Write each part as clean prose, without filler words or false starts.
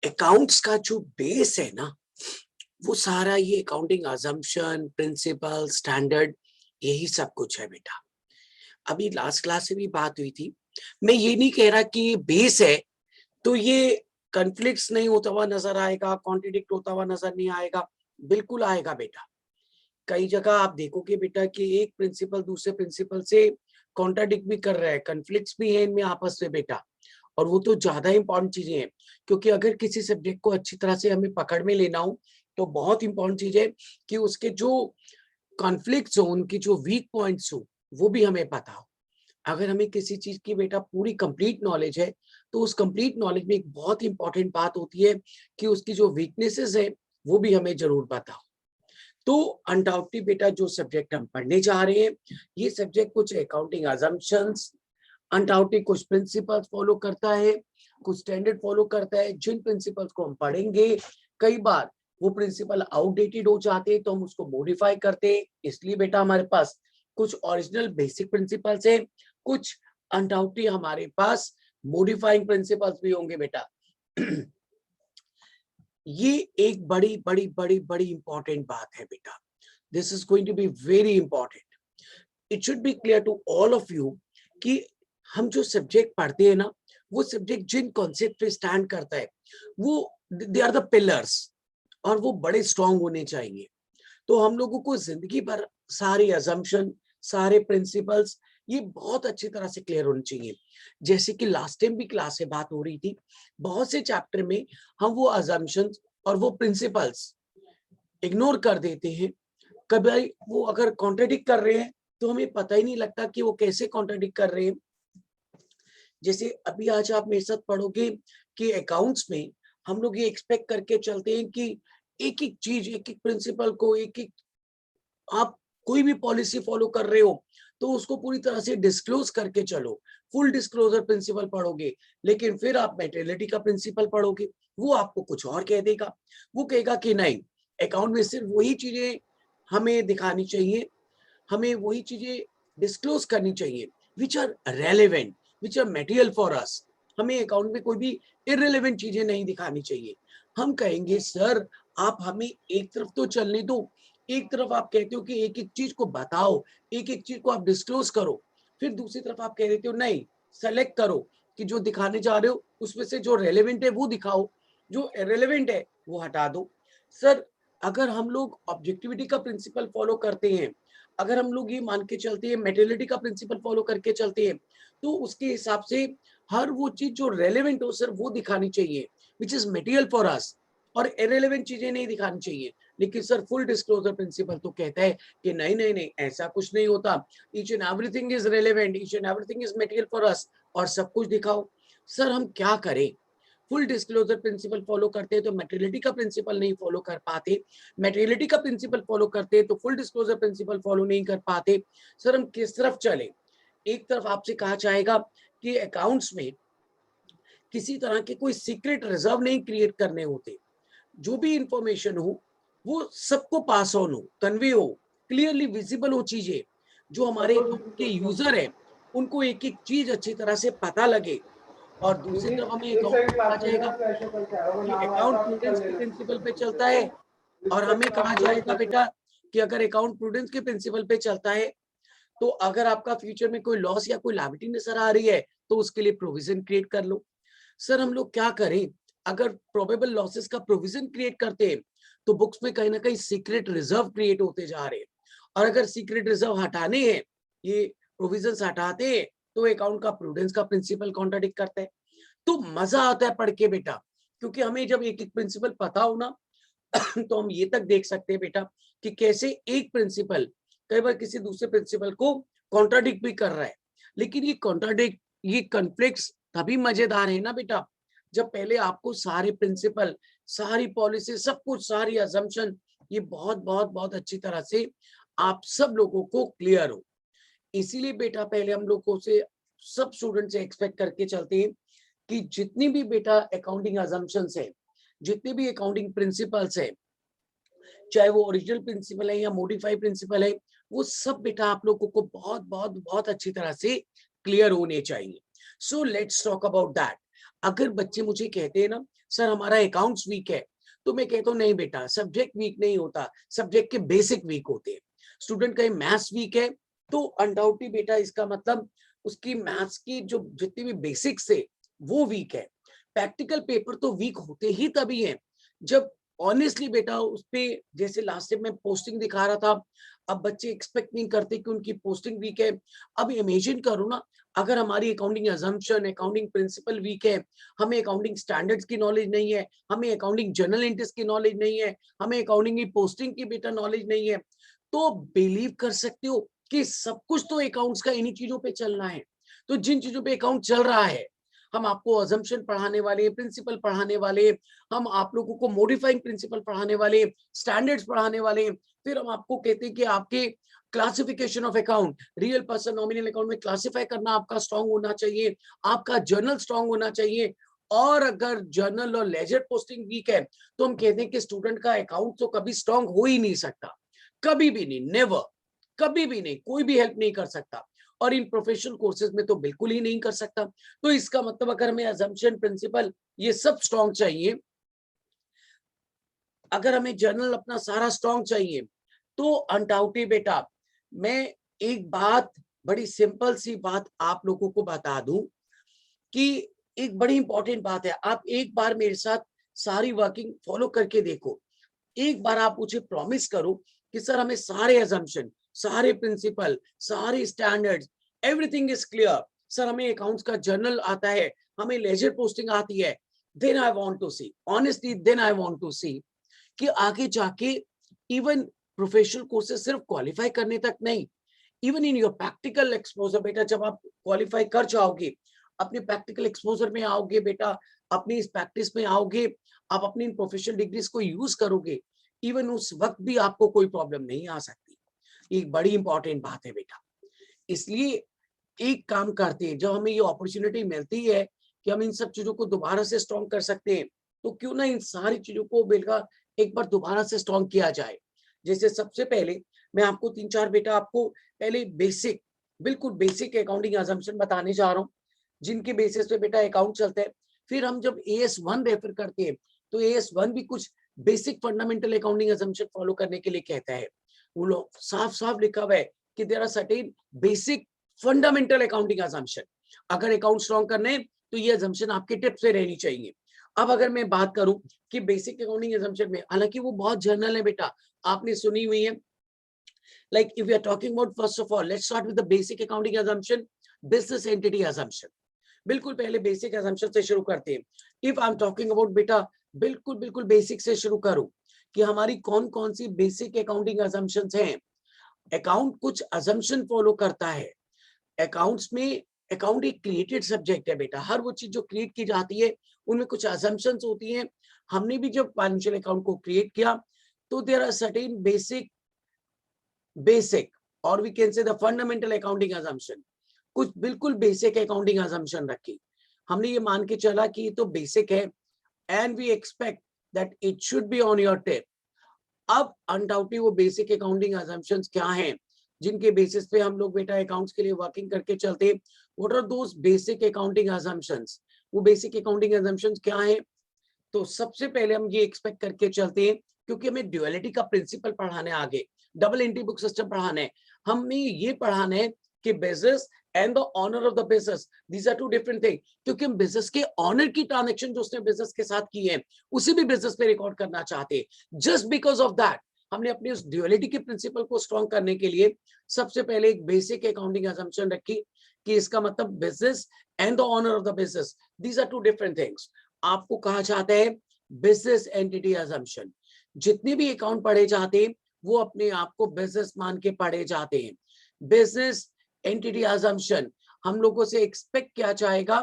Accounts का जो base है ना, वो सारा ये अकाउंटिंग अजम्पशन, प्रिंसिपल, स्टैंडर्ड, यही सब कुछ है बेटा। अभी लास्ट क्लास से भी बात हुई थी। मैं ये नहीं कह रहा कि ये बेस है तो ये कॉन्फ्लिक्ट्स नहीं होता हुआ नजर आएगा, कॉन्ट्रडिक्ट होता हुआ नजर नहीं आएगा। बिल्कुल आएगा बेटा। कई जगह आप देखोगे बेटा कि एक प्रिंसिपल दूसरे प्रिंसिपल से कॉन्ट्राडिक्ट भी कर रहा है, कॉन्फ्लिक्ट्स भी है इनमें आपस में बेटा। और वो तो ज्यादा इंपॉर्टेंट चीजें हैं, क्योंकि अगर किसी सब्जेक्ट को अच्छी तरह से हमें पकड़ में लेना हो तो बहुत इंपॉर्टेंट चीज है कि उसके जो कॉन्फ्लिक्ट्स हो, उनकी जो वीक पॉइंट्स हो, वो भी हमें पता हो। अगर हमें किसी चीज की बेटा पूरी कंप्लीट नॉलेज है तो उस कंप्लीट नॉलेज में एक बहुत इंपॉर्टेंट बात होती है कि उसकी जो वीकनेसेस है वो भी हमें जरूर पता हो। तो अनडाउटली बेटा जो सब्जेक्ट हम पढ़ने जा रहे हैं, ये सब्जेक्ट कुछ अकाउंटिंग अजम्पशंस, अनडाउटली कुछ प्रिंसिपल्स फॉलो करता है, कुछ स्टैंडर्ड फॉलो करता है। जिन प्रिंसिपल्स को हम पढ़ेंगे, कई बार वो प्रिंसिपल आउटडेटेड हो जाते हैं तो हम उसको मॉडिफाई करते हैं। इसलिए बेटा हमारे पास कुछ ओरिजिनल बेसिक प्रिंसिपल्स हैं, कुछ अनडाउटली हमारे पास मॉडिफाइंग प्रिंसिपल्स भी होंगे बेटा। ये एक बड़ी बड़ी बड़ी बड़ी इंपॉर्टेंट बात है बेटा। This is going to be very important. It should be clear to all of you कि हम जो सब्जेक्ट पढ़ते हैं ना, वो सब्जेक्ट जिन कॉन्सेप्ट पे स्टैंड करता है, वो दे आर द पिलर्स, और वो बड़े स्ट्रांग होने चाहिए। तो हम लोगों को जिंदगी भर सारे अजम्पशन, सारे प्रिंसिपल्स, ये बहुत अच्छी तरह से क्लियर होने चाहिए। जैसे कि लास्ट टाइम भी क्लास से बात हो रही थी, बहुत से चैप्टर में हम वो अजम्पशंस और वो प्रिंसिपल्स इग्नोर कर देते हैं। कभी वो अगर कॉन्ट्रडिक्ट कर रहे हैं तो हमें पता ही नहीं लगता कि वो कैसे कॉन्ट्रडिक्ट कर रहे हैं। जैसे अभी आज आप मेरे साथ पढ़ोगे कि अकाउंट्स में हम लोग ये एक्सपेक्ट करके चलते हैं कि एक एक चीज, एक एक प्रिंसिपल को, एक एक, आप कोई भी पॉलिसी फॉलो कर रहे हो तो उसको पूरी तरह से डिस्क्लोज करके चलो, फुल डिस्क्लोजर प्रिंसिपल पढ़ोगे। लेकिन फिर आप मेटेरियलिटी का प्रिंसिपल पढ़ोगे, वो आपको कुछ और कह देगा। वो कहेगा कि नहीं, अकाउंट में सिर्फ वही चीजें हमें दिखानी चाहिए, हमें वही चीजें डिस्क्लोज करनी चाहिए which are relevant, which are material for us. हमें अकाउंट में कोई भी इररिलेवेंट चीजें नहीं दिखानी चाहिए। हम कहेंगे सर आप हमें एक तरफ तो चलने दो, एक तरफ आप कहते हो कि एक एक चीज को बताओ, एक एक चीज को आप डिस्क्लोज करो, फिर दूसरी तरफ आप कह देते हो नहीं, सेलेक्ट करो कि जो दिखाने जा रहे हो उसमें से जो रेलेवेंट है वो दिखाओ, जो इररिलेवेंट है वो हटा दो। सर अगर हम लोग ऑब्जेक्टिविटी का प्रिंसिपल फॉलो करते हैं, अगर हम लोग ये मान के चलते हैं, मेटेरियलिटी का प्रिंसिपल फॉलो करके चलते हैं, तो उसके हिसाब से हर वो चीज जो रेलेवेंट हो सर वो दिखानी चाहिए, विच इज मटेरियल फॉर अस, और इरेलेवेंट चीजें नहीं दिखानी चाहिए। लेकिन सर फुल डिस्क्लोजर प्रिंसिपल तो कहता है कि नहीं नहीं नहीं, ऐसा कुछ नहीं होता, each and everything is relevant, each and everything is material for अस, और सब कुछ दिखाओ। सर हम क्या करें? फुल डिस्क्लोजर प्रिंसिपल फॉलो करते हैं तो मेटेरियलिटी का प्रिंसिपल नहीं फॉलो कर पाते, मेटेरियलिटी का प्रिंसिपल फॉलो करते हैं तो फुल डिस्क्लोजर प्रिंसिपल फॉलो नहीं कर पाते। सर हम किस तरफ चले? एक तरफ आपसे कहा जाएगा कि अकाउंट्स में किसी तरह के कोई सीक्रेट रिजर्व नहीं क्रिएट करने होते, जो भी इंफॉर्मेशन हो वो सबको पास ऑन हो, कन्वे हो, क्लियरली विजिबल हो चीजें, जो हमारे अकाउंट के यूजर है उनको एक एक चीज अच्छी तरह से पता लगे। और दूसरी तरफ हमें एक अकाउंट साइड में कहा क्लास में जाएगा ना फ्लैश ओपन क्या है, वो कि नाम आएगा अकाउंट आप कल प्रूडेंस ले के लेना, प्रिंसिपल पे चलता ठीक है। है। और हमें कहा जाएगा बेटा कि अगर अकाउंट प्रूडेंस के प्रिंसिपल पे चलता है तो अगर आपका फ्यूचर में कोई लॉस या कोई लायबिलिटी नजर आ रही है तो उसके लिए प्रोविजन क्रिएट कर लो। सर हम लोग क्या करें? अगर प्रोबेबल लॉसेस का प्रोविजन क्रिएट करते हैं तो बुक्स में कहीं ना कहीं सीक्रेट रिजर्व क्रिएट होते जा रहे हैं, और अगर सीक्रेट रिजर्व हटाने हैं, ये प्रोविजन हटाते हैं, तो अकाउंट का प्रूडेंस का प्रिंसिपल कॉन्ट्राडिक्ट करता है। तो मजा आता है पढ़ के बेटा, क्योंकि हमें जब एक एक प्रिंसिपल पता हो ना तो हम ये तक देख सकते हैं बेटा कि कैसे एक प्रिंसिपल कई बार किसी दूसरे प्रिंसिपल को कॉन्ट्राडिक्ट भी कर रहा है। लेकिन ये कॉन्ट्राडिक्ट, ये कॉन्फ्लिक्ट्स तभी मजेदार है ना बेटा, जब पहले आपको सारे प्रिंसिपल, सारी पॉलिसी, सब कुछ, सारी अजम्पशन, ये बहुत बहुत बहुत अच्छी तरह से आप सब लोगों को क्लियर हो। इसीलिए बेटा पहले हम लोगों से, सब स्टूडेंट से एक्सपेक्ट करके चलते हैं कि जितनी भी बेटा अकाउंटिंग अजम्पशंस है, जितने भी अकाउंटिंग प्रिंसिपल्स है, चाहे वो ओरिजिनल प्रिंसिपल है या मॉडिफाई प्रिंसिपल है, वो सब बेटा आप लोगों को बहुत बहुत बहुत अच्छी तरह से क्लियर होने चाहिए। So let's talk about that. अगर बच्चे मुझे कहते हैं ना सर हमारा अकाउंट्स वीक है, तो मैं कहता हूँ नहीं बेटा, सब्जेक्ट वीक नहीं होता, सब्जेक्ट के बेसिक वीक होते हैं। स्टूडेंट का मैथ्स वीक है तो अनडाउटली बेटा इसका मतलब उसकी मैथ्स की जो जितनी भी बेसिक्स है वो वीक है। प्रैक्टिकल पेपर तो वीक होते ही तभी है जब ऑनेस्टली बेटा उस पे, जैसे लास्ट टाइम मैं पोस्टिंग दिखा रहा था, अब बच्चे एक्सपेक्ट नहीं करते कि उनकी पोस्टिंग वीक है। अब इमेजिन करो ना, अगर हमारी accounting assumption, accounting principle weak है, हमें अकाउंटिंग स्टैंडर्ड्स की नॉलेज नहीं है, हमें अकाउंटिंग जर्नल एंट्रीज की नॉलेज नहीं है, हमें अकाउंटिंग की पोस्टिंग की बेटा नॉलेज नहीं है, तो बिलीव कर सकते हो कि सब कुछ तो अकाउंट्स का इन्हीं चीजों पे चलना है। तो जिन चीजों पे अकाउंट चल रहा है, हम आपको अजम्पशन पढ़ाने वाले, प्रिंसिपल पढ़ाने वाले, हम आप लोगों को मॉडिफाइंग प्रिंसिपल पढ़ाने वाले, स्टैंडर्ड्स पढ़ाने वाले, फिर हम आपको कहते हैं कि आपके classification of account, real person nominal account में क्लासिफाई करना आपका स्ट्रांग होना चाहिए, आपका जर्नल स्ट्रांग होना चाहिए। और अगर जर्नल और लेजर पोस्टिंग वीक है तो हम कहते हैं कि स्टूडेंट का अकाउंट तो कभी स्ट्रांग हो ही नहीं सकता, कभी भी नहीं, नेवर, कभी भी नहीं, कोई भी हेल्प नहीं कर सकता, और इन प्रोफेशनल कोर्सेज में तो बिल्कुल ही नहीं कर सकता। तो इसका मतलब अगर हमें अजम्पशन, प्रिंसिपल ये सब स्ट्रांग चाहिए, अगर हमें जर्नल अपना सारा स्ट्रांग चाहिए, तो अनडाउटली बेटा मैं एक बात, बड़ी सिंपल सी बात आप लोगों को बता दूं कि एक बड़ी इंपॉर्टेंट बात है, आप एक बार मेरे साथ सारी वर्किंग फॉलो करके देखो। एक बार आप मुझे प्रॉमिस करो कि सर हमें सारे अजम्पशन, सारे प्रिंसिपल, सारे standards, everything is clear, sir हमें अकाउंट्स का जर्नल आता है, हमें लेजर पोस्टिंग आती है, then I want to see, honestly then I want to see कि आगे जाके इवन प्रोफेशनल कोर्सेज सिर्फ क्वालिफाई करने तक नहीं, even in your practical exposure बेटा, जब आप क्वालिफाई कर जाओगे, अपने प्रैक्टिकल एक्सपोजर में आओगे बेटा, अपनी इस प्रैक्टिस में आओगे, आप अपनी प्रोफेशनल डिग्रीज को यूज करोगे, इवन उस वक्त भी आपको कोई प्रॉब्लम नहीं आ सकती। एक बड़ी इंपॉर्टेंट बात है बेटा। इसलिए एक काम करते हैं, जब हमें ये अपॉर्चुनिटी मिलती है कि हम इन सब चीजों को दोबारा से स्ट्रॉन्ग कर सकते हैं, तो क्यों ना इन सारी चीजों को मिलकर एक बार दोबारा से स्ट्रॉन्ग किया जाए। जैसे सबसे पहले मैं आपको 3-4 बेटा आपको पहले बेसिक, बिल्कुल बेसिक अकाउंटिंग असम्पशन बताने जा रहा हूँ, जिनके बेसिस पे बेटा अकाउंट चलता है। फिर हम जब AS1 रेफर करते हैं तो AS1 भी कुछ basic fundamental accounting assumption follow करने के लिए कहता है। वो लोग साफ साफ लिखा हुआ है कि there are certain basic fundamental accounting assumption. अगर अकाउंट स्ट्रॉन्ग करने हैं तो ये असम्पशन आपके टिप्स पे रहनी चाहिए। अब अगर मैं बात करूं कि बेसिक अकाउंटिंग असम्पशन में, हालांकि वो बहुत जर्नल है बेटा, आपने सुनी हुई है, like if we are talking about, first of all let's start with the basic accounting assumption, business entity assumption। बिल्कुल पहले बेसिक assumption से शुरू करते हैं। If I am talking about बेटा, बिल्कुल बिल्कुल बेसिक से शुरू करूं कि हमारी कौन कौन सी बेसिक अकाउंटिंग assumptions हैं। अकाउंट कुछ assumption फॉलो करता है। अकाउंट्स में, अकाउंट एक क्रिएटेड सब्जेक्ट है बेटा, हर वो चीज जो क्रिएट की जाती है उनमें कुछ assumptions होती हैं। हमने भी जब फाइनेंशियल अकाउंट को क्रिएट किया तो देयर आर सर्टेन बेसिक और we can say the fundamental accounting assumption, कुछ बिल्कुल बेसिक अकाउंटिंग assumption रखी। हमने ये मान के चला कि ये तो बेसिक है and we expect that it should be on your tip. अब अनडाउटली वो बेसिक अकाउंटिंग assumptions क्या हैं जिनके बेसिस पे हम लोग बेटा अकाउंट्स के लिए वर्किंग करके चलते हैं। What are those basic accounting assumptions? वो बेसिक अकाउंटिंग assumptions क्या हैं? तो सबसे पहले हम ये एक्सपेक्ट करके चलते हैं, क्योंकि हमें ड्यूअलिटी का प्रिंसिपल पढ़ाना है, आगे डबल एंट्री बुक सिस्टम पढ़ाना है, हमें ये पढ़ाना है कि business and the owner of the business, these are two different thing. क्योंकि हम बिजनेस के ऑनर की ट्रांजेक्शन जो उसने बिजनेस के साथ की है उसे भी बिजनेस पे रिकॉर्ड करना चाहते हैं। जस्ट बिकॉज ऑफ दैट हमने अपनी उस ड्यूअलिटी के प्रिंसिपल को स्ट्रॉन्ग करने के लिए सबसे पहले एक बेसिक अकाउंटिंग assumption रखी कि इसका मतलब business and the owner of the business, these are two different things. आपको कहा जाता है बिजनेस एंटिटी assumption। जितने भी अकाउंट पढ़े जाते हैं वो अपने आप को बिजनेस मान के पढ़े जाते हैं। बिजनेस एंटिटी assumption हम लोगों से एक्सपेक्ट किया जाएगा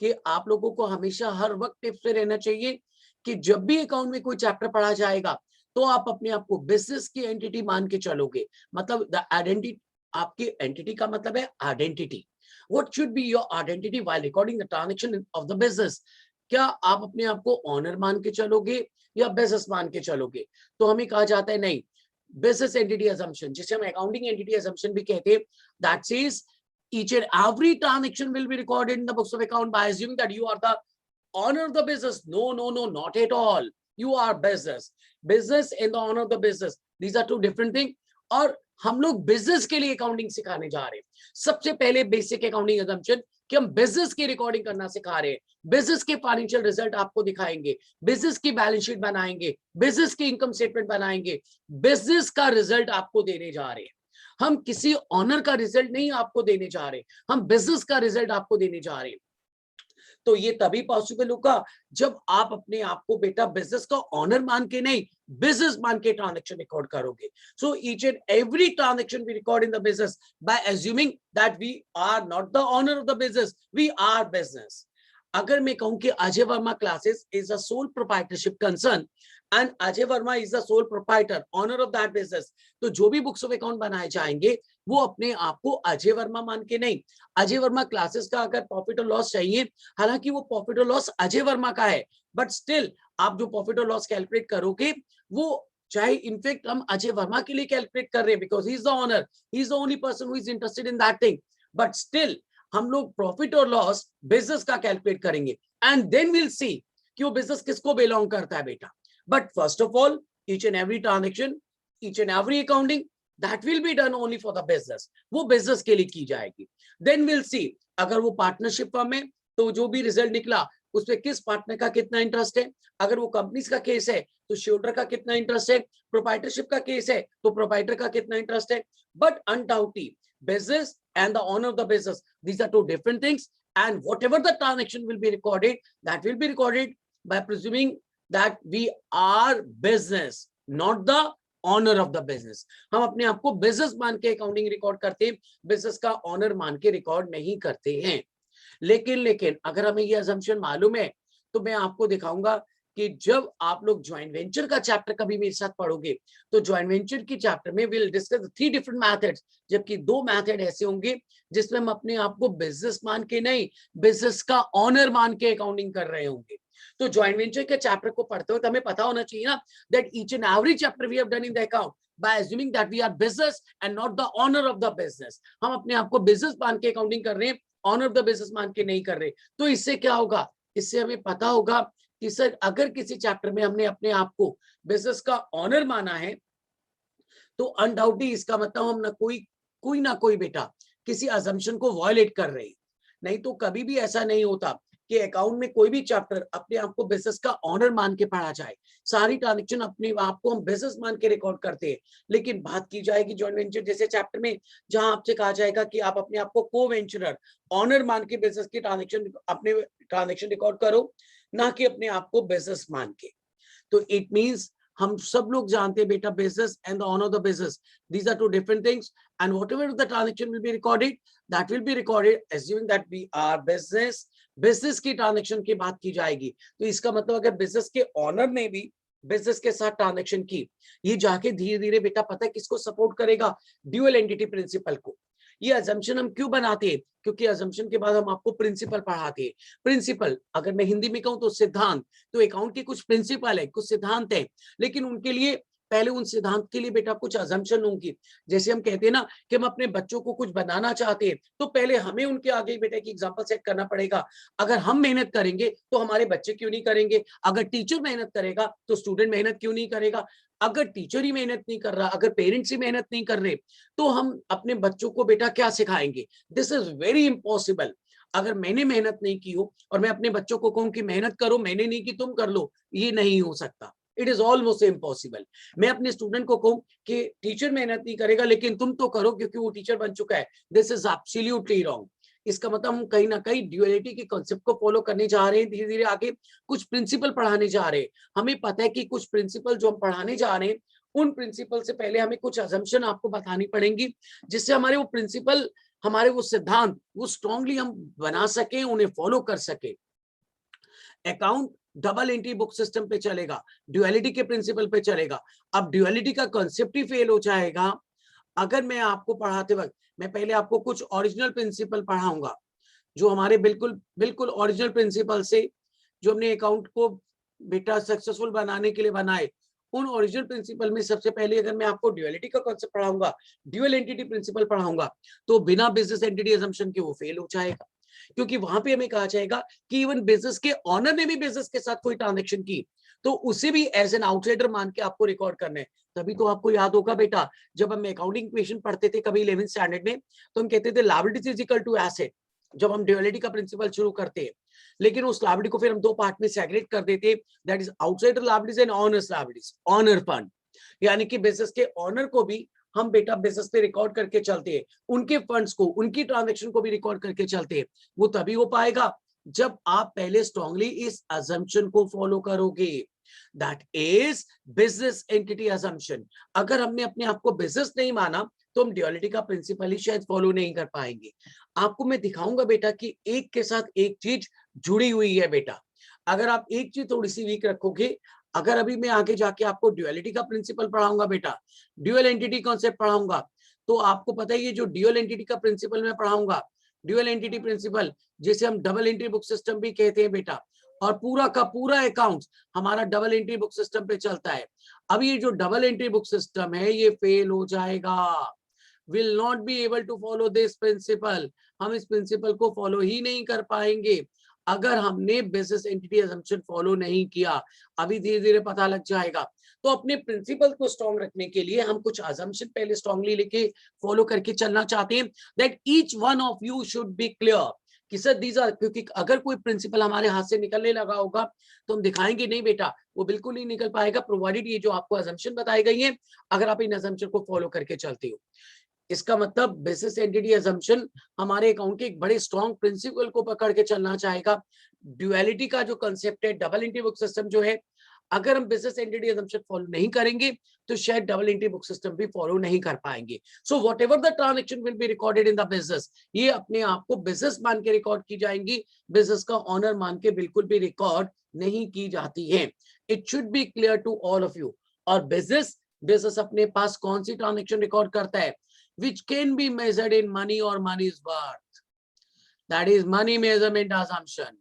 कि आप लोगों को हमेशा हर वक्त टिप्स पे रहना चाहिए कि जब भी अकाउंट में कोई चैप्टर पढ़ा जाएगा तो आप अपने आप को बिजनेस की एंटिटी मान के चलोगे। मतलब द आइडेंटिटी, आपकी एंटिटी का मतलब है identity. What should be your identity while recording the transaction of the business? क्या आप अपने आप को ऑनर मान के चलोगे या बिजनेस मान के चलोगे? तो हमें कहा जाता है नहीं, बिजनेस एंटिटी assumption, जिसे हम अकाउंटिंग एंटिटी assumption भी कहते हैं, that says each and every transaction will be recorded in the books of account by assuming that you are the honor of the business. No, no, no, not at all. You are business. Business and the honor of the business. These are two different things. और हम लोग business के लिए accounting सिखाने जा रहे हैं. सबसे पहले बेसिक अकाउंटिंग असम्पशन कि हम बिजनेस की रिकॉर्डिंग करना सिखा रहे हैं. बिजनेस के फाइनेंशियल रिजल्ट आपको दिखाएंगे, बिजनेस की बैलेंस शीट बनाएंगे, बिजनेस की इनकम स्टेटमेंट बनाएंगे, बिजनेस का रिजल्ट आपको देने जा रहे हैं. हम किसी ऑनर का रिजल्ट नहीं आपको देने जा रहे, हम बिजनेस का रिजल्ट आपको देने जा रहे हैं. तो ये तभी पॉसिबल होगा जब आप अपने आप को बेटा बिजनेस का ऑनर मान के नहीं, बिजनेस मान के ट्रांजैक्शन रिकॉर्ड करोगे. So each and every transaction we record in the business by assuming that we are not the owner of the business, we are business. अगर मैं कहूं कि Ajay Verma classes is a sole proprietorship concern and Ajay Verma is the sole proprietor, owner of that business, तो जो भी books of account बनाए जाएंगे वो अपने आप को अजय वर्मा मान के नहीं. अजय वर्मा क्लासेस का अगर प्रॉफिट और लॉस चाहिए, हालांकि वो प्रॉफिट और लॉस अजय वर्मा का है, बट स्टिल आप जो प्रॉफिट और लॉस कैलकुलेट करोगे वो चाहे इनफेक्ट हम अजय वर्मा के लिए कैलकुलेट कर रहे हैं because he is the owner, he is the only person who is interested in that thing, but still हम लोग प्रॉफिट और लॉस बिजनेस का कैलकुलेट करेंगे एंड देन विल सी कि वो बिजनेस किसको बिलोंग करता है बेटा. But first of all each and every transaction, each and every accounting that will be done only for the business, वो बिजनेस के लिए की जाएगी. then we'll see अगर वो पार्टनरशिप फर्म है तो जो भी रिजल्ट निकला उसमें किस पार्टनर का कितना इंटरेस्ट है. अगर वो कंपनीज का केस है तो शेयरहोल्डर का कितना इंटरेस्ट है, प्रोप्राइटरशिप का केस है तो प्रोप्राइटर का कितना इंटरेस्ट है. But undoubtedly business and the owner of the business, these are two different things, and whatever the transaction will be recorded, that will be recorded by presuming that we are business, not the owner of the business. हम अपने आप को business मान के accounting record करते हैं, business का honour मान के रिकॉर्ड नहीं करते हैं. लेकिन अगर हमें ये अजम्पशन मालूम है तो मैं आपको दिखाऊंगा कि जब आप लोग ज्वाइंट वेंचर का चैप्टर कभी मेरे साथ पढ़ोगे तो ज्वाइंट वेंचर की चैप्टर में विल डिस्कस 3 डिफरेंट मेथड्स, जबकि 2 मेथड ऐसे होंगे जिसमें हम अपने आप को बिजनेस मान के नहीं, बिजनेस का ऑनर मान के अकाउंटिंग कर रहे होंगे. तो ज्वाइंट वेंचर के चैप्टर को पढ़ते हो तो हमें पता होना चाहिए ना that each and every chapter we have done in the account by assuming that we are business and not the owner of the business. हम अपने आप को बिजनेस मान के अकाउंटिंग कर रहे हैं, ऑनर ऑफ द बिजनेस मान के नहीं कर रहे. तो इससे क्या होगा, इससे हमें पता होगा कि सर अगर किसी चैप्टर में हमने अपने आप को बिजनेस का ऑनर माना है तो अनडाउटली इसका मतलब हम ना कोई ना कोई बेटा किसी अजम्पशन को वायलेट कर रहे हैं. नहीं तो कभी भी ऐसा नहीं होता कि अकाउंट में कोई भी चैप्टर अपने आप को बिजनेस का ऑनर मान के पढ़ा जाए. सारी ट्रांजैक्शन अपने आप को हम बिजनेस मान के रिकॉर्ड करते हैं. लेकिन बात की जाएगी जॉइंट वेंचर जैसे चैप्टर में जहां आपसे कहा जाएगा कि आप अपने आप को को वेंचरर ऑनर मान के बिजनेस की ट्रांजैक्शन अपने ट्रांजैक्शन रिकॉर्ड करो, ना कि अपने आप को बिजनेस मान के. तो इट मींस हम सब लोग जानते हैं बेटा business and the owner of the business, these are two different things and whatever the transaction will be recorded that will be recorded assuming that we are business. Business की transaction की बात की जाएगी तो इसका मतलब अगर बिजनेस के ऑनर ने भी बिजनेस के साथ ट्रांजैक्शन की, ये जाके धीरे धीरे बेटा पता है किसको सपोर्ट करेगा, ड्यूअल एंटिटी प्रिंसिपल को. ये अजम्पशन हम क्यों बनाते हैं, क्योंकि अजम्पशन के बाद हम आपको प्रिंसिपल पढ़ाते हैं. प्रिंसिपल अगर मैं हिंदी में कहूं तो सिद्धांत, तो अकाउंट के कुछ प्रिंसिपल है, कुछ सिद्धांत है, लेकिन उनके लिए पहले उन सिद्धांत के लिए बेटा कुछ अजम्पशन होंगी. जैसे हम कहते हैं ना कि हम अपने बच्चों को कुछ बनाना चाहते हैं तो पहले हमें उनके आगे बेटा की एग्जांपल सेट करना पड़ेगा. अगर हम मेहनत करेंगे तो हमारे बच्चे क्यों नहीं करेंगे, अगर टीचर मेहनत करेगा तो स्टूडेंट मेहनत क्यों नहीं करेगा, अगर टीचर ही मेहनत नहीं कर रहा, अगर पेरेंट्स ही मेहनत नहीं कर रहे तो हम अपने बच्चों को बेटा क्या सिखाएंगे. This is very impossible. अगर मैंने मेहनत नहीं की हो और मैं अपने बच्चों को कहूं कि मेहनत करो, मैंने नहीं की तुम कर लो, ये नहीं हो सकता. It is almost impossible. मैं अपने स्टूडेंट को कहूं कि टीचर मेहनत नहीं करेगा लेकिन तुम तो करो क्योंकि वो टीचर बन चुका है, दिस इज एब्सोल्युटली रॉन्ग. इसका मतलब हम कहीं ना कहीं ड्यूअलिटी के कॉन्सेप्ट को फॉलो करने जा रहे हैं, धीरे धीरे आगे कुछ प्रिंसिपल पढ़ाने जा रहे हैं. हमें पता है कि कुछ प्रिंसिपल जो हम पढ़ाने जा रहे हैं उन प्रिंसिपल से पहले हमें कुछ अजम्पशन आपको बतानी पड़ेंगी जिससे हमारे वो प्रिंसिपल, हमारे वो सिद्धांत वो स्ट्रांगली हम बना सके, उन्हें फॉलो कर सके. Account double entry book system पे चलेगा, ड्यूअलिटी के प्रिंसिपल पे चलेगा. अब ड्यूअलिटी का कॉन्सेप्ट ही फेल हो जाएगा अगर मैं आपको पढ़ाते वक्त मैं पहले आपको कुछ ओरिजिनल प्रिंसिपल पढ़ाऊंगा जो हमारे बिल्कुल बिल्कुल ओरिजिनल प्रिंसिपल से जो हमने अकाउंट को बेटा सक्सेसफुल बनाने के लिए बनाए, उन ओरिजिनल प्रिंसिपल में सबसे पहले अगर मैं आपको ड्यूअलिटी का कॉन्सेप्ट पढ़ाऊंगा, ड्यूअल एंटिटी प्रिंसिपल पढ़ाऊंगा, तो बिना बिजनेस एंटिटी असम्पशन के वो फेल हो जाएगा. क्योंकि वहां पे हमें कहा जाएगा कि इवन बिजनेस के ऑनर ने भी बिजनेस के साथ कोई ट्रांजेक्शन की तो उसे भी एज एन आउटसाइडर मान के आपको रिकॉर्ड करना है। तभी तो आपको याद होगा बेटा, जब हम अकाउंटिंग इक्वेशन पढ़ते थे कभी 11th स्टैंडर्ड में, तो हम कहते थे liabilities is equal to asset, जब हम ड्यूअलिटी का प्रिंसिपल शुरू करते हैं। लेकिन उस लायबिलिटी को फिर हम दो पार्ट में सेग्रेगेट कर देते, that is outsider liabilities and owners liabilities. Owner fund यानी कि बिजनेस के ऑनर को भी हम बेटा बिजनेस पे रिकॉर्ड करके चलते हैं, उनके फंड्स को, उनकी ट्रांजैक्शन को भी रिकॉर्ड करके चलते हैं। वो तभी हो पाएगा जब आप पहले स्ट्रांगली इस अजम्पशन को फॉलो करोगे, that is business entity assumption. अगर हमने अपने आप को बिजनेस नहीं माना तो हम ड्यूअलिटी का प्रिंसिपल ही शायद फॉलो नहीं कर पाएंगे। आपको मैं दिखाऊंगा बेटा कि एक के साथ एक चीज जुड़ी हुई है बेटा। अगर आप एक चीज थोड़ी सी वीक रखोगे, अगर अभी मैं आगे जाके आपको ड्यूअलिटी का प्रिंसिपल पढ़ाऊंगा बेटा, ड्यूअल एंटिटी कॉन्सेप्ट पढ़ाऊंगा, तो आपको पता है ये जो ड्यूअल एंटिटी का प्रिंसिपल मैं पढ़ाऊंगा, ड्यूअल एंटिटी प्रिंसिपल जिसे हम डबल एंट्री बुक सिस्टम भी कहते हैं बेटा, और पूरा का पूरा अकाउंट हमारा डबल एंट्री बुक सिस्टम पे चलता है। अब ये जो डबल एंट्री बुक सिस्टम है ये फेल हो जाएगा, will not be able to follow this principle. हम इस प्रिंसिपल को फॉलो ही नहीं कर पाएंगे अगर हमने बिजनेस एंटिटी असम्पशन फॉलो नहीं किया। अभी धीरे धीरे पता लग जाएगा। तो अपने प्रिंसिपल को स्ट्रॉन्ग रखने के लिए हम कुछ असम्पशन पहले स्ट्रांगली लेके फॉलो करके चलना चाहते हैं, that each one of you should be clear कि सर दीज आर, क्योंकि अगर कोई प्रिंसिपल हमारे हाथ से निकलने लगा होगा तो हम दिखाएंगे नहीं बेटा, वो बिल्कुल नहीं निकल पाएगा, प्रोवाइडेड ये जो आपको असम्पशन बताई गई है अगर आप इन असम्पशन को फॉलो करके चलते हो। इसका मतलब बिजनेस एंटिटी असम्पशन हमारे अकाउंट के एक बड़े स्ट्रॉन्ग प्रिंसिपल को पकड़ के चलना चाहेगा। ड्यूअलिटी का जो कंसेप्ट है, डबल एंट्री बुक सिस्टम जो है, अगर हम बिजनेस एंटिटी असम्पशन फॉलो नहीं करेंगे तो शायद डबल एंट्री बुक सिस्टम भी फॉलो नहीं कर पाएंगे। So whatever the transaction will be recorded in the business, ये अपने आप को बिजनेस मान के रिकॉर्ड की जाएंगी, बिजनेस का ऑनर मान के बिल्कुल भी रिकॉर्ड नहीं की जाती है। It should be clear to all of you. और बिजनेस अपने पास कौन सी ट्रांजैक्शन रिकॉर्ड करता है, which can be measured in money or money's worth, that is money measurement assumption।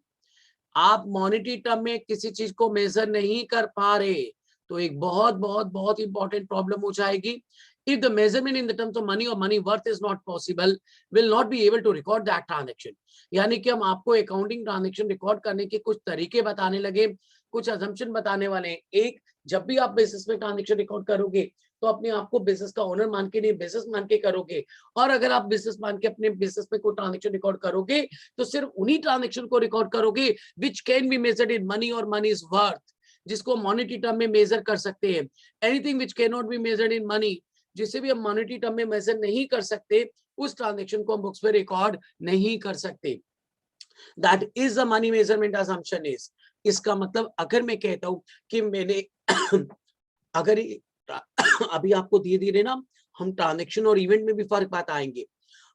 आप मॉनेटरी टर्म में किसी चीज को मेजर नहीं कर पा रहे तो एक बहुत बहुत बहुत इंपॉर्टेंट प्रॉब्लम हो जाएगी। If the measurement in the terms of money or money worth is not possible, will not be able to record that transaction। यानी कि हम आपको अकाउंटिंग ट्रांजेक्शन रिकॉर्ड करने के कुछ तरीके बताने लगे, कुछ असम्पशन बताने वाले हैं। एक, जब भी आप बिजनेस में ट्रांजेक्शन रिकॉर्ड करोगे तो अपने आप को बिजनेस का ओनर मान के नहीं बिजनेस मान के करोगे, और अगर आप बिजनेस मान के अपने बिजनेस में कोई ट्रांजेक्शन रिकॉर्ड करोगे तो सिर्फ उन्हीं ट्रांजेक्शन को रिकॉर्ड करोगे which can be measured in money और मनी इज वर्थ, जिसको मॉनेटरी टर्म में मेजर कर सकते हैं। Anything which can not be measured in money, जिसे भी हम मॉनेटरी टर्म में मेजर नहीं कर सकते, उस ट्रांजेक्शन को हम बुक्स पे रिकॉर्ड नहीं कर सकते। That is the money measurement assumption is. इसका मतलब अगर मैं कहता हूं कि मैंने अगर अभी आपको धीरे धीरे ना हम ट्रांजेक्शन और इवेंट में भी फर्क बताएंगे।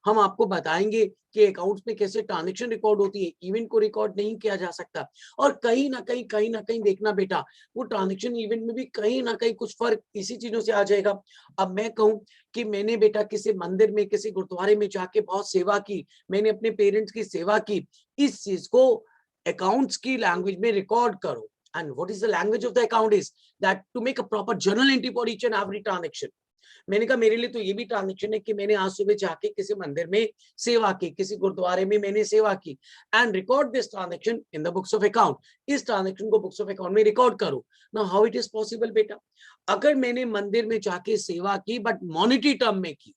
हम आपको बताएंगे कि अकाउंट्स में कैसे ट्रांजेक्शन रिकॉर्ड होती है, इवेंट को रिकॉर्ड नहीं किया जा सकता। और कहीं ना कहीं देखना बेटा, वो ट्रांजेक्शन इवेंट में भी कहीं ना कहीं कुछ फर्क इसी चीजों से आ जाएगा। अब मैं कहूं कि मैंने बेटा किसी मंदिर में, किसी गुरुद्वारे में जाके बहुत सेवा की, मैंने अपने पेरेंट्स की सेवा की, इस चीज को अकाउंट्स की लैंग्वेज में रिकॉर्ड करो। And what is the language of the account is that to make a proper journal entry for each and every transaction। मैंने कहा मेरे लिए तो ये भी ट्रांजेक्शन है कि मैंने आज सुबह जाके किसी मंदिर में सेवा की, किसी गुरुद्वारे में मैंने सेवा की, and record this transaction in the books of account. इस ट्रांजेक्शन को बुक्स ऑफ अकाउंट में रिकॉर्ड करो। Now how it is possible बेटा, अगर मैंने मंदिर में जाके सेवा की बट मॉनेटरी टर्म में की,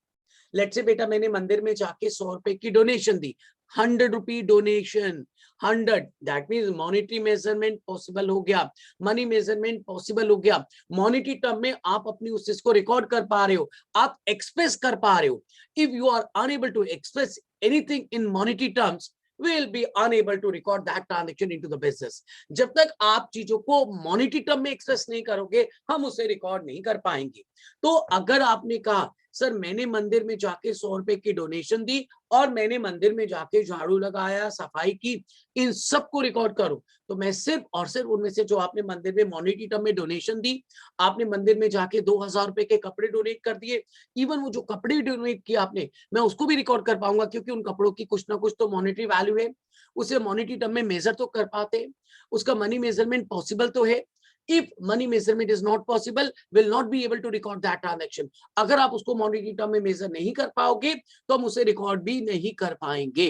लेट्स से बेटा मैंने मंदिर में जाके 100 रुपए की donation the, 100 rupee donation, 100, that means monetary measurement possible हो गया, मनी मेजरमेंट पॉसिबल हो गया। मॉनेटरी टर्म में आप अपनी उस चीज को रिकॉर्ड कर पा रहे हो, आप एक्सप्रेस कर पा रहे हो। If you are unable to express anything in monetary terms, will be unable to record that transaction into the business। जब तक आप चीजों को मॉनेटरी टर्म में एक्सप्रेस नहीं करोगे हम उसे रिकॉर्ड नहीं कर पाएंगे। तो अगर आपने कहा सर मैंने मंदिर में जाके 100 रुपए की डोनेशन दी और मैंने मंदिर में जाके झाड़ू लगाया, सफाई की, इन सबको रिकॉर्ड करो, तो मैं सिर्फ और सिर्फ उनमें से जो आपने मंदिर में मॉनेटरी टर्म में डोनेशन दी, आपने मंदिर में जाके 2000 रुपए के कपड़े डोनेट कर दिए, इवन वो जो कपड़े डोनेट किए आपने, मैं उसको भी रिकॉर्ड कर पाऊंगा क्योंकि उन कपड़ों की कुछ ना कुछ तो मॉनेटरी वैल्यू है, उसे मॉनेटरी टर्म में मेजर तो कर पाते हैं, उसका मनी मेजरमेंट पॉसिबल तो है। If money measurement is not possible, will not be able to record that transaction. अगर आप उसको monetary term में measure नहीं कर पाओगे तो हम उसे record भी नहीं कर पाएंगे.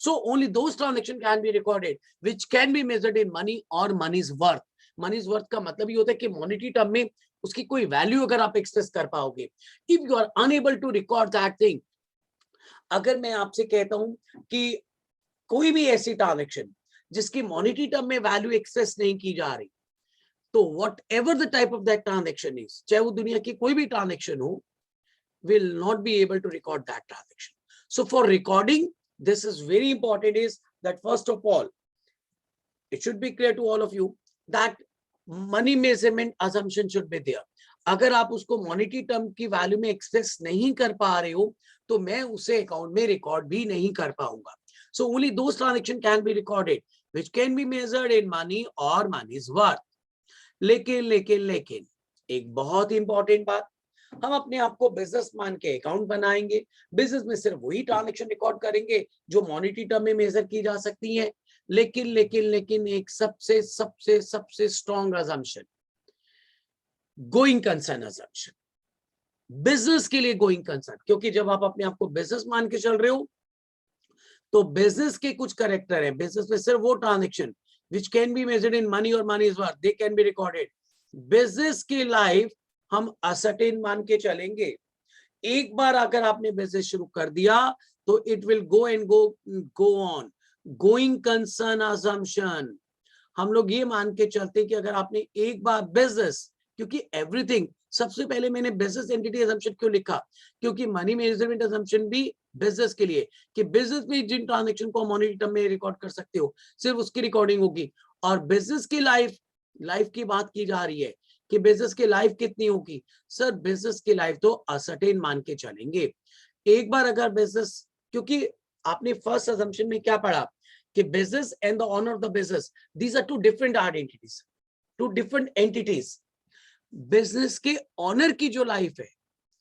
So only those transactions can be recorded which can be measured in money or money's worth. Money's worth का मतलब ये होता है कि monetary term में उसकी कोई value अगर आप express कर पाओगे. If you are unable to record that thing, अगर मैं आपसे कहता हूं कि कोई भी ऐसी ट्रांजेक्शन जिसकी मॉनेटरी टर्म में वैल्यू एक्सेस नहीं की जा रही, तो whatever the type of that transaction is, चाहे वो दुनिया की कोई भी ट्रांजेक्शन हो, will not be able to record that transaction. So for recording this is very important is that first of all it should be clear to all of you that money measurement assumption should be there. अगर आप उसको monetary term की value में access नहीं कर पा रहे हो तो मैं उसे अकाउंट में रिकॉर्ड भी नहीं कर पाऊंगा. So only those transactions can be recorded which can be measured in money or money's worth. लेकिन एक बहुत इंपॉर्टेंट बात, हम अपने आप को बिजनेस मान के अकाउंट बनाएंगे, बिजनेस में सिर्फ वही ट्रांजैक्शन रिकॉर्ड करेंगे जो मॉनेटरी टर्म में मेजर की जा सकती हैं. लेकिन एक सबसे सबसे सबसे strong assumption, going concern assumption. Business के लिए गोइंग कंसर्न, क्योंकि जब आप अपने आप को बिजनेस मान के चल रहे हो तो बिजनेस के कुछ करेक्टर हैं. बिजनेस में सिर्फ वो transaction which can be measured in money or money's worth, they can be recorded. Business की लाइफ हम असर्टेन मान के चलेंगे. एक बार अगर आपने बिजनेस शुरू कर दिया तो it will go and go on. Going concern assumption, हम लोग ये मान के चलते कि अगर आपने एक बार बिजनेस, क्योंकि एवरीथिंग, सबसे पहले मैंने बिजनेस एंटिटी असम्पशन क्यों लिखा, क्योंकि मनी मैनेजमेंट असम्पशन भी बिजनेस के लिए, कि बिजनेस में जिन ट्रांजैक्शन को मॉनेटरी टर्म में रिकॉर्ड कर सकते हो सिर्फ उसकी रिकॉर्डिंग होगी. और बिजनेस की लाइफ की बात की जा रही है कि बिजनेस की लाइफ कितनी होगी. सर बिजनेस की लाइफ तो असर्टेन मान के चलेंगे. एक बार अगर बिजनेस, क्योंकि आपने फर्स्ट असम्पशन में क्या पढ़ा कि business and the owner of the business, these are two different identities, two different entities. Business के ऑनर की जो लाइफ है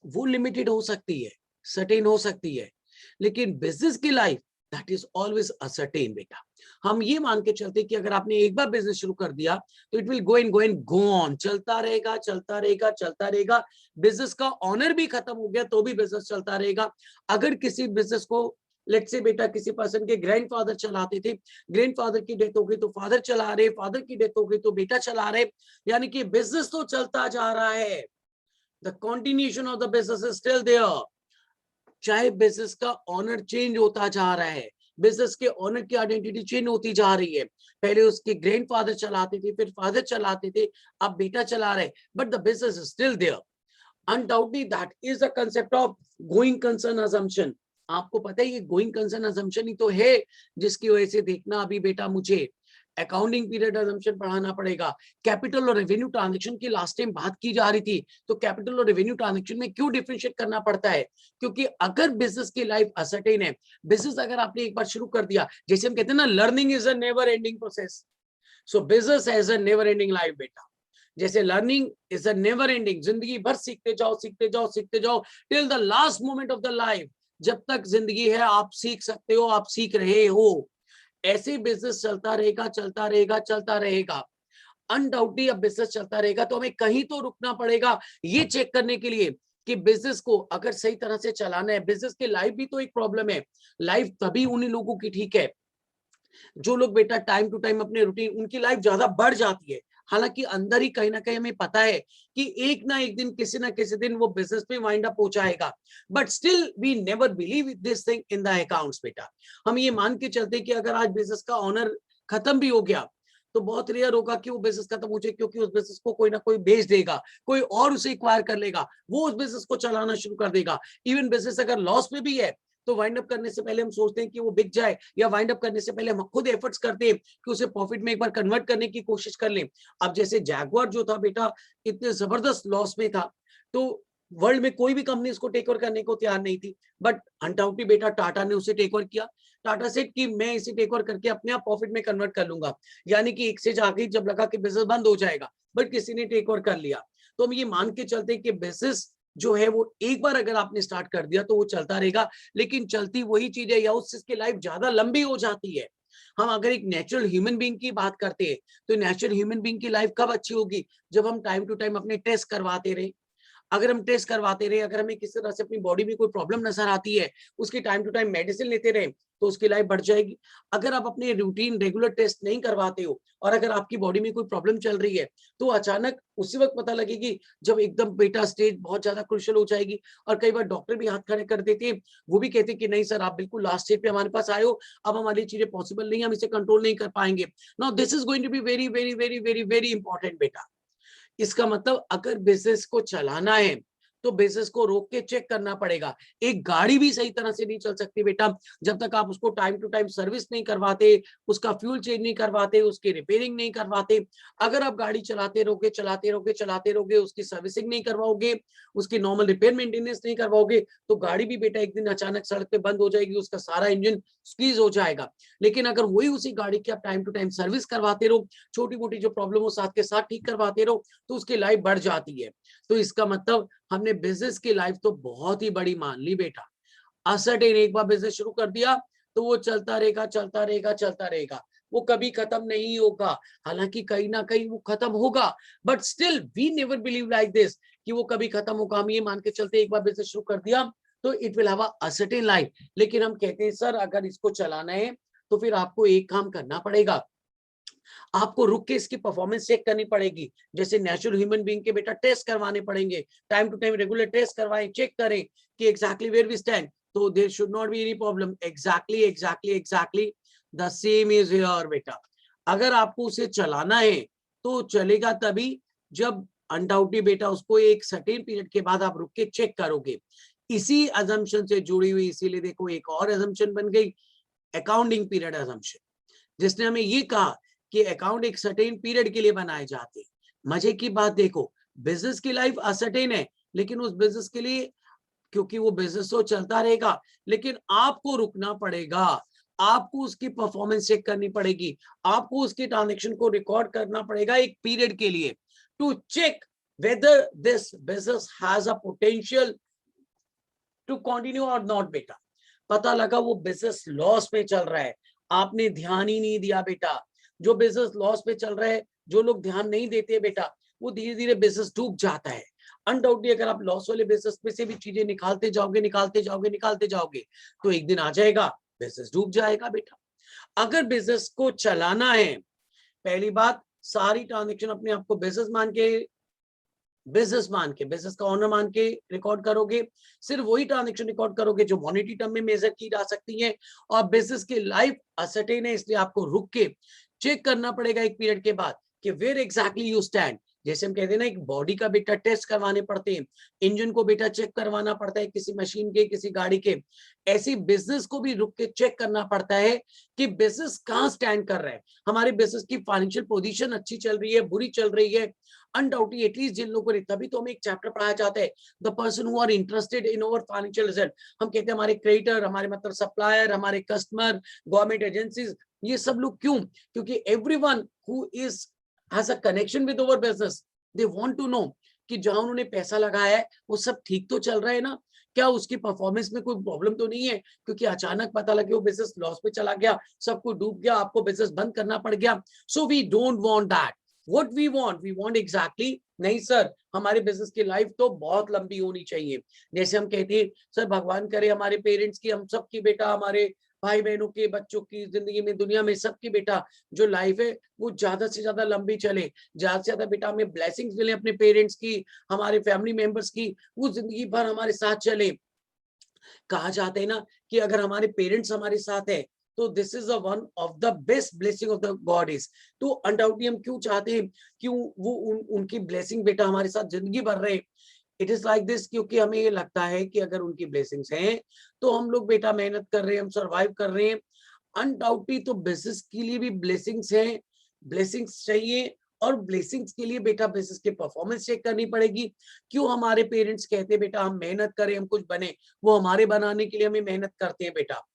वो लिमिटेड हो सकती है, सर्टेन हो सकती है, लेकिन बिजनेस की life that is always ascertain. बेटा हम ये मान के चलते कि अगर आपने एक बार बिजनेस शुरू कर दिया तो इट विल गो ऑन, चलता रहेगा. बिजनेस का ऑनर भी खत्म हो गया तो भी बिजनेस चलता रहेगा. अगर किसी बिजनेस को लेट्स से बेटा किसी पर्सन के ग्रैंडफादर चलाते थे, ग्रैंडफादर की डेथ हो गई तो फादर चला रहे, फादर की डेथ हो गई तो बेटा चला रहे, यानी कि बिजनेस तो चलता जा रहा है. The continuation of the business is still there. चाहे बिजनेस का ऑनर चेंज होता जा रहा है, बिजनेस के ऑनर की आइडेंटिटी चेंज होती जा रही है. पहले उसके ग्रैंडफादर चलाते थे, फिर फादर चलाते थे, अब बेटा चला रहे, but the business is still there. Undoubtedly that is the concept of going concern assumption. आपको पता है ये गोइंग कंसर्न असम्पशन ही तो है जिसकी वजह से देखना अभी बेटा मुझे अकाउंटिंग पीरियड असम्पशन पढ़ाना पड़ेगा. कैपिटल और रेवेन्यू ट्रांजैक्शन की लास्ट टाइम बात की जा रही थी, तो कैपिटल और रेवेन्यू ट्रांजैक्शन में क्यों डिफरेंशिएट करना पड़ता है, क्योंकि अगर बिजनेस की लाइफ असर्टेन है, बिजनेस अगर आपने एक बार शुरू कर दिया, जैसे हम कहते हैं ना learning is a never ending process, so business has a never ending life. बेटा जैसे learning is a never ending, जिंदगी भर सीखते जाओ till the last moment of the life. जब तक जिंदगी है आप सीख सकते हो, आप सीख रहे हो. ऐसे बिजनेस चलता रहेगा. अनडाउटली अब बिजनेस चलता रहेगा तो हमें कहीं तो रुकना पड़ेगा ये चेक करने के लिए कि बिजनेस को अगर सही तरह से चलाना है. बिजनेस की लाइफ भी तो एक प्रॉब्लम है. लाइफ तभी उन्हीं लोगों की ठीक है जो लोग बेटा टाइम टू टाइम अपने रूटीन, उनकी लाइफ ज्यादा बढ़ जाती है. हालांकि अंदर ही कहीं ना कहीं हमें पता है कि एक ना एक दिन किसी ना किसी दिन वो बिजनेस में वाइंड अप हो जाएगा, but still we never believe this thing in the accounts. बेटा हम ये मान के चलते कि अगर आज बिजनेस का ऑनर खत्म भी हो गया तो बहुत रेयर होगा कि वो बिजनेस खत्म हो जाए, क्योंकि उस बिजनेस को कोई ना कोई बेच देगा, कोई और उसे एक्वायर कर लेगा, वो उस बिजनेस को चलाना शुरू कर देगा. इवन बिजनेस अगर लॉस में भी है तो वाइंड अप करने से पहले हम सोचते हैं कि वो बिक जाए, या वाइंड अप करने से पहले हम खुद एफर्ट्स करते हैं कि उसे प्रॉफिट में एक बार कन्वर्ट करने की कोशिश कर लें. अब जैसे जैगुआर जो था बेटा इतने जबरदस्त लॉस में था तो वर्ल्ड में कोई भी कंपनी इसको टेक ओवर करने को तैयार नहीं थी, बट अनडाउटली बेटा टाटा ने उसे टेक ओवर किया. टाटा सेट कि मैं इसे टेक ओवर करके अपने आप प्रॉफिट में कन्वर्ट कर लूंगा, यानी कि एक से जाके जब लगा कि बिजनेस बंद हो जाएगा, बट किसी ने टेक ओवर कर लिया. तो हम ये मान के चलते हैं कि बिजनेस जो है वो एक बार अगर आपने स्टार्ट कर दिया तो वो चलता रहेगा, लेकिन चलती वही चीज है या उसकी लाइफ ज्यादा लंबी हो जाती है. हम अगर एक नेचुरल ह्यूमन बीइंग की बात करते हैं, तो नेचुरल ह्यूमन बीइंग की लाइफ कब अच्छी होगी? जब हम टाइम टू टाइम अपने टेस्ट करवाते रहे। अगर हम टेस्ट करवाते रहे, अगर हमें किसी तरह से अपनी बॉडी में कोई प्रॉब्लम नजर आती है, उसकी टाइम टू टाइम मेडिसिन लेते रहे, तो उसकी लाइफ बढ़ जाएगी। अगर आप अपने रूटीन रेगुलर टेस्ट नहीं करवाते हो और अगर आपकी बॉडी में कोई प्रॉब्लम चल रही है, तो अचानक उसी वक्त पता लगेगी जब एकदम बेटा स्टेज बहुत ज्यादा क्रुशियल हो जाएगी। और कई बार डॉक्टर भी हाथ खड़े कर देते हैं, वो भी कहते हैं कि नहीं सर, आप बिल्कुल लास्ट स्टेज पे हमारे पास आए हो, अब हमारी लिए चीजें पॉसिबल नहीं, हम इसे कंट्रोल नहीं कर पाएंगे। Now this is going to be very very very very very important बेटा। इसका मतलब अगर बिजनेस को चलाना है, तो बिजनेस को रोक के चेक करना पड़ेगा। एक गाड़ी भी सही तरह से नहीं चल सकती बेटा जब तक आप उसको टाइम टू टाइम सर्विस नहीं करवाते, उसका फ्यूल चेंज नहीं करवाते, उसकी रिपेयरिंग नहीं करवाते। अगर आप गाड़ी चलाते रहोगे चलाते रहोगे चलाते रहोगे, उसकी सर्विसिंग नहीं करवाओगे, उसकी नॉर्मल रिपेयर मेंटेनेंस नहीं करवाओगे, तो गाड़ी भी बेटा एक दिन अचानक सड़क पे बंद हो जाएगी, उसका सारा इंजन स्क्वीज हो जाएगा। लेकिन अगर वही उसी गाड़ी की आप टाइम टू टाइम सर्विस करवाते रहो, छोटी मोटी जो प्रॉब्लम हो साथ के साथ ठीक करवाते रहो, तो उसकी लाइफ बढ़ जाती है। तो इसका मतलब हमने बिजनेस की लाइफ तो बहुत ही बड़ी मान ली बेटा। असर्टेन एक बार बिजनेस शुरू कर दिया तो वो चलता रहेगा चलता रहेगा चलता रहेगा, वो कभी खत्म नहीं होगा। हालांकि कहीं ना कहीं वो खत्म होगा, but still we never believe like this कि वो कभी खत्म होगा। हम ये मान के चलते एक बार बिजनेस शुरू कर दिया तो it will have a certain life. लेकिन हम कहते हैं सर अगर इसको चलाना है तो फिर आपको एक काम करना पड़ेगा, आपको रुक के इसकी परफॉर्मेंस चेक करनी पड़ेगी। जैसे नेचुरल ह्यूमन बीइंग के बेटा टेस्ट करवाने पड़ेंगे, time to time regular test करवाएं, चेक करें कि एग्जैक्टली वेयर वी स्टैंड, तो there should not be any problem. Exactly the same is here बेटा। अगर आपको उसे चलाना है तो चलेगा तभी जब अनडाउटली बेटा उसको एक सर्टेन पीरियड के बाद आप रुक के चेक करोगे। इसी अजम्पशन से जुड़ी हुई, इसीलिए देखो एक और अजम्पशन बन गई, अकाउंटिंग पीरियड अजम्पशन, जिसने हमें ये कहा कि अकाउंट एक सर्टेन पीरियड के लिए बनाए जाते हैं। मजे की बात देखो, बिजनेस की लाइफ असर्टेन है, लेकिन उस बिजनेस के लिए, क्योंकि वो बिजनेस तो चलता रहेगा, लेकिन आपको रुकना पड़ेगा, आपको उसकी परफॉर्मेंस चेक करनी पड़ेगी, आपको उसकी ट्रांजेक्शन को रिकॉर्ड करना पड़ेगा एक पीरियड के लिए, to check whether this business has a potential to continue और नॉट बेटा। पता लगा वो बिजनेस लॉस में चल रहा है, आपने ध्यान ही नहीं दिया बेटा। जो बिजनेस लॉस पे चल रहा है, जो लोग ध्यान नहीं देते बेटा, वो धीरे धीरे बिजनेस डूब जाता है। अनडाउटली अगर आप लॉस वाले बिजनेस में से भी चीजें निकालते जाओगे निकालते जाओगे निकालते जाओगे, तो एक दिन आ जाएगा बिजनेस डूब जाएगा बेटा। अगर बिजनेस को चलाना है, पहली बात, सारी ट्रांजेक्शन अपने आप को बिजनेस मान के, बिजनेस का ओनर मान के रिकॉर्ड करोगे। सिर्फ वही ट्रांजेक्शन रिकॉर्ड करोगे जो मॉनेटरी टर्म में मेजर की जा सकती है। और बिजनेस की लाइफ असर्टेन है, इसलिए आपको रुक के चेक करना पड़ेगा एक पीरियड के बाद कि वेयर एग्जैक्टली यू स्टैंड। जैसे हम कहते हैं ना, एक बॉडी का बेटा टेस्ट करवाने पड़ते हैं, इंजन को बेटा चेक करवाना पड़ता है किसी मशीन के, किसी गाड़ी के, ऐसी बिजनेस को भी रुक के चेक करना पड़ता है कि बिजनेस कहाँ स्टैंड कर रहा है, हमारे बिजनेस की फाइनेंशियल पोजीशन अच्छी चल रही है, बुरी चल रही है। अनडाउटली एटलीस्ट जिन लोगों ने, तभी तो हमें एक चैप्टर पढ़ाया जाता है, the person who are interested in our financial result. हम कहते हैं हमारे क्रेडिटर, हमारे मतलब सप्लायर, हमारे कस्टमर, गवर्नमेंट एजेंसीज, ये सब लोग क्यों? क्योंकि everyone who is has a connection with our business, they want to know कि जहां उन्होंने पैसा लगाया है वो सब ठीक तो चल रहा है ना, क्या उसकी परफॉर्मेंस में कोई प्रॉब्लम तो नहीं है? क्योंकि अचानक पता लगे वो बिजनेस लॉस पे चला गया, सब कुछ डूब गया, आपको बिजनेस बंद करना पड़ गया। So we don't want that. What we want exactly, नहीं सर हमारे बिजनेस की लाइफ तो बहुत लंबी होनी चाहिए। जैसे हम कहते हैं सर भगवान करे हमारे पेरेंट्स की, हम सब की बेटा, हमारे भाई बहनों के, बच्चों की जिंदगी में, दुनिया में सबकी बेटा जो लाइफ है वो ज्यादा से ज्यादा लंबी चले, ज्यादा से ज्यादा बेटा हमें ब्लेसिंग्स मिले अपने पेरेंट्स की, हमारे फैमिली मेंबर्स की, वो जिंदगी भर हमारे साथ चले। कहा जाता है ना कि अगर हमारे पेरेंट्स हमारे साथ है तो this is one of the best blessing of the God is. तो अनडाउटली हम क्यों चाहते हैं कि वो उनकी ब्लेसिंग बेटा हमारे साथ जिंदगी भर रहे। इट इज लाइक दिस, क्योंकि हमें ये लगता है कि अगर उनकी ब्लेसिंग्स हैं तो हम लोग बेटा मेहनत कर रहे हैं, हम सर्वाइव कर रहे हैं। अनडाउटली तो बिजनेस के लिए भी ब्लेसिंग्स हैं, ब्लेसिंग्स चाहिए, और ब्लेसिंग्स के लिए बेटा बिजनेस की परफॉर्मेंस चेक करनी पड़ेगी। क्यों हमारे पेरेंट्स कहते बेटा हम मेहनत करें, हम कुछ बने, वो हमारे बनाने के लिए हमें मेहनत करते हैं बेटा।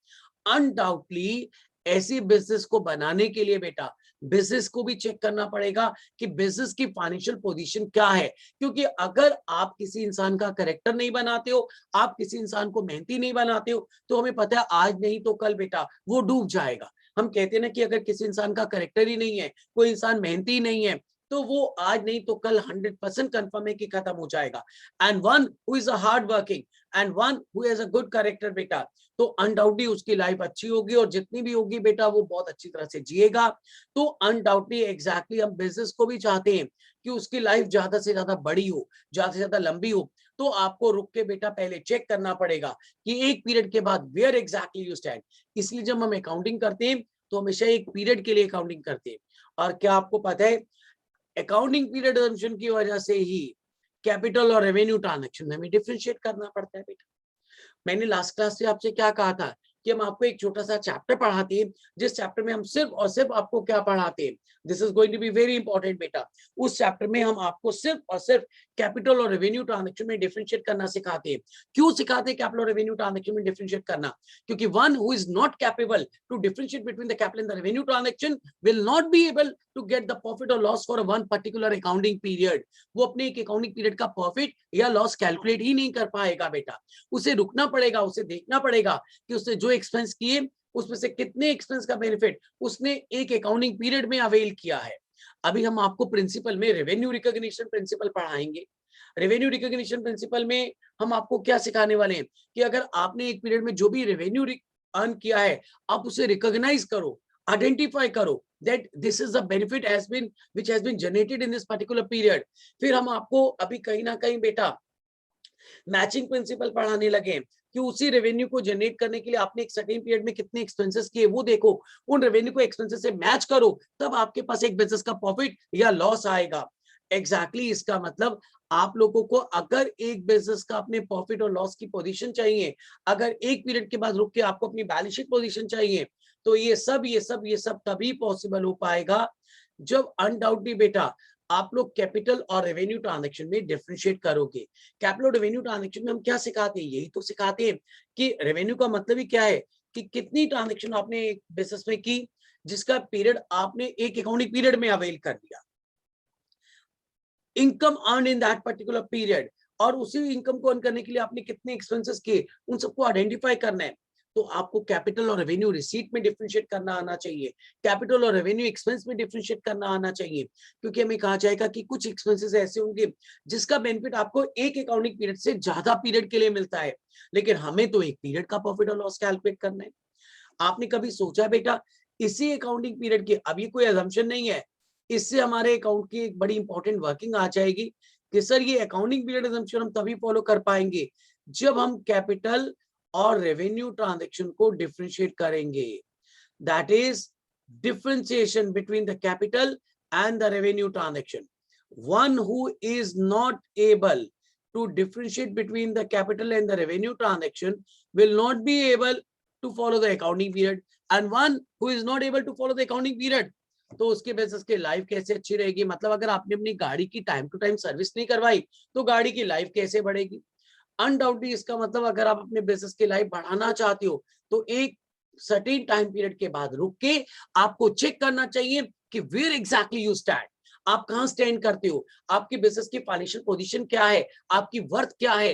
अनडाउटली ऐसी बिजनेस को बनाने के लिए बेटा बिजनेस को भी चेक करना पड़ेगा कि बिजनेस की फाइनेंशियल पोजीशन क्या है। क्योंकि अगर आप किसी इंसान का कैरेक्टर नहीं बनाते हो, आप किसी इंसान को मेहनती नहीं बनाते हो, तो हमें पता है आज नहीं तो कल बेटा वो डूब जाएगा। हम कहते हैं ना कि अगर किसी इंसान का कैरेक्टर ही नहीं है, कोई इंसान मेहनती नहीं है, तो वो आज नहीं तो कल 100% कंफर्म है कि खत्म हो जाएगा। And one who is a hard working and one who has a good character बेटा, तो अनडाउटली उसकी लाइफ अच्छी होगी, और जितनी भी होगी बेटा वो बहुत अच्छी तरह से जिएगा। तो अनडाउटली एग्जैक्टली हम बिजनेस को भी चाहते हैं कि उसकी लाइफ ज्यादा से ज्यादा बड़ी हो, ज्यादा से ज्यादा लंबी हो। तो आपको रुक के बेटा पहले चेक करना पड़ेगा कि एक पीरियड के बाद वेयर एग्जैक्टली यू स्टैंड। इसलिए जब हम अकाउंटिंग करते हैं तो हमेशा एक पीरियड के लिए अकाउंटिंग करते हैं। और क्या आपको पता है, अकाउंटिंग पीरियड असम्पशन की वजह से ही कैपिटल और रेवेन्यू ट्रांजैक्शन में हमें डिफरेंशिएट करना पड़ता है बेटा। मैंने लास्ट क्लास से आपसे क्या कहा था कि हम आपको एक छोटा सा चैप्टर पढ़ाते हैं, जिस चैप्टर में हम सिर्फ और सिर्फ आपको क्या पढ़ाते हैं, this is going to be very important बेटा। उस चैप्टर में हम आपको सिर्फ और सिर्फ कैपिटल और रेवेन्यू ट्रांजैक्शन में डिफरेंशिएट करना सिखाते हैं। क्यों सिखाते हैं कैपिटल और रेवेन्यू ट्रांजैक्शन में डिफरेंशिएट करना? क्योंकि one who is not capable to differentiate between the capital and the revenue transaction will not be able to get the profit और loss for one particular accounting period. वो अपने एक accounting period का profit या loss calculate ही नहीं कर पाएगा बेटा। उसे रुकना पड़ेगा, उसे देखना पड़ेगा कि उसने जो एक्सपेंस किए उसमें से कितने एक्सपेंस का बेनिफिट उसने एक अकाउंटिंग पीरियड में अवेल किया है। अभी हम आपको प्रिंसिपल में रेवेन्यू रिकॉग्निशन प्रिंसिपल पढ़ाएंगे। रेवेन्यू रिकॉग्निशन प्रिंसिपल में हम आपको क्या सिखाने वाले हैं कि अगर आपने एक पीरियड में जो भी रेवेन्यू अर्न किया है, आप उसे रिकॉग्नाइज करो, आइडेंटिफाई करो that this is the benefit has been which has been generated in this particular period। फिर हम आपको अभी कहीं ना कहीं बेटा मैचिंग प्रिंसिपल पढ़ाने लगे कि उसी रेवेन्यू को जनरेट करने के लिए आपने एक सर्टेन पीरियड में कितने एक्सपेंसेस किए वो देखो, उन रेवेन्यू को एक्सपेंसेस से मैच करो, तब आपके पास एक बिजनेस का प्रॉफिट या लॉस आएगा। एग्जैक्टली इसका मतलब आप लोगों को अगर एक बिजनेस का अपने प्रॉफिट और लॉस की पोजीशन चाहिए, अगर एक पीरियड के बाद रुक के आपको अपनी बैलेंस शीट पोजीशन चाहिए, तो ये सब तभी पॉसिबल हो पाएगा जब अनडाउटली बेटा आप लोग कैपिटल और रेवेन्यू ट्रांजैक्शन में डिफरेंशिएट करोगे। कैपिटल और रेवेन्यू ट्रांजैक्शन में हम क्या सिखाते हैं? यही तो सिखाते हैं कि रेवेन्यू का मतलब ही क्या है कि कितनी ट्रांजैक्शन आपने एक बिजनेस में की जिसका पीरियड आपने एक अकाउंटिंग पीरियड में अवेल कर दिया, income earn in that particular period, और उसी इनकम को अर्न करने के लिए आपने कितने एक्सपेंसेस किए उन सबको आइडेंटिफाई करना है। तो आपको कैपिटल और रेवेन्यू रिसीट में डिफरेंशिएट करना आना चाहिए, कैपिटल और रेवेन्यू एक्सपेंस में डिफरेंशिएट करना आना चाहिए। क्योंकि हमें कहा जाएगा कि कुछ एक्सपेंसेस ऐसे होंगे जिसका बेनिफिट आपको एक अकाउंटिंग पीरियड से ज्यादा पीरियड के लिए मिलता है, लेकिन हमें तो एक पीरियड का प्रॉफिट और लॉस कैलकुलेट करना है। आपने कभी सोचा बेटा इसी अकाउंटिंग पीरियड के, अब ये कोई असम्पशन नहीं है, इससे हमारे अकाउंट की एक बड़ी इंपॉर्टेंट वर्किंग आ जाएगी कि सर ये अकाउंटिंग पीरियड असम्पशन हम तभी फॉलो कर पाएंगे जब हम कैपिटल और रेवेन्यू ट्रांजैक्शन को डिफरेंशिएट करेंगे। That is differentiation between the capital and the revenue transaction. One who is not able to differentiate between the capital and the revenue transaction will not be able to follow the accounting period, and one who is not able to follow the accounting period, तो उसके basis के life कैसे अच्छी रहेगी? मतलब अगर आपने अपनी गाड़ी की टाइम टू टाइम सर्विस नहीं करवाई तो गाड़ी की लाइफ कैसे बढ़ेगी? अनडाउटली इसका मतलब अगर आप अपने बिजनेस की लाइफ बढ़ाना चाहते हो तो एक सर्टेन टाइम पीरियड के बाद रुक के आपको चेक करना चाहिए कि वेयर एग्जैक्टली यू स्टैंड, आप कहां स्टैंड करते हो, आपकी बिजनेस की फाइनेंशियल पोजीशन क्या है, आपकी वर्थ क्या है।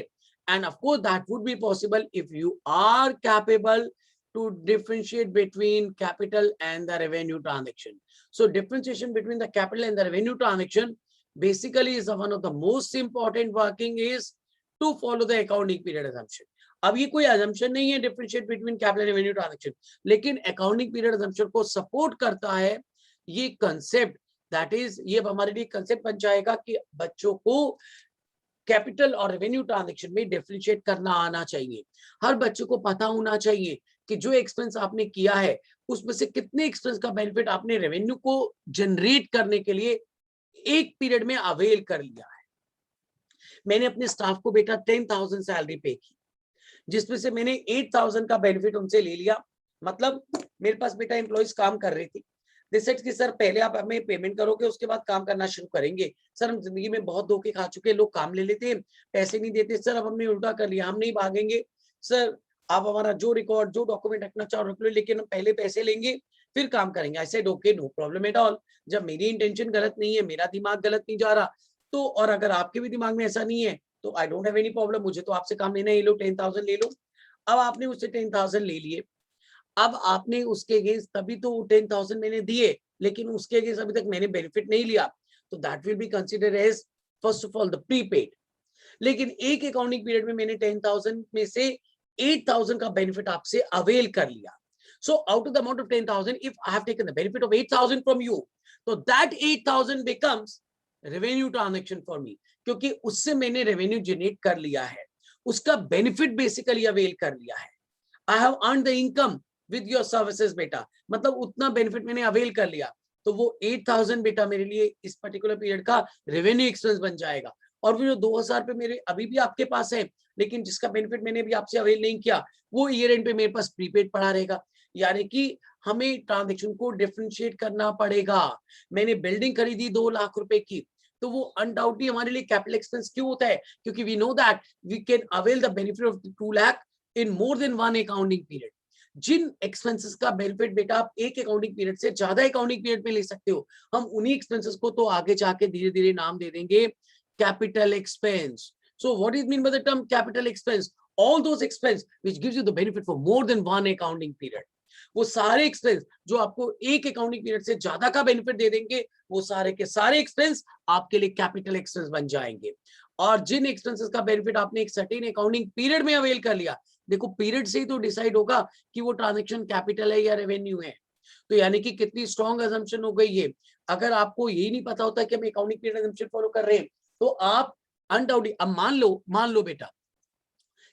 And of course that would be possible if you are capable to differentiate between capital and the revenue transaction. So differentiation between the capital and the revenue transaction basically is one of the most important working is to follow the accounting period assumption. अब ये कोई assumption नहीं है differentiate between capital and revenue transaction, लेकिन accounting period assumption को support करता है ये concept, that is ये हमारे लिए concept बन जाएगा कि बच्चों को कैपिटल और रेवेन्यू ट्रांजैक्शन में डिफरेंशिएट करना आना चाहिए। हर बच्चे को पता होना चाहिए कि जो एक्सपेंस आपने किया है उसमें से कितने एक्सपेंस का बेनिफिट आपने रेवेन्यू को जनरेट करने के लिए एक पीरियड में अवेल कर लिया है। मैंने अपने स्टाफ को बेटा 10,000 सैलरी पे की, जिसमें से मैंने 8,000 का बेनिफिट उनसे ले लिया। मतलब मेरे पास बेटा एम्प्लॉइज काम कर रही थी, कि सर पहले आप हमें पेमेंट करोगे उसके बाद काम करना शुरू करेंगे। सर हम जिंदगी में बहुत धोखे खा चुके हैं, लोग काम ले लेते हैं पैसे नहीं देते। सर अब हमने उल्टा कर लिया, हम नहीं भागेंगे। सर आप हमारा जो रिकॉर्ड जो डॉक्यूमेंट रखना चाहो रख लो, लेकिन हम पहले पैसे लेंगे फिर काम करेंगे। I said okay, no problem at all. जब मेरी इंटेंशन गलत नहीं है, मेरा दिमाग गलत नहीं जा रहा, तो और अगर आपके भी दिमाग में ऐसा नहीं है तो I don't have any problem, मुझे तो आपसे काम लेना है, ये लो 10,000 ले लो। अब आपने उससे 10,000 ले लिए। अब आपने उसके अगेंस्ट तभी तो 10,000 मैंने दिए, लेकिन उसके अगेंस्ट अभी तक मैंने बेनिफिट नहीं लिया, तो that will be consider as first of all the prepaid. लेकिन एक अकाउंटिंग पीरियड में मैंने 10,000 में से 8,000 का बेनिफिट आपसे अवेल कर लिया। So out of the amount of 10,000, if I have taken the benefit of 8,000 from you, तो that 8,000 becomes revenue transaction for me, क्योंकि उससे मैंने रेवेन्यू जनरेट कर लिया है, उसका बेनिफिट बेसिकली अवेल कर लिया है। I have earn the income with your services बेटा, मतलब उतना बेनिफिट मैंने अवेल कर लिया, तो वो 8,000 बेटा मेरे लिए इस पर्टिकुलर पीरियड का रेवेन्यू एक्सपेंस बन जाएगा। और वो जो 2,000 रुपए मेरे अभी भी आपके पास है, लेकिन जिसका बेनिफिट मैंने भी आपसे अवेल नहीं किया, वो ईयर एंड पे मेरे पास प्रीपेड पड़ा रहेगा। यानी कि हमें ट्रांजेक्शन को डिफरेंशिएट करना पड़ेगा। मैंने बिल्डिंग खरीदी 2 लाख रुपए की, तो वो अनडाउटली हमारे लिए कैपिटल एक्सपेंस क्यों होता है? क्योंकि we know that we can avail the benefit of 2 lakh in more than one accounting period. जिन एक्सपेंसेस का बेनिफिट बेटा आप एक अकाउंटिंग पीरियड से ज्यादा अकाउंटिंग पीरियड में ले सकते हो, हम उन्हीं एक्सपेंसेस को तो आगे जाके धीरे धीरे नाम दे देंगे capital expense. So what is mean by the term capital expense? All those expense which gives you the benefit for more than one accounting period. वो सारे एक्सपेंस जो आपको एक अकाउंटिंग पीरियड से ज्यादा का बेनिफिट दे देंगे, वो सारे के सारे एक्सपेंस आपके लिए कैपिटल एक्सपेंस बन जाएंगे। और जिन एक्सपेंसेस का बेनिफिट आपने एक सर्टेन अकाउंटिंग पीरियड में अवेल कर लिया, देखो पीरियड से ही तो डिसाइड होगा कि वो ट्रांजेक्शन कैपिटल है या रेवेन्यू है। तो यानी कि कितनी स्ट्रॉन्ग अजम्पशन हो गई है। अगर आपको यही नहीं पता होता कि हम अकाउंटिंग पीरियड अजम्पशन फॉलो कर रहे हैं, तो आप अनडाउटली, अब मान लो बेटा,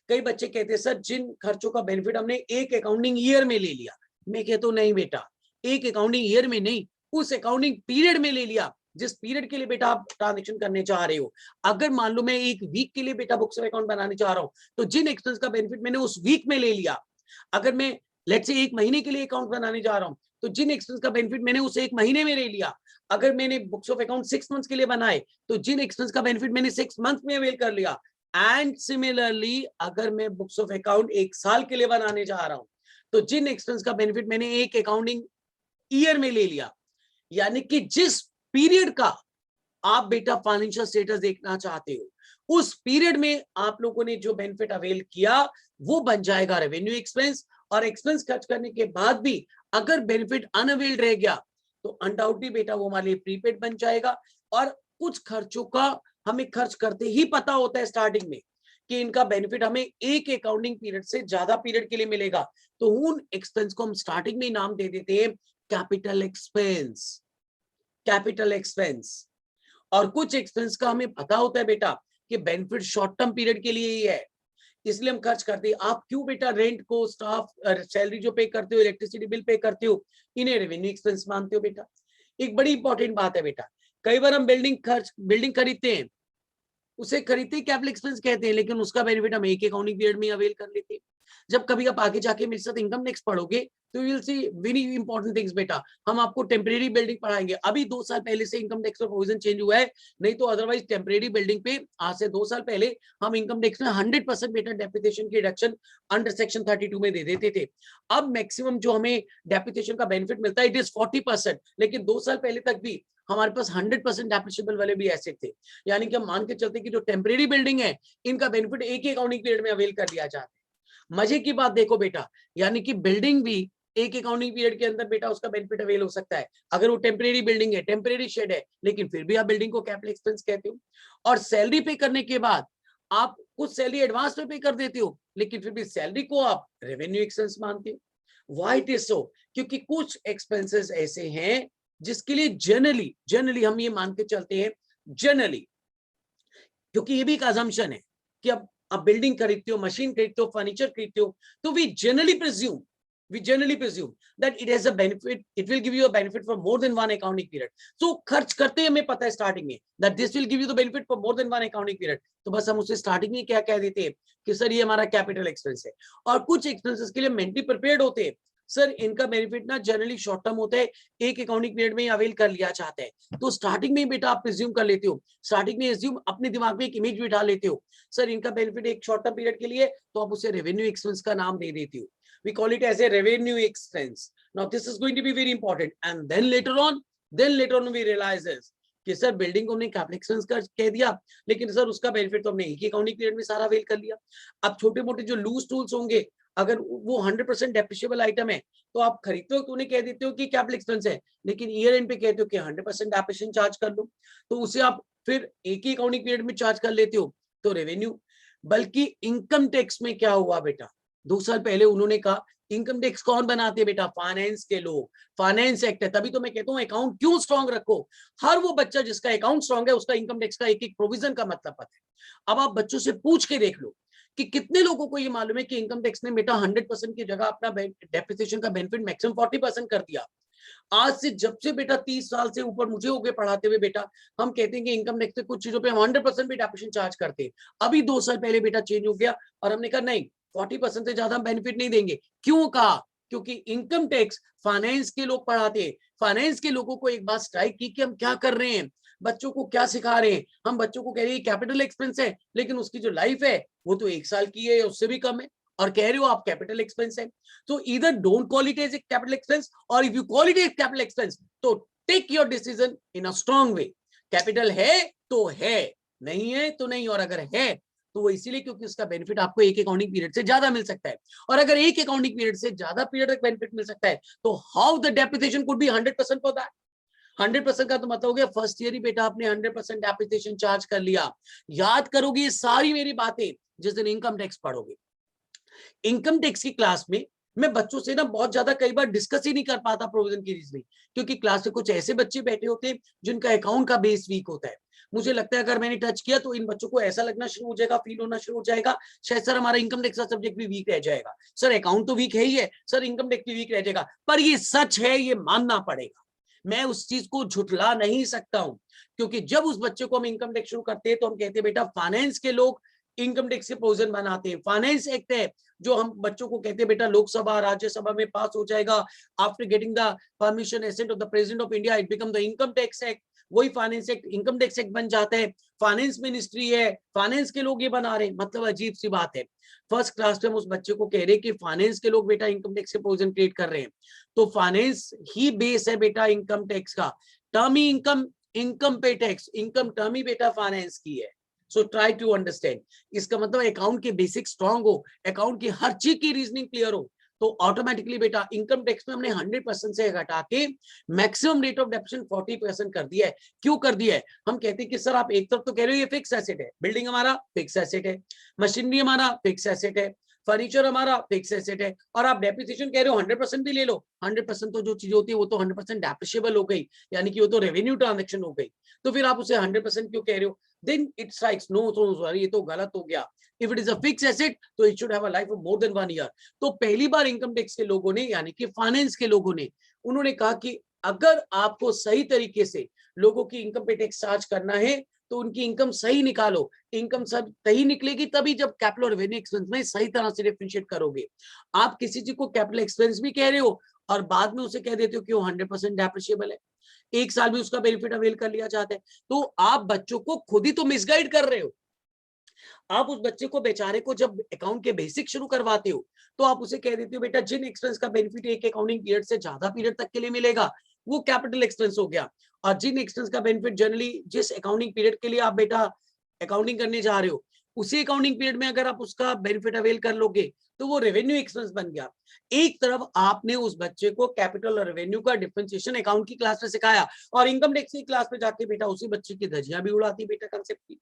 कई बच्चे कहते हैं सर जिन खर्चों का बेनिफिट हमने एक अकाउंटिंग ईयर में ले लिया, मैं कहता हूं नहीं बेटा, एक अकाउंटिंग ईयर में नहीं, उस अकाउंटिंग पीरियड में ले लिया जिस पीरियड के लिए बेटा आप ट्रांजेक्शन करने चाह रहे हो। अगर मान लो मैं एक वीक के लिए बेटा बुक्स ऑफ अकाउंट बनाने चाह रहा हूं, तो जिन एक्सपेंस का बेनिफिट मैंने उस वीक में ले लिया, अगर मैं लेट्स से एक महीने के लिए अकाउंट बनाने जा रहा हूं, तो जिन एक्सपेंस का बेनिफिट मैंने उस एक महीने में ले लिया, अगर मैंने बुक्स ऑफ अकाउंट 6 मंथ्स के लिए बनाए, तो जिन एक्सपेंस का बेनिफिट मैंने 6 मंथ में अवेल कर लिया, एंड सिमिलरली अगर मैं बुक्स ऑफ अकाउंट 1 साल के लिए बनाने जा रहा हूं, तो जिन एक्सपेंस का बेनिफिट मैंने एक अकाउंटिंग ईयर में ले लिया, यानी कि जिस पीरियड का आप बेटा फाइनेंशियल स्टेटस देखना चाहते हो, उस पीरियड में आप लोगों ने जो बेनिफिट अवेल किया, वो बन जाएगा रेवेन्यू एक्सपेंस। और एक्सपेंस खर्च करने के बाद भी अगर बेनिफिट अनअवेल्ड रह गया, तो अनडाउटली बेटा वो हमारे लिए प्रीपेड बन जाएगा। और कुछ खर्चों का हमें खर्च करते ही पता होता है स्टार्टिंग में कि इनका बेनिफिट हमें एक अकाउंटिंग पीरियड से ज्यादा पीरियड के लिए मिलेगा, तो उन एक्सपेंस को हम स्टार्टिंग में ही नाम दे देते हैं कैपिटल एक्सपेंस। Capital expense. और कुछ एक्सपेंस का हमें पता होता है बेटा कि बेनिफिट शॉर्ट टर्म पीरियड के लिए ही है, इसलिए हम खर्च करते हैं। आप क्यों बेटा रेंट को, स्टाफ सैलरी जो पे करते हो, इलेक्ट्रिसिटी बिल पे करते हो, इन्हें रेवेन्यू एक्सपेंस मानते हो बेटा। एक बड़ी इंपॉर्टेंट बात है बेटा, कई बार हम बिल्डिंग खरीदते हैं, उसे खरीदते ही कैपिटल एक्सपेंस कहते हैं, लेकिन उसका बेनिफिट हम एक अकाउंटिंग पीरियड में अवेल कर लेते हैं। जब कभी आप आगे जाके मेरे साथ इनकम टैक्स पढ़ोगे, तो you will see very important things बेटा। हम आपको टेम्परेरी बिल्डिंग पढ़ाएंगे, अभी 2 साल पहले से इनकम टैक्स का प्रोविजन चेंज हुआ है, नहीं तो अदरवाइज टेम्परेरी बिल्डिंग पे आज से 2 साल पहले हम इनकम टैक्स में 100% बेटा डेप्रिसिएशन की रिडक्शन अंडर सेक्शन 32 में दे देते थे। अब मैक्सिमम जो हमें डेप्रिसिएशन का बेनिफिट मिलता है, इट इज 40%, लेकिन 2 साल पहले तक भी हमारे पास 100% डेप्रिसिएबल वाले भी एसेट थे। यानी कि हम मान के चलते कि जो टेम्परेरी बिल्डिंग है, इनका बेनिफिट एक ही अकाउंटिंग पीरियड में अवेल कर लिया जाता है। मजे की बात देखो बेटा, यानी कि बिल्डिंग भी एक अकाउंटिंग पीरियड के अंदर बेटा उसका बेनिफिट अवेल हो सकता है। अगर वो टेम्परेरी बिल्डिंग है, टेम्परेरी शेड है, लेकिन फिर भी आप बिल्डिंग को कैपिटल एक्सपेंस कहते हो। और सैलरी पे करने के बाद आप कुछ सैलरी एडवांस में पे कर देते हो, लेकिन फिर भी सैलरी को आप रेवेन्यू एक्सपेंस मानते हो। Why it is so? क्योंकि कुछ एक्सपेंसेस ऐसे हैं जिसके लिए जनरली हम ये मान के चलते हैं, जनरली, क्योंकि ये भी एक अजम्पशन है कि अब आप बिल्डिंग खरीदते हो, मशीन खरीदते हो, फर्नीचर खरीदते हो, तो we generally presume that it has a benefit, it will give you a benefit for more than one accounting period. So खर्च करते हैं हमें पता है स्टार्टिंग में that this will give you the benefit for more than one accounting period, तो बस हम उसे स्टार्टिंग में क्या कह देते हैं कि सर ये हमारा कैपिटल एक्सपेंस है। और कुछ एक्सपेंसेस के लिए मेंटली प्रिपेयर्ड होते हैं, सर इनका बेनिफिट ना जनरली शॉर्ट टर्म होता है, एक अकाउंटिंग पीरियड में अवेल कर लिया जाता है, तो स्टार्टिंग में बेटा आप प्रिज्यूम कर लेते हो, स्टार्टिंग में एज्यूम अपने दिमाग में एक इमेज बिठा लेते हो, सर इनका बेनिफिट एक शॉर्ट टर्म पीरियड के लिए, तो आप उसे रेवेन्यू एक्सपेंस का नाम दे देते हो। We call it as a revenue expense. Now this is going to be very important, and then later on we realize is कि सर बिल्डिंग को हमने कैपिटल एक्सपेंस का कह दिया, लेकिन सर उसका बेनिफिट तो हमने एक ही अकाउंटिंग पीरियड में सारा अवेल कर लिया। अब छोटे मोटे जो लूज टूल्स होंगे अगर वो 100% डेप्रिशिएबल आइटम है तो आप खरीदते हो तो उन्हें कह देते हो कि कैपिटल एक्सपेंस है, लेकिन ईयर एंड पे कहते हो कि 100% डेप्रिसिएशन चार्ज कर लो, तो उसे आप फिर एक ही अकाउंटिंग पीरियड में चार्ज कर लेते हो, तो रेवेन्यू। बल्कि इनकम टैक्स में क्या हुआ बेटा, 2 साल पहले उन्होंने कहा इनकम टैक्स कौन बनाते हैं बेटा, फाइनेंस के लोग, फाइनेंस एक्ट है। तभी तो मैं कहता हूँ अकाउंट क्यों स्ट्रांग रखो, हर वो बच्चा जिसका अकाउंट स्ट्रांग है उसका इनकम टैक्स का एक एक प्रोविजन का मतलब पता है। अब आप बच्चों से पूछ के देख लो कि कितने लोगों को ये मालूम है कि इनकम टैक्स ने बेटा 100% की जगह अपना डेप्रिसिएशन का बेनिफिट मैक्सिमम 40% कर दिया। आज से जब से बेटा 30 साल से ऊपर मुझे हो गए पढ़ाते हुए बेटा, हम कहते हैं कि इनकम टैक्स से कुछ चीजों पे 100% भी डेप्रिसिएशन चार्ज करते हैं। अभी 2 साल पहले बेटा चेंज हो गया और हमने कहा नहीं, 40% से ज्यादा हम बेनिफिट नहीं देंगे। क्यों कहा, क्योंकि इनकम टैक्स फाइनेंस के लोग पढ़ाते हैं। फाइनेंस के लोगों को एक बात स्ट्राइक की कि हम क्या कर रहे हैं, बच्चों को क्या सिखा रहे हैं। हम बच्चों को कह रहे हैं कैपिटल एक्सपेंस है, लेकिन उसकी जो लाइफ है वो तो 1 साल की है या उससे भी कम है, और कह रहे हो आप कैपिटल एक्सपेंस है। तो इधर don't call it as a capital expense, और if you call it a capital expense तो take your decision in a strong way. Capital है तो है, नहीं है तो नहीं, और अगर है तो वो इसीलिए क्योंकि उसका बेनिफिट आपको एक अकाउंटिंग पीरियड से ज्यादा मिल सकता है। और अगर एक अकाउंटिंग पीरियड से ज्यादा पीरियड तक बेनिफिट मिल सकता है तो how the depreciation could be 100% for that. 100% का तो मतलब हो गया फर्स्ट ईयर ही बेटा आपने 100% डेप्रिसिएशन चार्ज कर लिया। याद करोगे ये सारी मेरी बातें जिस दिन इनकम टैक्स पढ़ोगे। इनकम टैक्स की क्लास में मैं बच्चों से ना बहुत ज्यादा कई बार डिस्कस ही नहीं कर पाता प्रोविजन की रीजनिंग, क्योंकि क्लास में कुछ ऐसे बच्चे बैठे होते हैं जिनका अकाउंट का बेस वीक होता है। मुझे लगता है अगर मैंने टच किया तो इन बच्चों को ऐसा लगना शुरू हो जाएगा, फील होना शुरू हो जाएगा शायद सर हमारा इनकम टैक्स का सब्जेक्ट भी वीक रह जाएगा, सर अकाउंट तो वीक है ही है, सर इनकम टैक्स भी वीक रह जाएगा। पर ये सच है, ये मानना पड़ेगा, मैं उस चीज को झुठला नहीं सकता हूं। क्योंकि जब उस बच्चे को हम इनकम टैक्स शुरू करते हैं तो हम कहते हैं बेटा फाइनेंस के लोग इनकम टैक्स के प्रोविजन बनाते हैं। फाइनेंस एक्ट है जो हम बच्चों को कहते हैं बेटा लोकसभा राज्यसभा में पास हो जाएगा, after getting the permission assent of the president of India it become the income tax act. वही finance act income tax act बन जाता है। फाइनेंस मिनिस्ट्री है, फाइनेंस के लोग ये बना रहे हैं, मतलब अजीब सी बात है। फर्स्ट क्लास में हम उस बच्चे को कह रहे हैं कि फाइनेंस के लोग बेटा इनकम टैक्स के प्रोविजन क्रिएट कर रहे हैं, तो फाइनेंस ही बेस है बेटा इनकम टैक्स का। टर्म ही इनकम, इनकम पे टैक्स, इनकम टर्म ही बेटा फाइनेंस की है। So try to understand. इसका मतलब अकाउंट के बेसिक स्ट्रांग हो, अकाउंट की हर चीज की रीजनिंग क्लियर हो, तो ऑटोमेटिकली बेटा इनकम टैक्स में हमने 100% से घटा के मैक्सिमम रेट ऑफ डेप्रिसिएशन 40% कर दिया है। क्यों कर दिया है, हम कहते हैं कि सर आप एक तरफ तो कह रहे हो ये फिक्स एसेट है, बिल्डिंग हमारा फिक्स एसेट है, मशीनरी हमारा फिक्स एसेट है, फर्नीचर हमारा फिक्स एसेट है, और आप डेप्रिसिएशन कह रहे हो 100% भी ले लो। 100% तो जो चीज होती है वो तो 100% डेप्रिशिएबल हो गई, यानी कि वो तो रेवेन्यू ट्रांजेक्शन हो गई, तो फिर आप उसे 100% क्यों कह रहे हो। then it strikes no, so sorry ये तो गलत हो गया। if it is a fixed asset तो it should have a life of more than 1 year। तो पहली बार इनकम टैक्स के लोगों ने यानी कि फाइनेंस के लोगों ने उन्होंने कहा कि अगर आपको सही तरीके से लोगों की इनकम पे टैक्स चार्ज करना है तो उनकी इनकम सही निकालो। इनकम सब सही निकलेगी तभी जब कैपिटल और रेवेन्यू एक्सपेंस में सही तरह से डिफरेंशिएट करोगे। आप किसी चीज को कैपिटल एक्सपेंस भी कह रहे हो और बाद में उसे कह देते हो कि वो 100% डेप्रिशिएबल है, 1 साल में उसका बेनिफिट अवेल कर लिया जाता है, तो आप बच्चों को खुद ही तो मिसगाइड कर रहे हो। आप उस बच्चे को बेचारे को जब अकाउंट के बेसिक शुरू करवाते हो तो आप उसे कह देते हो बेटा जिन एक्सपेंस का बेनिफिट एक अकाउंटिंग पीरियड से ज्यादा पीरियड तक के लिए मिलेगा वो कैपिटल एक्सपेंस हो गया, और जिन एक्सपेंस का बेनिफिट जनरली जिस अकाउंटिंग पीरियड के लिए आप बेटा अकाउंटिंग करने जा रहे हो उसी अकाउंटिंग पीरियड में अगर आप उसका बेनिफिट अवेल कर लोगे तो वो रेवेन्यू एक्सपेंस बन गया। एक तरफ आपने उस बच्चे को कैपिटल और रेवेन्यू का डिफरेंशिएशन अकाउंट की क्लास में सिखाया, और इनकम टैक्स की क्लास में जाके बेटा उसी बच्चे की धज्जियां भी उड़ाती बेटा कंसेप्ट की।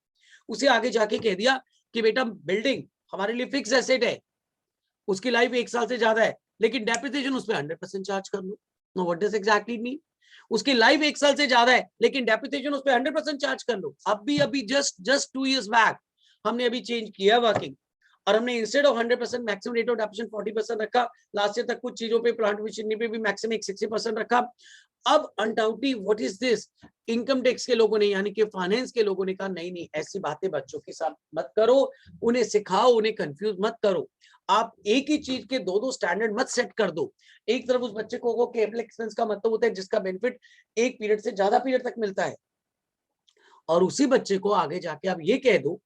उसे आगे जाके कह दिया कि बेटा बिल्डिंग हमारे लिए फिक्स एसेट है, उसकी लाइफ 1 साल से ज्यादा है, लेकिन डेप्रिसिएशन उस पर 100% चार्ज कर लो। Know what does exactly mean, उसकी लाइफ 1 साल से ज्यादा है लेकिन डेप्रिसिएशन उस पर 100% चार्ज कर लो। अभी जस्ट 2 years बैक हमने अभी चेंज किया वर्किंग, और हमने instead of 100% maximum rate of depreciation 40% रखा। लास्ट ईयर तक कुछ चीजों पे प्लांट मशीनरी पे भी मैक्सिमम 60% रखा। अब undoubtedly what is this, income tax के लोगों ने यानी कि फाइनेंस के लोगों ने कहा नहीं नहीं ऐसी बातें बच्चों के साथ मत करो, उन्हें सिखाओ, उन्हें कंफ्यूज मत करो। आप एक ही चीज के दो स्टैंडर्ड मत सेट कर दो। एक तरफ उस बच्चे को कैपिटल एक्सपेंस का मतलब होता है जिसका बेनिफिट एक पीरियड से ज्यादा पीरियड तक मिलता है, और उसी बच्चे को आगे जाके आप ये कह दो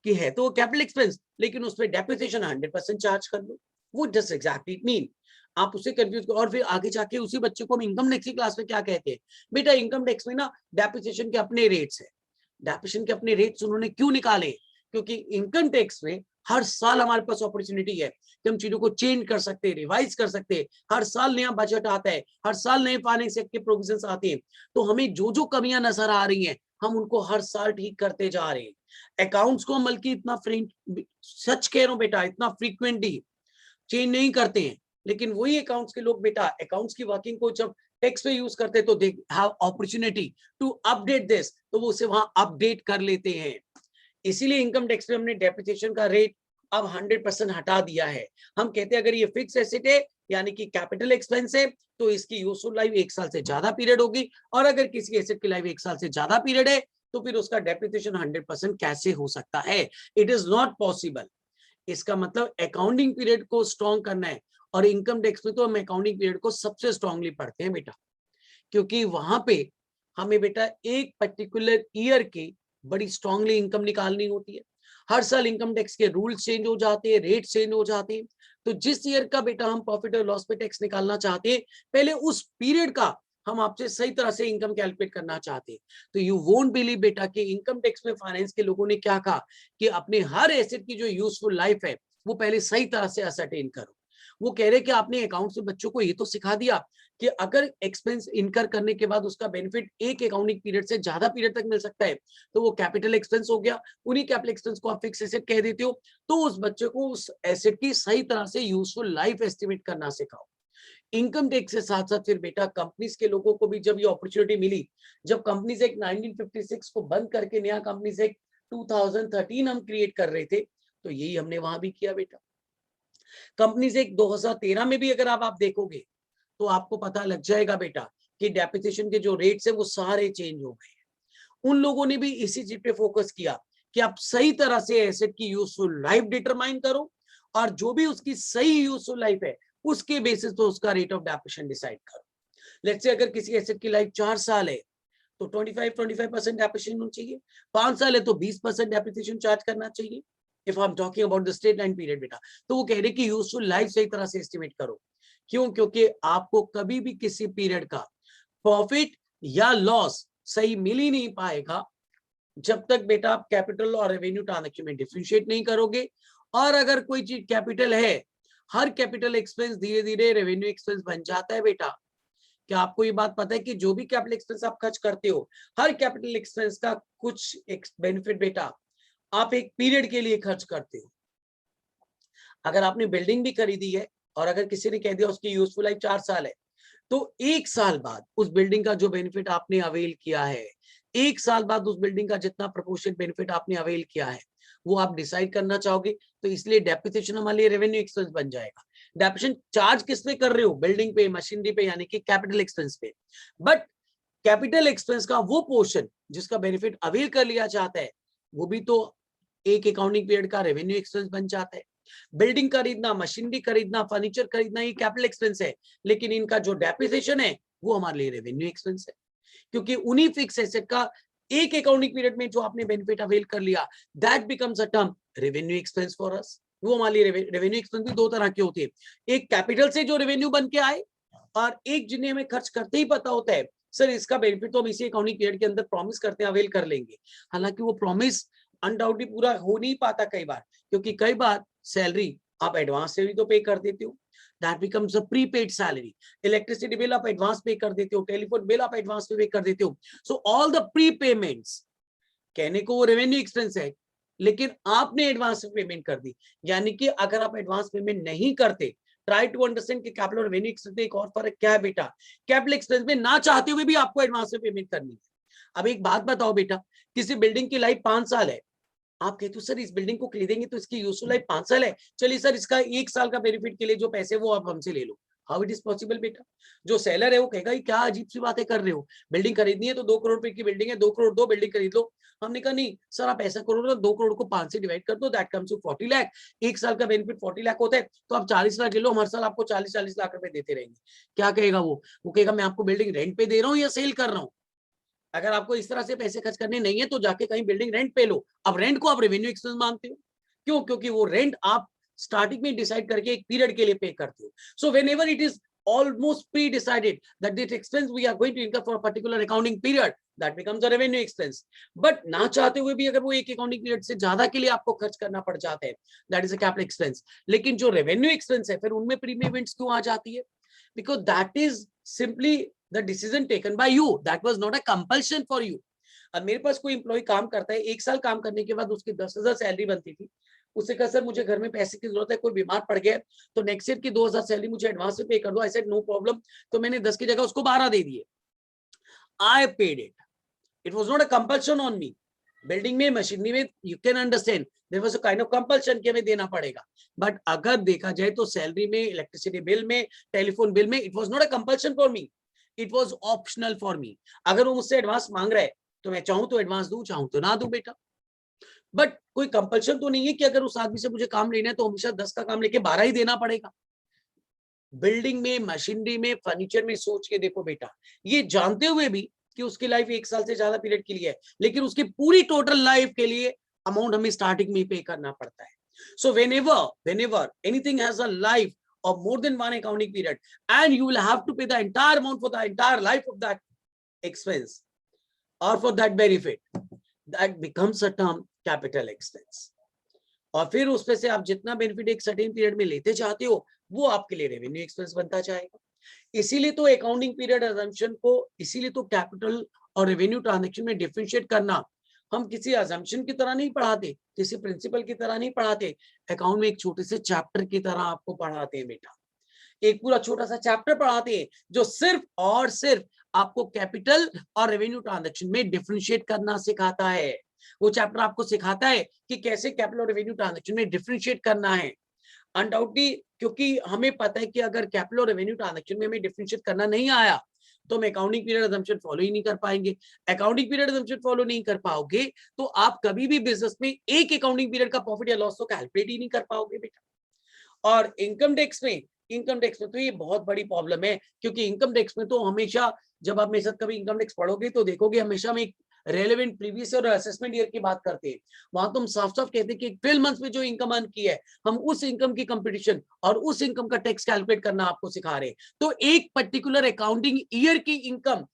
कि है तो कैपिटल एक्सपेंस लेकिन उस पर डेप्रिसिएशन 100% चार्ज कर लो। वो जस्ट एग्जैक्टली इट मीन, आप उसे कंफ्यूज करो। और फिर आगे जाके उसी बच्चे को हम इनकम टैक्स की क्लास में क्या कहते हैं, बेटा इनकम टैक्स में ना डेप्रिसिएशन के अपने रेट्स है। डेप्रिसिएशन के अपने रेट्स उन्होंने क्यों निकाले, क्योंकि इनकम टैक्स में हर साल हमारे पास अपॉर्चुनिटी है कि हम चीजों को चेंज कर सकते हैं, रिवाइज कर सकते हैं। हर साल नया बजट आता है, हर साल नए फाइनेंस एक्ट के प्रोविजंस आते हैं। तो हमें जो जो कमियां नजर आ रही हैं, हम उनको हर साल ठीक करते जा रहे हैं। अकाउंट्स को हम बल्कि इतना सच कह रहा हूं बेटा, इतना फ्रीक्वेंटली चेंज नहीं करते हैं। लेकिन वही अकाउंट्स के लोग बेटा अकाउंट्स की वर्किंग को जब टेक्स्ट पे यूज करते हैं तो they have opportunity to update this, तो वो उसे वहां अपडेट कर लेते हैं। इसीलिए इनकम टैक्स पे हमने डेप्रिसिएशन का रेट अब 100% हटा दिया है। हम कहते हैं अगर ये फिक्स एसेट है यानी कि कैपिटल एक्सपेंस है, तो इसकी यूजफुल लाइफ 1 साल से ज्यादा पीरियड होगी, और अगर किसी एसेट की लाइफ 1 साल से ज्यादा पीरियड है तो फिर उसका डेप्रिसिएशन 100% कैसे हो सकता है? It is not possible. इसका मतलब अकाउंटिंग पीरियड को स्ट्रॉन्ग करना है, और इनकम टैक्स में तो हम अकाउंटिंग पीरियड को सबसे स्ट्रांगली पढ़ते हैं बेटा, क्योंकि वहां पे हमें बेटा एक पर्टिकुलर ईयर की बड़ी स्ट्रांगली इनकम निकालनी होती है। हर साल इनकम टैक्स के रूल्स चेंज हो जाते हैं, रेट चेंज हो जाते हैं। तो जिस ईयर का बेटा हम प्रॉफिट और लॉस पे टैक्स निकालना चाहते हैं, पहले उस पीरियड का हम आपसे सही तरह से इनकम कैलकुलेट करना चाहते हैं। तो यू वोंट बिलीव बेटा कि इनकम टैक्स में फाइनेंस के लोगों ने क्या कहा कि अपने हर एसेट की जो यूजफुल लाइफ है वो पहले सही तरह से असरटेन करो। वो कह रहे कि आपने अकाउंट में बच्चों को ये तो सिखा दिया कि अगर एक्सपेंस इनकर करने के बाद उसका बेनिफिट एक अकाउंटिंग पीरियड से ज्यादा पीरियड तक मिल सकता है, तो वो कैपिटल एक्सपेंस हो गया। उन्हीं कैपिटल एक्सपेंस को आप फिक्स एसेट कह देते हो, तो उस बच्चे को उस एसेट की सही तरह से यूजफुल लाइफ एस्टिमेट करना सिखाओ। इनकम टैक्स के साथ साथ फिर बेटा कंपनीज के लोगों को भी जब ये अपॉर्चुनिटी मिली, जब कंपनीज एक्ट 1956 को बंद करके नया कंपनीज एक्ट 2013 हम क्रिएट कर रहे थे, तो यही हमने वहां भी किया बेटा। कंपनीज एक्ट 2013 में भी अगर आप देखोगे तो आपको पता लग जाएगा बेटा कि डेप्रिसिएशन के जो रेट्स है वो सारे चेंज हो गए। उन लोगों ने भी इसी चीज पे फोकस किया कि आप सही तरह से एसेट की यूजफुल लाइफ डिटरमाइन करो, और जो भी उसकी सही यूजफुल लाइफ है उसके बेसिस पे उसका रेट ऑफ डेप्रिसिएशन डिसाइड करो। लेट्स से अगर किसी एसेट की लाइफ 4 साल है तो 25% डेप्रिसिएशन होना चाहिए। 5 साल है तो 20% डेप्रिसिएशन चार्ज करना चाहिए। If I am talking about the straight line period बेटा, तो वो कह रहे कि यूजफुल लाइफ सही तरह से एस्टिमेट करो। क्यों? क्योंकि आपको कभी भी किसी पीरियड का प्रॉफिट या लॉस सही मिल ही नहीं पाएगा जब तक बेटा आप कैपिटल और रेवेन्यू ट्रांजैक्शन में डिफरेंशिएट नहीं करोगे। और अगर कोई चीज कैपिटल है, हर कैपिटल एक्सपेंस धीरे धीरे रेवेन्यू एक्सपेंस बन जाता है बेटा। क्या आपको ये बात पता है कि जो भी कैपिटल एक्सपेंस आप खर्च करते हो, हर कैपिटल एक्सपेंस का कुछ बेनिफिट बेटा आप एक पीरियड के लिए खर्च करते हो। अगर आपने बिल्डिंग भी खरीदी है और अगर किसी ने कह दिया उसकी यूजफुल लाइफ 4 साल है, तो 1 साल बाद उस बिल्डिंग का जो बेनिफिट आपने अवेल किया है, 1 साल बाद उस बिल्डिंग का जितना प्रोपोर्शनल बेनिफिट आपने अवेल किया है, वो आप डिसाइड करना चाहोगे। तो इसलिए डेप्रिसिएशन हमारे लिए रेवेन्यू एक्सपेंस बन जाएगा। डेप्रिसिएशन चार्ज किस पे कर रहे हो? बिल्डिंग पे, मशीनरी पे, यानी कि कैपिटल एक्सपेंस पे। बट कैपिटल एक्सपेंस का वो पोर्शन जिसका बेनिफिट अवेल कर लिया चाहता है, वो भी तो एक अकाउंटिंग पीरियड का रेवेन्यू एक्सपेंस बन जाता है। बिल्डिंग खरीदना, मशीनरी खरीदना, फर्नीचर खरीदना ये कैपिटल एक्सपेंस है, लेकिन इनका जो डेप्रिसिएशन है वो हमारे लिए रेवेन्यू एक्सपेंस है, क्योंकि उन्हीं फिक्स एसेट का एक अकाउंटिंग पीरियड में जो आपने बेनिफिट अवेल कर लिया, that becomes a term revenue expense for us. वो हमारे लिए रेवेन्यू एक्सपेंस भी दो तरह के होते हैं, एक कैपिटल से जो रेवेन्यू बन के आए, और एक जिन्हें हमें खर्च करते ही पता होता है सर इसका बेनिफिट तो हम इसी अकाउंटिंग पीरियड के अंदर प्रॉमिस करते हैं अवेल कर लेंगे। हालांकि वो प्रॉमिस अनडाउटली पूरा हो नहीं पाता कई बार, क्योंकि कई बार सैलरी आप एडवांस से भी तो पे कर देते हो, that becomes a prepaid salary. Electricity bill आप एडवांस पे कर देते हो, टेलीफोन बिल आप एडवांस पे कर देते हो। सो ऑल द प्रीपेमेंट्स, कहने को वो रेवेन्यू एक्सपेंस है, लेकिन आपने एडवांस पेमेंट कर दी। यानी कि अगर आप एडवांस पेमेंट नहीं करते, ट्राई टू अंडरस्टैंड कि कैपिटल और रेवेन्यू एक्सपेंस में एक और फर्क क्या है बेटा। कैपिटल एक्सपेंस में ना चाहते हुए भी आपको एडवांस में पेमेंट करनी है। अब एक बात बताओ बेटा, किसी बिल्डिंग की लाइफ 5 साल है, आप कहते हो सर इस बिल्डिंग को खरीदेंगे तो इसकी यूजफुल लाइफ 5 साल है, चलिए सर इसका 1 साल का बेनिफिट के लिए जो पैसे वो आप हमसे ले लो। हाउ इट इज पॉसिबल बेटा? जो सेलर है वो कहेगा क्या अजीब सी बातें कर रहे हो, बिल्डिंग खरीदनी है तो 2 करोड़ रुपए की बिल्डिंग है, 2 करोड़ दो, बिल्डिंग खरीद लो। हमने कहा नहीं सर, आप ऐसा करो ना, 2 करोड़ को 5 से डिवाइड कर दो, दैट कम्स टू 40 लाख। 1 साल का बेनिफिट 40 लाख होता है, तो आप 40 लाख ले लो, हर साल आपको 40-40 लाख रुपए देते रहेंगे। क्या कहेगा वो कहेगा मैं आपको बिल्डिंग रेंट पे दे रहा हूँ या सेल कर रहा हूँ। अगर आपको इस तरह से पैसे खर्च करने नहीं है तो जाके कहीं बिल्डिंग रेंट पे लो। अब रेंट को आप रेवेन्यू एक्सपेंस मानते हो, क्यों? क्योंकि वो रेंट आप स्टार्टिंग में डिसाइड करके एक पीरियड के लिए पे करते हो। So whenever it is almost pre-decided that this expense we are going to incur for a particular accounting period, that becomes a revenue expense. But ना चाहते हुए भी अगर वो एक accounting period से ज्यादा के लिए आपको खर्च करना पड़ जाता है, that is a capital expense. लेकिन जो revenue expense है, फिर उनमें prepayments क्यों आ जाती है? Because that is simply the decision taken by you. That was not a compulsion for you. अब मेरे पास कोई एम्प्लॉय काम करता है, 1 साल काम करने के बाद उसकी 10,000 सैलरी बनती थी, उससे कहा सर मुझे घर में पैसे की जरूरत है, कोई बीमार पड़ गया तो नेक्स्ट ईयर की 2,000 सैलरी मुझे एडवांस में पे कर दो। I said no problem. तो मैंने 10 की जगह उसको 12 दे दिए। I paid it, it was not a compulsion on me. Building में, मशीनरी में you can understand there was a kind of compulsion कि हमें देना पड़ेगा, बट अगर देखा जाए तो सैलरी में, इलेक्ट्रिसिटी बिल में, टेलीफोन बिल में, it was not a compulsion for me, it was optional for me. अगर वो मुझसे एडवांस मांग रहा है तो मैं चाहूं तो एडवांस दूं, चाहूं तो ना दूं बेटा, बट कोई कंपल्शन तो नहीं है कि अगर उस आदमी से मुझे काम लेना है तो हमेशा 10 का काम लेके 12 ही देना पड़ेगा। बिल्डिंग में, मशीनरी में, फर्नीचर में सोच के देखो बेटा, ये जानते हुए भी कि उसकी लाइफ 1 साल से ज्यादा पीरियड के लिए है, लेकिन उसकी पूरी टोटल लाइफ के लिए अमाउंट हमें स्टार्टिंग में पे करना पड़ता है। सो whenever anything has a life of more than one accounting period and you will have to pay the entire amount for the entire life of that expense or for that benefit, that becomes a term capital expense. और फिर उसमें से आप जितना benefit एक certain period में लेते जाते हो वो आपके लिए रेवेन्यू एक्सपेंस बनता जाएगा। इसीलिए तो अकाउंटिंग पीरियड अजम्पशन को, इसीलिए तो कैपिटल और रेवेन्यू ट्रांजैक्शन में डिफरेंशिएट करना हम किसी अजम्पशन की तरह नहीं पढ़ाते, किसी प्रिंसिपल की तरह नहीं पढ़ाते, अकाउंट में एक छोटे से चैप्टर की तरह आपको पढ़ाते हैं बेटा। एक पूरा छोटा सा चैप्टर पढ़ाते हैं जो सिर्फ और सिर्फ आपको कैपिटल और रेवेन्यू ट्रांजैक्शन में डिफरेंशिएट करना सिखाता है। वो चैप्टर आपको सिखाता है कि कैसे कैपिटल और रेवेन्यू ट्रांजैक्शन में डिफरेंशिएट करना है। अनडाउटली, क्योंकि हमें पता है कि अगर कैपिटल और रेवेन्यू ट्रांजैक्शन में हमें डिफरेंशिएट करना नहीं आया तो हम अकाउंटिंग पीरियड अजम्पशन फॉलो ही नहीं कर पाएंगे। अकाउंटिंग पीरियड अजम्पशन फॉलो नहीं कर पाओगे तो आप कभी भी बिजनेस में एक अकाउंटिंग पीरियड का प्रॉफिट या लॉस तो कैलकुलेट ही नहीं कर पाओगे बेटा। और इनकम टैक्स में तो ये बहुत बड़ी प्रॉब्लम है, क्योंकि इनकम टैक्स में तो हमेशा, जब आप मेरे साथ कभी इनकम टैक्स पढ़ोगे तो देखोगे हमेशा हम एक रेलेवेंट प्रीवियस और असेसमेंट ईयर की बात करते हैं। वहां तो हम साफ साफ कहते हैं कि 12 मंथ्स में जो इनकम अर्न की है, हम उस इनकम की कंपटीशन और उस इनकम का टैक्स कैलकुलेट करना आपको सिखा रहे हैं। तो एक पर्टिकुलर अकाउंटिंग ईयर की इनकम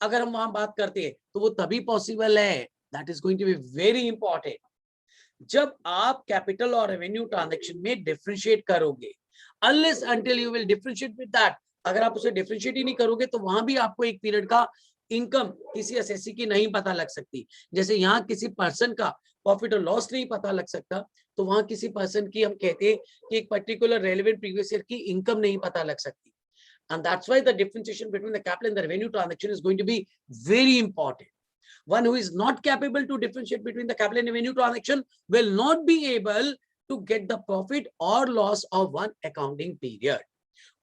अगर हम वहां बात करते हैं तो वो तभी पॉसिबल है, that is going to be very important, जब आप कैपिटल और रेवेन्यू ट्रांजैक्शन में डिफरेंशिएट करोगे। Unless until you will differentiate with that, अगर आप उसे डिफरेंशिएट ही नहीं करोगे तो वहां भी आपको एक पीरियड का इनकम किसी एसएससी की नहीं पता लग सकती। जैसे यहाँ किसी पर्सन का प्रॉफिट और लॉस नहीं पता लग सकता, तो वहां किसी पर्सन की हम कहते हैं कि एक पर्टिकुलर रेलेवेंट प्रीवियस ईयर की इनकम नहीं पता लग सकती। And that's why the differentiation between the capital and the revenue transaction is going to be very important. One who is not capable to differentiate between the capital and revenue transaction will not be able to get the profit or loss of one accounting period.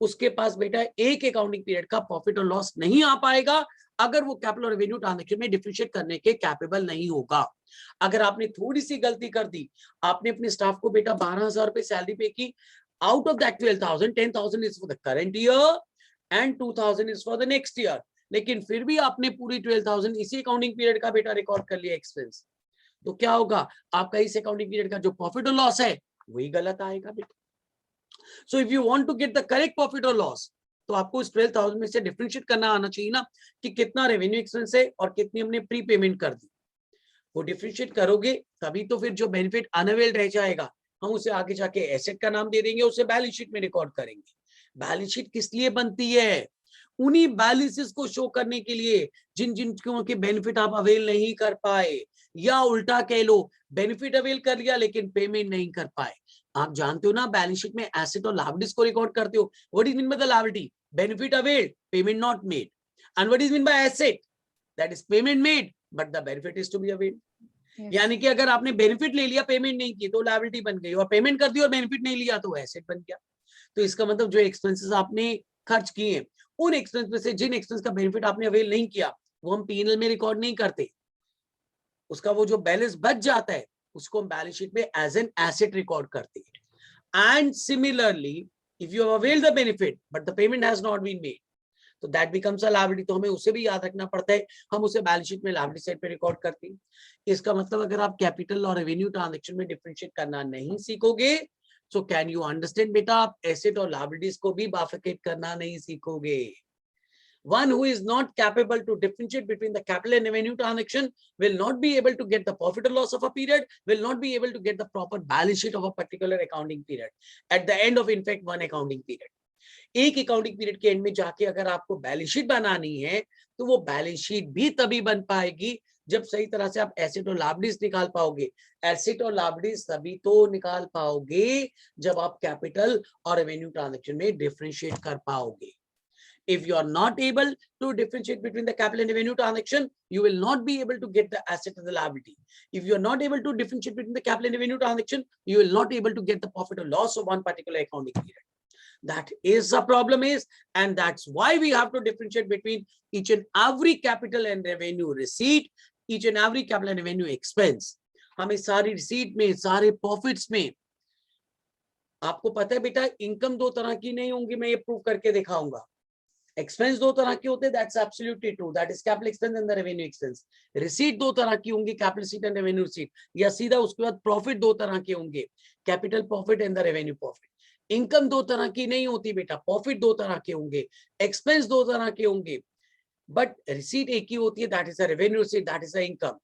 उसके पास बेटा एक accounting period का profit और loss नहीं आ पाएगा अगर वो capital और रेवेन्यू ट्रांजैक्शन में डिफरेंशिएट करने के कैपेबल नहीं होगा। अगर आपने थोड़ी सी गलती कर दी, आपने अपने स्टाफ को बेटा 12,000 रुपए सैलरी पे की, out of that 12,000, 10,000 is for the current year and 2,000 is for the next year, लेकिन फिर भी आपने पूरी 12,000 इसी अकाउंटिंग पीरियड का बेटा रिकॉर्ड कर लिया एक्सपेंस, तो क्या होगा, आपका इस अकाउंटिंग पीरियड का जो प्रॉफिट और लॉस है वही गलत आएगा बेटा। So if you want to get the correct profit और लॉस, तो आपको इस 12,000 में से डिफरेंशिएट करना आना चाहिए ना कि कितना रेवेन्यू एक्सपेंस है और कितनी हमने प्री पेमेंट कर दी। वो डिफरेंशिएट करोगे तभी तो फिर जो बेनिफिट अनअवेल्ड रह जाएगा हम उसे आगे जाके एसेट का नाम दे देंगे, उसे बैलेंस शीट में रिकॉर्ड करेंगे। बैलेंस शीट किस लिए बनती है? उन्हीं बैलेंसेस को शो करने के लिए जिन जिन के बेनिफिट आप अवेल नहीं कर पाए, या उल्टा कह लो बेनिफिट अवेल कर लिया लेकिन पेमेंट नहीं कर पाए। आप जानते हो ना बैलेंस शीट में एसेट और लायबिलिटीज को रिकॉर्ड करते हो। What is mean by the liability? Benefit availed, payment not made. And what is mean by asset? That is payment made but the benefit is to be availed. यानी कि अगर आपने benefit ले लिया, payment नहीं की, तो लायबिलिटी बन गई, और पेमेंट कर दी और बेनिफिट नहीं लिया तो एसेट बन गया। तो इसका मतलब जो एक्सपेंसेस आपने खर्च किए हैं, उन एक्सपेंस में से जिन एक्सपेंस का बेनिफिट आपने अवेल नहीं किया वो हम पीएनएल में रिकॉर्ड नहीं करते, उसका वो जो बैलेंस बच जाता है उसको हम बैलेंस शीट में एज एन एसेट रिकॉर्ड करते हैं। And similarly if you have availed the benefit but the payment has not been made, तो दैट बिकम्स अ लायबिलिटी। तो हमें उसे भी याद रखना पड़ता है, हम उसे बैलेंस शीट में लायबिलिटी साइड पे रिकॉर्ड करते हैं। इसका मतलब अगर आप कैपिटल और रेवेन्यू ट्रांजैक्शन में डिफरेंशिएट करना नहीं सीखोगे सो कैन यू अंडरस्टैंड बेटा, आप एसेट और लायबिलिटीज को भी बाइफरकेट करना नहीं सीखोगे. One who is not capable to differentiate between the capital and revenue transaction will not be able to get the profit or loss of a period, will not be able to get the proper balance sheet of a particular accounting period at the end of, in fact, one accounting period. एक accounting period के and में जाके अगर आपको balance sheet बनानी है तो वो बैलेंस शीट भी तभी बन पाएगी जब सही तरह से आप एसेट और लायबिलिटीज निकाल पाओगे. एसेट और लायबिलिटीज तभी तो निकाल पाओगे जब आप कैपिटल और रेवेन्यू ट्रांजैक्शन में डिफरेंशिएट कर पाओगे. If you are not able to differentiate between the capital and revenue transaction, you will not be able to get the asset and the liability. If you are not able to differentiate between the capital and revenue transaction, you will not be able to get the profit or loss of one particular accounting period. That is the problem is, and that's why we have to differentiate between each and every capital and revenue receipt, each and every capital and revenue expense. हमें सारी receipt में, सारे profits में, आपको पता है बेटा income दो तरह की नहीं होंगी, मैं ये प्रूव करके दिखाऊंगा. एक्सपेंस दो तरह के होते हैं, that's absolutely true, that is capital expense and the revenue expense. Receipt दो तरह की होंगी, capital receipt and revenue receipt, या सीधा उसके बाद प्रॉफिट दो तरह के होंगे, capital profit and the revenue profit. Income दो तरह की नहीं होती बेटा, प्रॉफिट दो तरह के होंगे, एक्सपेंस दो तरह के होंगे, बट रिसीट एक ही होती है, that is the revenue receipt, that is the income.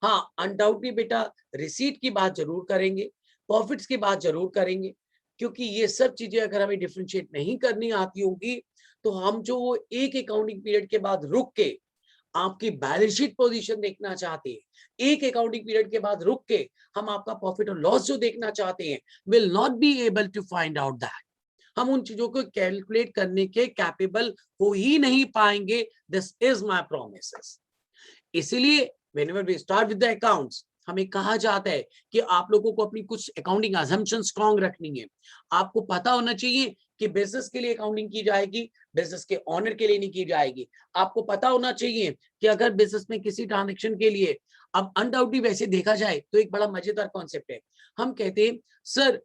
हाँ, अनडाउटली बेटा रिसीट की बात जरूर करेंगे, प्रॉफिट्स की बात जरूर करेंगे, क्योंकि ये सब चीजें अगर हमें डिफरेंशिएट नहीं करनी आती होगी तो हम जो वो एक अकाउंटिंग पीरियड के बाद रुक के आपकी बैलेंस शीट पोजीशन देखना चाहते हैं, एक अकाउंटिंग पीरियड के बाद रुक के हम आपका प्रॉफिट और लॉस जो देखना चाहते हैं, will not be able to find out that. हम उन चीजों को कैलकुलेट करने के कैपेबल हो ही नहीं पाएंगे. This is my promises. इसीलिए whenever we start with the accounts, हमें कहा जाता है कि आप लोगों को अपनी कुछ अकाउंटिंग असम्पशन स्ट्रॉन्ग रखनी है. आपको पता होना चाहिए कि बिजनेस के लिए अकाउंटिंग की जाएगी, बिजनेस के ऑनर के लिए नहीं की जाएगी. आपको पता होना चाहिए कि अगर बिजनेस में किसी ट्रांजैक्शन के लिए, अब अनडाउटली वैसे देखा जाए तो एक बड़ा मजेदार कॉन्सेप्ट है. हम कहते हैं सर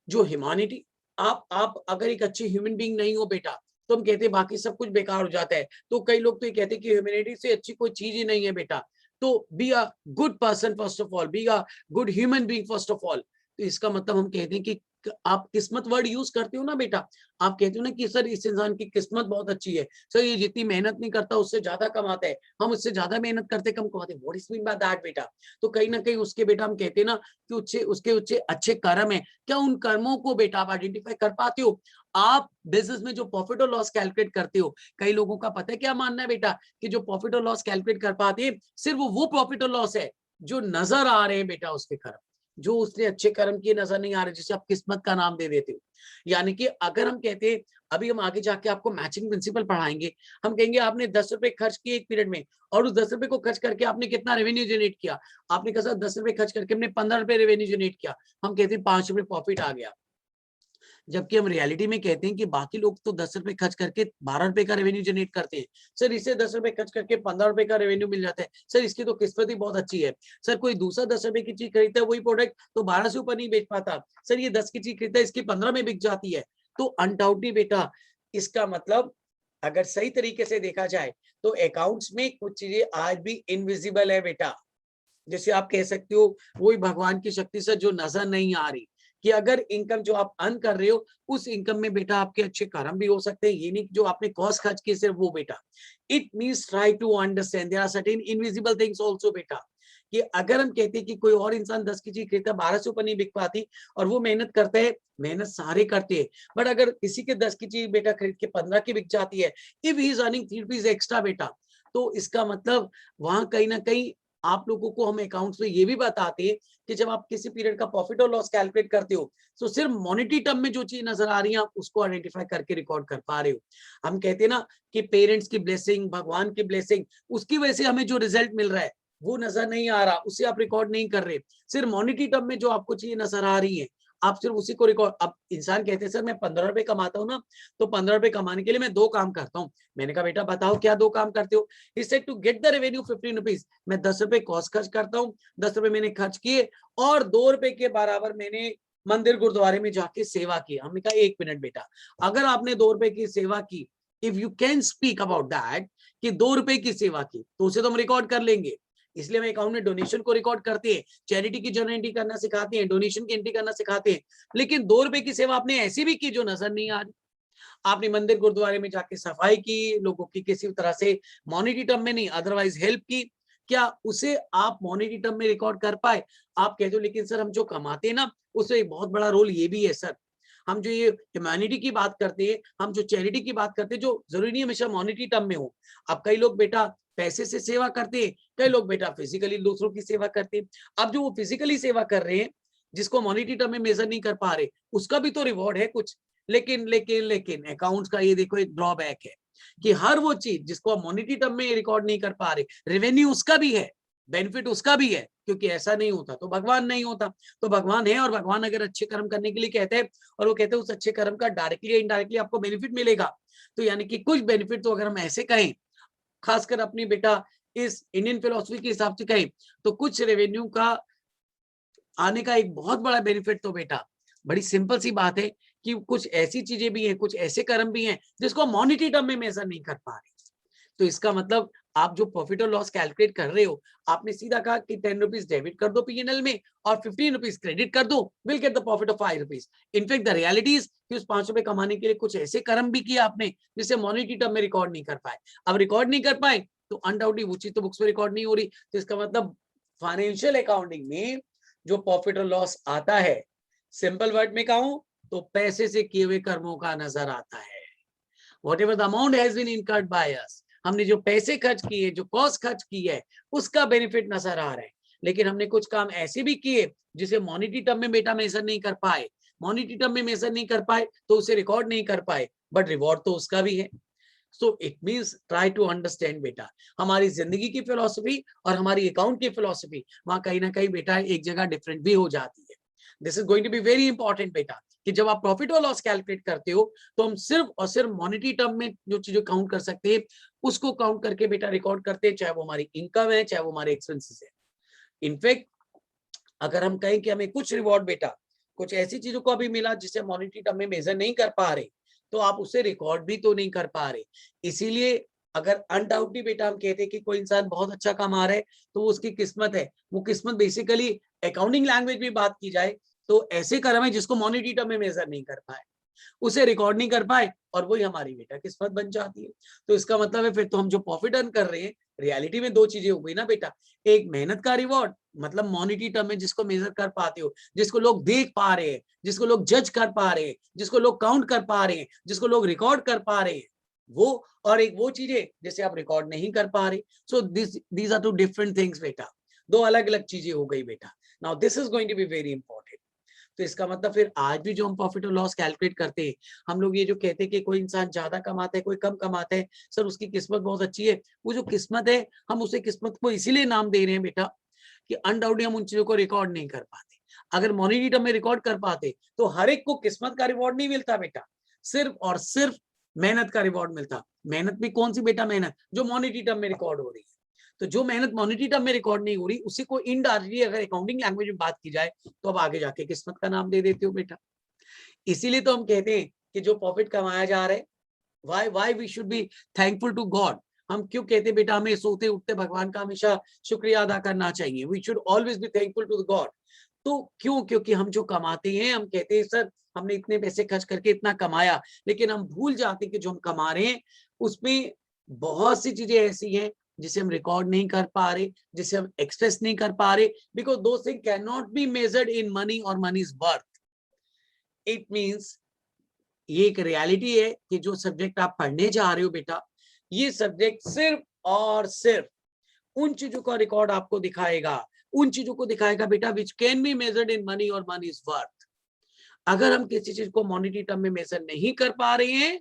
जो ह्यूमैनिटी, आप अगर एक अच्छे ह्यूमन बीइंग नहीं हो बेटा तो हम कहते हैं बाकी सब कुछ बेकार हो जाता है. तो कई लोग तो ये कहते हैं कि ह्यूमैनिटी से अच्छी कोई चीज ही नहीं है बेटा. तो be a good person first of all, be a good human being first of all. तो इसका मतलब हम कहते हैं कि आप किस्मत वर्ड यूज करते हो ना बेटा, आप कहते हो ना कि सर इस इंसान की किस्मत बहुत अच्छी है, सर ये जितनी मेहनत नहीं करता उससे ज्यादा कमाता है, हम उससे ज्यादा मेहनत करते कम कमाते. What is mean by that बेटा? तो कहीं ना कहीं उसके बेटा हम कहते हैं ना कि उसके अच्छे कर्म है. क्या उन कर्मों को बेटा आप आइडेंटिफाई कर पाते हो? आप बिजनेस में जो प्रॉफिट और लॉस कैलकुलेट करते हो, कई लोगों का पता है क्या मानना है बेटा कि जो प्रॉफिट और लॉस कैलकुलेट कर पाते हैं सिर्फ वो प्रॉफिट और लॉस है जो नजर आ रहे हैं बेटा उसके कर्म, जो उसने अच्छे कर्म किए नजर नहीं आ रहे, जिसे आप किस्मत का नाम दे देते हो. यानी कि अगर हम कहते हैं, अभी हम आगे जाके आपको मैचिंग प्रिंसिपल पढ़ाएंगे, हम कहेंगे आपने 10 रुपए खर्च किए एक पीरियड में और उस 10 रुपए को खर्च करके आपने कितना रेवेन्यू जनरेट किया. आपने कहा 10 रुपए खर्च करके हमने 15 रुपए रेवेन्यू जनरेट किया, हम कहते हैं 5 रुपए प्रॉफिट आ गया. जबकि हम रियलिटी में कहते हैं कि बाकी लोग तो 10 रुपए खर्च करके 12 रुपए का रेवेन्यू जनरेट करते हैं. सर इसे 10 रुपए खर्च करके 15 रुपए का रेवेन्यू मिल जाता है, सर इसकी तो किस्मत ही बहुत अच्छी है. सर कोई दूसरा 10 रुपए की चीज खरीदता है वही प्रोडक्ट तो 12 से ऊपर नहीं बेच पाता, सर ये 10 की चीज खरीदता है इसकी 15 में बिक जाती है. तो अनडाउटली बेटा इसका मतलब अगर सही तरीके से देखा जाए तो अकाउंट्स में कुछ चीजें आज भी इनविजिबल है बेटा. जैसे आप कह सकते हो वही भगवान की शक्ति से जो नजर नहीं आ रही, कि अगर इनकम जो आप अर्न कर रहे हो उस इनकम में बेटा आपके अच्छे कर्म भी हो सकते हैं, ये नहीं जो आपने कॉस्ट खर्च की सिर्फ वो बेटा. It means try to understand there are certain invisible things also बेटा. कि अगर हम कहते हैं कि कोई और इंसान 10 की चीज खरीदता 12 से ऊपर नहीं बिक पाती और वो मेहनत करता है, मेहनत सारे करते हैं, बट अगर किसी के 10 की चीज बेटा खरीद के 15 की बिक जाती है, if he is earning 3 rupees extra बेटा, तो इसका मतलब वहां कहीं ना कहीं आप लोगों को हम अकाउंट्स में ये भी बताते हैं कि जब आप किसी पीरियड का प्रॉफिट और लॉस कैलकुलेट करते हो तो सिर्फ मॉनेटरी टर्म में जो चीज नजर आ रही है आप उसको आइडेंटिफाई करके रिकॉर्ड कर पा रहे हो. हम कहते हैं ना कि पेरेंट्स की ब्लेसिंग, भगवान की ब्लेसिंग, उसकी वजह से हमें जो रिजल्ट मिल रहा है वो नजर नहीं आ रहा, उसे आप रिकॉर्ड नहीं कर रहे. सिर्फ मॉनेटरी टर्म में जो आपको चीजें नजर आ रही है आप सिर्फ उसी को रिकॉर्ड. अब इंसान कहते हैं सर मैं 15 रुपए कमाता हूँ ना, तो 15 रुपए कमाने के लिए मैं 2 काम करता हूँ. मैंने कहा बेटा बताओ क्या 2 काम करते हो? He said to get the revenue 15 rupees, मैं 10 रुपए कॉस्ट खर्च करता हूँ, 10 रुपए मैंने खर्च किए और 2 रुपए के बराबर मैंने मंदिर गुरुद्वारे में जाके सेवा की. हमने कहा 1 मिनट बेटा, अगर आपने 2 रुपए की सेवा की, if you can speak about that कि 2 रुपए की सेवा की, तो उसे तो हम रिकॉर्ड कर लेंगे. इसलिए हम अकाउंट में डोनेशन को रिकॉर्ड करते हैं, चैरिटी की जर्नल एंट्री करना सिखाते हैं, डोनेशन की एंट्री करना सिखाते हैं। लेकिन 2 रुपए की सेवा आपने ऐसी भी की जो नजर नहीं आ रही। आपने मंदिर गुरुद्वारे में जाके सफाई की, लोगों की किसी तरह से मॉनेटरी टर्म में नहीं अदरवाइज हेल्प की, क्या उसे आप मॉनेटरी टर्म में रिकॉर्ड कर पाए? आप कहते हो लेकिन सर हम जो कमाते हैं ना उसमें एक बहुत बड़ा रोल ये भी है सर, हम जो ये ह्यूमैनिटी की बात करते हैं, हम जो चैरिटी की बात करते हैं, जो जरूरी नहीं हमेशा मॉनेटरी टर्म में हो। अब कई लोग बेटा पैसे से सेवा करते हैं, कई लोग बेटा फिजिकली दूसरों की सेवा करते हैं। अब जो वो फिजिकली सेवा कर रहे हैं, जिसको मॉनेटरी टर्म में मेजर नहीं कर पा रहे, उसका भी तो रिवॉर्ड है कुछ। लेकिन अकाउंट्स का ये देखो एक ड्रॉबैक है कि हर वो चीज जिसको आप मॉनेटरी टर्म में रिकॉर्ड नहीं कर पा रहे, रेवेन्यू उसका भी है, बेनिफिट उसका भी है, क्योंकि ऐसा नहीं होता तो भगवान नहीं होता। तो भगवान है, और भगवान अगर अच्छे कर्म करने के लिए कहते हैं और वो कहते हैं उस अच्छे कर्म का डायरेक्टली या इनडायरेक्टली आपको बेनिफिट मिलेगा, तो यानी कि कुछ बेनिफिट तो अगर हम ऐसे कहें, खासकर अपनी बेटा इस इंडियन फिलोसफी के हिसाब से कहें, तो कुछ रेवेन्यू का आने का एक बहुत बड़ा बेनिफिट तो बेटा बड़ी सिंपल सी बात है कि कुछ ऐसी चीजें भी हैं, कुछ ऐसे कर्म भी हैं जिसको मॉनेटरी टर्म में मेजर नहीं कर पा रहे। तो इसका मतलब आप जो प्रॉफिट और लॉस कैलकुलेट कर रहे हो, आपने सीधा कहा कि 10 रुपीज डेबिट कर दो पीएनएल में और 15 रुपीज क्रेडिट कर दो, will get the profit of 5 rupees. In fact the reality is कि उस 5 रुपए कमाने के लिए कुछ ऐसे कर्म भी किया आपने जिसे मॉनेटरी टर्म में रिकॉर्ड नहीं कर पाए। अब रिकॉर्ड नहीं कर पाए तो अनडाउटली वो चीज तो बुक्स में रिकॉर्ड नहीं हो रही, तो इसका मतलब फाइनेंशियल अकाउंटिंग में जो प्रॉफिट और लॉस आता है, सिंपल वर्ड में कहूं तो पैसे से किए हुए कर्मों का नजर आता है। whatever the amount has been incurred by us, हमने जो पैसे खर्च किए, जो कॉस्ट खर्च की है, उसका बेनिफिट नजर आ रहा है। लेकिन हमने कुछ काम ऐसे भी किए जिसे मॉनेटरी टर्म में बेटा मेजर नहीं कर पाए, मॉनेटरी टर्म में मेजर नहीं कर पाए तो उसे रिकॉर्ड नहीं कर पाए, बट रिवॉर्ड तो उसका भी है। So it means try to understand बेटा, हमारी जिंदगी की फिलोसफी और हमारी अकाउंट की फिलोसफी वहां कहीं ना कहीं बेटा एक जगह डिफरेंट भी हो जाती है। This is going to be very important बेटा, कि जब आप प्रॉफिट और लॉस कैलकुलेट करते हो तो हम सिर्फ और सिर्फ मॉनेटरी टर्म में जो चीजें काउंट कर सकते हैं उसको काउंट करके बेटा रिकॉर्ड करते हैं, चाहे वो हमारी इनकम है, चाहे वो हमारे एक्सपेंसेस है। इनफैक्ट अगर हम कहें कि हमें कुछ रिवॉर्ड बेटा कुछ ऐसी चीजों को अभी मिला जिसे मॉनेटरी टर्म में मेजर नहीं कर पा रहे, तो आप उसे रिकॉर्ड भी तो नहीं कर पा रहे। इसीलिए अगर अनडाउटली बेटा हम कहते हैं कि कोई इंसान बहुत अच्छा कमा रहा है तो वो उसकी किस्मत है, वो किस्मत बेसिकली अकाउंटिंग लैंग्वेज में बात की जाए तो ऐसे कर्म है जिसको मॉनेटरी टर्म में मेजर नहीं कर पाए, उसे रिकॉर्ड नहीं कर पाए, और वही हमारी बेटा किस्मत बन जाती है। तो इसका मतलब है फिर तो हम जो प्रॉफिट अर्न कर रहे हैं रियलिटी में दो चीजें हो गई ना बेटा, एक मेहनत का रिवॉर्ड मतलब मॉनेटरी टर्म में जिसको मेजर कर पाते हो, जिसको लोग देख पा रहे हैं, जिसको लोग जज कर पा रहे हैं, जिसको लोग काउंट कर पा रहे हैं, जिसको लोग रिकॉर्ड कर पा रहे हैं, वो और एक वो चीजें जिसे आप रिकॉर्ड नहीं कर पा रहे। So these are two different things बेटा, दो अलग अलग चीजें हो गई बेटा। Now this is going to be very important. तो इसका मतलब फिर आज भी जो हम प्रॉफिट और लॉस कैलकुलेट करते हैं, हम लोग ये जो कहते हैं कि कोई इंसान ज्यादा कमाता है कोई कम कमाता है, सर उसकी किस्मत बहुत अच्छी है, वो जो किस्मत है हम उसे किस्मत को इसीलिए नाम दे रहे हैं बेटा कि अनडाउटली हम उन चीजों को रिकॉर्ड नहीं कर पाते। अगर मॉनेटरी टर्म में रिकॉर्ड कर पाते तो हर एक को किस्मत का रिवॉर्ड नहीं मिलता बेटा, सिर्फ और सिर्फ मेहनत का रिवॉर्ड मिलता। मेहनत भी कौन सी बेटा मेहनत जो मॉनेटरी टर्म में रिकॉर्ड हो रही है, तो जो मेहनत मॉनेटरी टर्म में रिकॉर्ड नहीं हो रही उसी को इनडायरेक्टली अगर अकाउंटिंग लैंग्वेज में बात की जाए तो अब आगे जाके किस्मत का नाम दे देते हो बेटा। इसीलिए तो हम कहते हैं कि जो प्रॉफिट कमाया जा रहा है, why we should be thankful to God. हम क्यों कहते बेटा हमें सोते उठते भगवान का हमेशा शुक्रिया अदा करना चाहिए, we should always be thankful to God. तो क्यों? क्योंकि हम जो कमाते हैं हम कहते हैं सर हमने इतने पैसे खर्च करके इतना कमाया, लेकिन हम भूल जाते कि जो हम कमा रहे हैं उसमें बहुत सी चीजें ऐसी हैं जिसे हम रिकॉर्ड नहीं कर पा रहे, जिसे हम एक्सप्रेस नहीं कर पा रहे, बिकॉज दो thing can not be measured in money और money is worth. It means ये एक रियलिटी है कि जो सब्जेक्ट आप पढ़ने जा रहे हो बेटा, ये सब्जेक्ट सिर्फ और सिर्फ उन चीजों का रिकॉर्ड आपको दिखाएगा, उन चीजों को दिखाएगा बेटा which can be measured in money और मनी इज वर्थ। अगर हम किसी चीज को मॉनेटरी टर्म में मेजर नहीं कर पा रहे हैं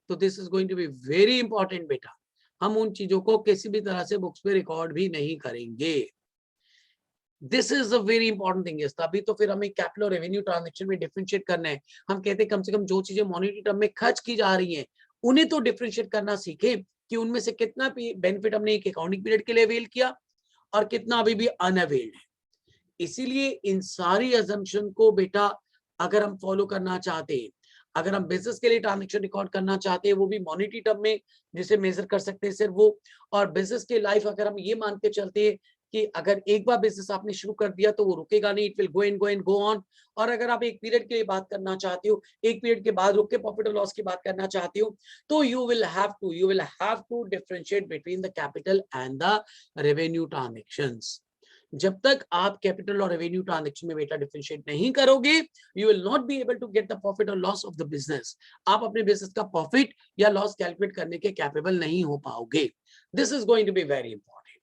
तो this is going to be very important बेटा, हम उन चीजों को किसी भी तरह से बुक्स में रिकॉर्ड भी नहीं करेंगे। This is a very important thing. तभी तो फिर हमें कैपिटल और रेवेन्यू ट्रांजैक्शन में डिफरेंशिएट करना है। हम कहते हैं कम से कम जो चीजें मॉनेटरी टर्म में खर्च की जा रही हैं उन्हें तो डिफरेंशिएट करना सीखें कि उनमें से कितना बेनिफिट हमने एक अकाउंटिंग पीरियड के लिए अवेल किया और कितना अभी भी अनअवेल्ड है। इसीलिए इन सारी अजम्पशन को बेटा अगर हम फॉलो करना चाहते हैं, अगर हम बिजनेस के लिए ट्रांजेक्शन रिकॉर्ड करना चाहते हैं वो भी मॉनेटरी टर्म में जिसे मेजर कर सकते हैं सिर्फ वो, और बिजनेस के लाइफ अगर हम ये मान के चलते हैं कि अगर एक बार बिजनेस आपने शुरू कर दिया तो वो रुकेगा नहीं, it will go and go on. और अगर आप एक पीरियड के लिए बात करना चाहते हो, एक पीरियड के बाद रुक के प्रॉफिट और लॉस की बात करना चाहते हो, तो you will have to differentiate between the capital and the revenue transactions. जब तक आप कैपिटल और रेवेन्यू ट्रांजैक्शन में बेटा डिफरेंशिएट नहीं करोगे, you will not be able to get the profit और लॉस ऑफ द बिजनेस। आप अपने बिजनेस का प्रॉफिट या लॉस कैलकुलेट करने के कैपेबल नहीं हो पाओगे। This is going to be very important.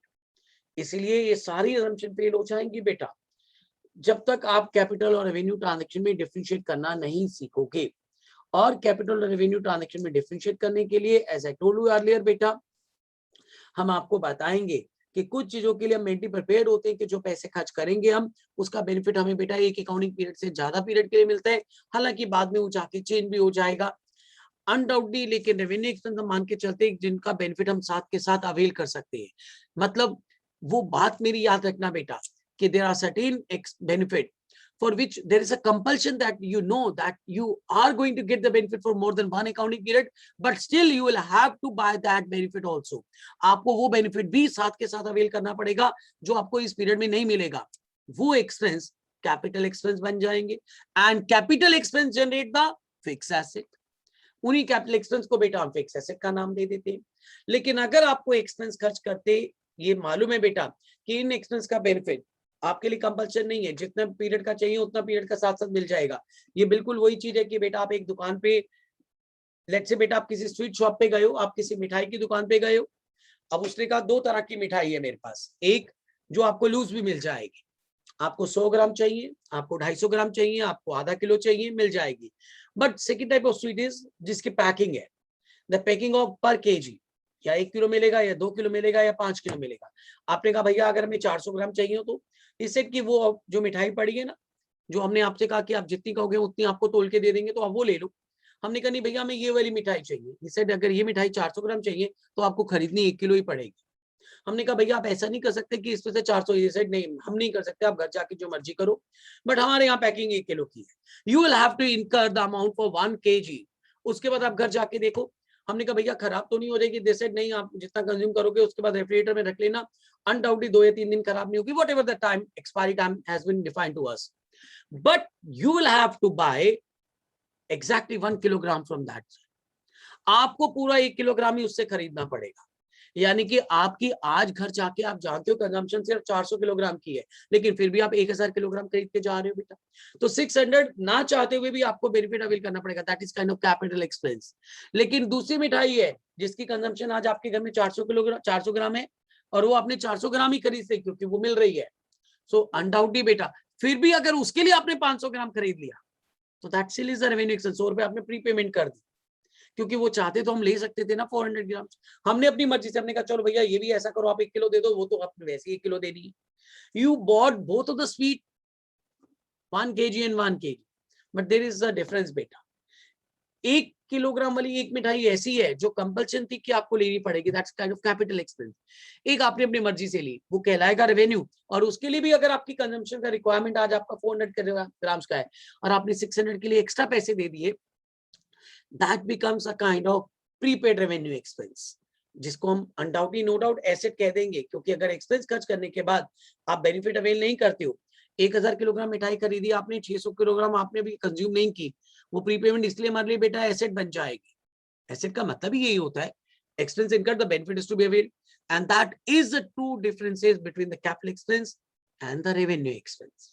इसीलिए ये सारी असम्पशन फेल हो जाएंगी बेटा, जब तक आप कैपिटल और रेवेन्यू ट्रांजैक्शन में डिफरेंशिएट करना नहीं सीखोगे। और कैपिटल और रेवेन्यू ट्रांजैक्शन में डिफरेंशिएट करने के लिए, as I told you earlier बेटा, हम आपको बताएंगे कि कुछ चीजों के लिए हम मेंटली प्रिपेयर्ड होते हैं कि जो पैसे खर्च करेंगे हम, उसका बेनिफिट हमें बेटा एक अकाउंटिंग पीरियड से ज्यादा पीरियड के लिए मिलता है। हालांकि बाद में वो जाके चेंज भी हो जाएगा अनडाउटली, लेकिन रेवेन्यू एक्सपेंस हम मान के चलते हैं जिनका बेनिफिट हम साथ के साथ अवेल कर सकते हैं। मतलब वो बात मेरी याद रखना बेटा कि there are certain benefit for which there is a compulsion that you know that you are going to get the benefit for more than one accounting period, but still you will have to buy that benefit also. आपको वो benefit भी साथ के साथ avail करना पड़ेगा जो आपको इस पीरियड में नहीं मिलेगा। वो एक्सपेंस कैपिटल एक्सपेंस बन जाएंगे and capital expense generate the fix asset. उन्हीं कैपिटल एक्सपेंस को बेटा हम फिक्स एसेट का नाम दे देते हैं। लेकिन अगर आपको एक्सपेंस खर्च करते ये मालूम है बेटा कि इन एक्सपेंस का बेनिफिट आपके लिए कंपल्शन नहीं है, जितना पीरियड का चाहिए उतना पीरियड का साथ साथ मिल जाएगा। ये बिल्कुल वही चीज है कि बेटा आप एक दुकान पे, लेट्स से बेटा आप किसी स्वीट शॉप पे गए हो, आप किसी मिठाई की दुकान पे गए हो। अब उसने कहा 2 तरह की मिठाई है मेरे पास, एक जो आपको लूज भी मिल जाएगी, आपको 100 ग्राम चाहिए, आपको 250 ग्राम चाहिए, आपको आधा किलो चाहिए, मिल जाएगी। But second type of sweet is जिसकी पैकिंग है, द पैकिंग ऑफ पर केजी, या 1 किलो मिलेगा या 2 किलो मिलेगा या 5 किलो मिलेगा। आपने कहा भैया अगर हमें 400 ग्राम चाहिए तो इस सेट की वो जो मिठाई पड़ी है ना, जो हमने आपसे कहा कि आप जितनी कहोगे उतनी आपको तोल के दे देंगे, तो आप वो ले लो। हमने कहा नहीं भैया हमें ये वाली मिठाई चाहिए। इस सेट अगर ये मिठाई 400 ग्राम चाहिए तो आपको खरीदनी 1 किलो ही पड़ेगी। हमने कहा भैया आप ऐसा नहीं कर सकते कि इसमें से 400 ये सेट नहीं, हम नहीं कर सकते, आप घर जाके जो मर्जी करो, बट हमारे यहाँ पैकिंग 1 किलो की है। You will have to incur the amount for 1 kg। उसके बाद आप घर जाके देखो। हमने कहा भैया खराब तो नहीं हो जाएगी? दे सेड नहीं, आप जितना कंज्यूम करोगे उसके बाद रेफ्रिजरेटर में रख लेना, अनडाउटली 2 या 3 दिन खराब नहीं होगी, whatever the time expiry time has been defined to us, but you will have to buy exactly 1 kilogram from that. आपको पूरा 1 किलोग्राम ही उससे खरीदना पड़ेगा। यानी कि आपकी आज घर जाके आप जानते हो कंजम्पशन सिर्फ 400 किलोग्राम की है, लेकिन फिर भी आप 1000 किलोग्राम खरीद के जा रहे हो बेटा, तो 600 ना चाहते हुए भी आपको बेनिफिट अवेल करना पड़ेगा। That is kind of capital expense. लेकिन दूसरी मिठाई है जिसकी कंजम्पशन आज आपके घर में 400 ग्राम है, और वो आपने 400 ग्राम ही खरीद से क्योंकि वो मिल रही है। सो अनडाउटली बेटा फिर भी अगर उसके लिए आपने 500 ग्राम खरीद लिया तो that still is the revenue expense. 100 रुपए आपने प्री पेमेंट कर दी, क्योंकि वो चाहते तो हम ले सकते थे ना 400 ग्राम। हमने अपनी मर्जी से हमने कहा चलो भैया ये भी ऐसा करो, आप 1 किलो दे दो, वो तो आपने वैसे ही 1 किलो देनी है। You bought both of the sweet 1 kg and 1 kg, but there is a difference बेटा। 1 किलोग्राम वाली एक मिठाई ऐसी है जो कंपल्शन थी कि आपको लेनी पड़ेगी, that's kind of capital expense. एक आपने अपनी मर्जी से ली, वो कहलाएगा रेवेन्यू, और उसके लिए भी अगर आपकी कंजम्पशन का रिक्वायरमेंट आज आपका 400 ग्राम्स का है और आपने 600 के लिए एक्स्ट्रा पैसे दे दिए, that becomes a kind of prepaid revenue expense, जिसको हम अनडाउटली नो डाउट एसेट कह देंगे, क्योंकि अगर एक्सपेंस खर्च करने के बाद आप बेनिफिट अवेल नहीं करते हो, 1000 किलोग्राम मिठाई खरीदी आपने, 600 किलोग्राम आपने भी कंज्यूम नहीं की, वो प्रीपेमेंट इसलिए हमारे लिए बेटा एसेट बन जाएगी। एसेट का मतलब ही यही होता है, expense incurred, the benefit is to be availed, and that is the two differences between the capital expense and the revenue expense.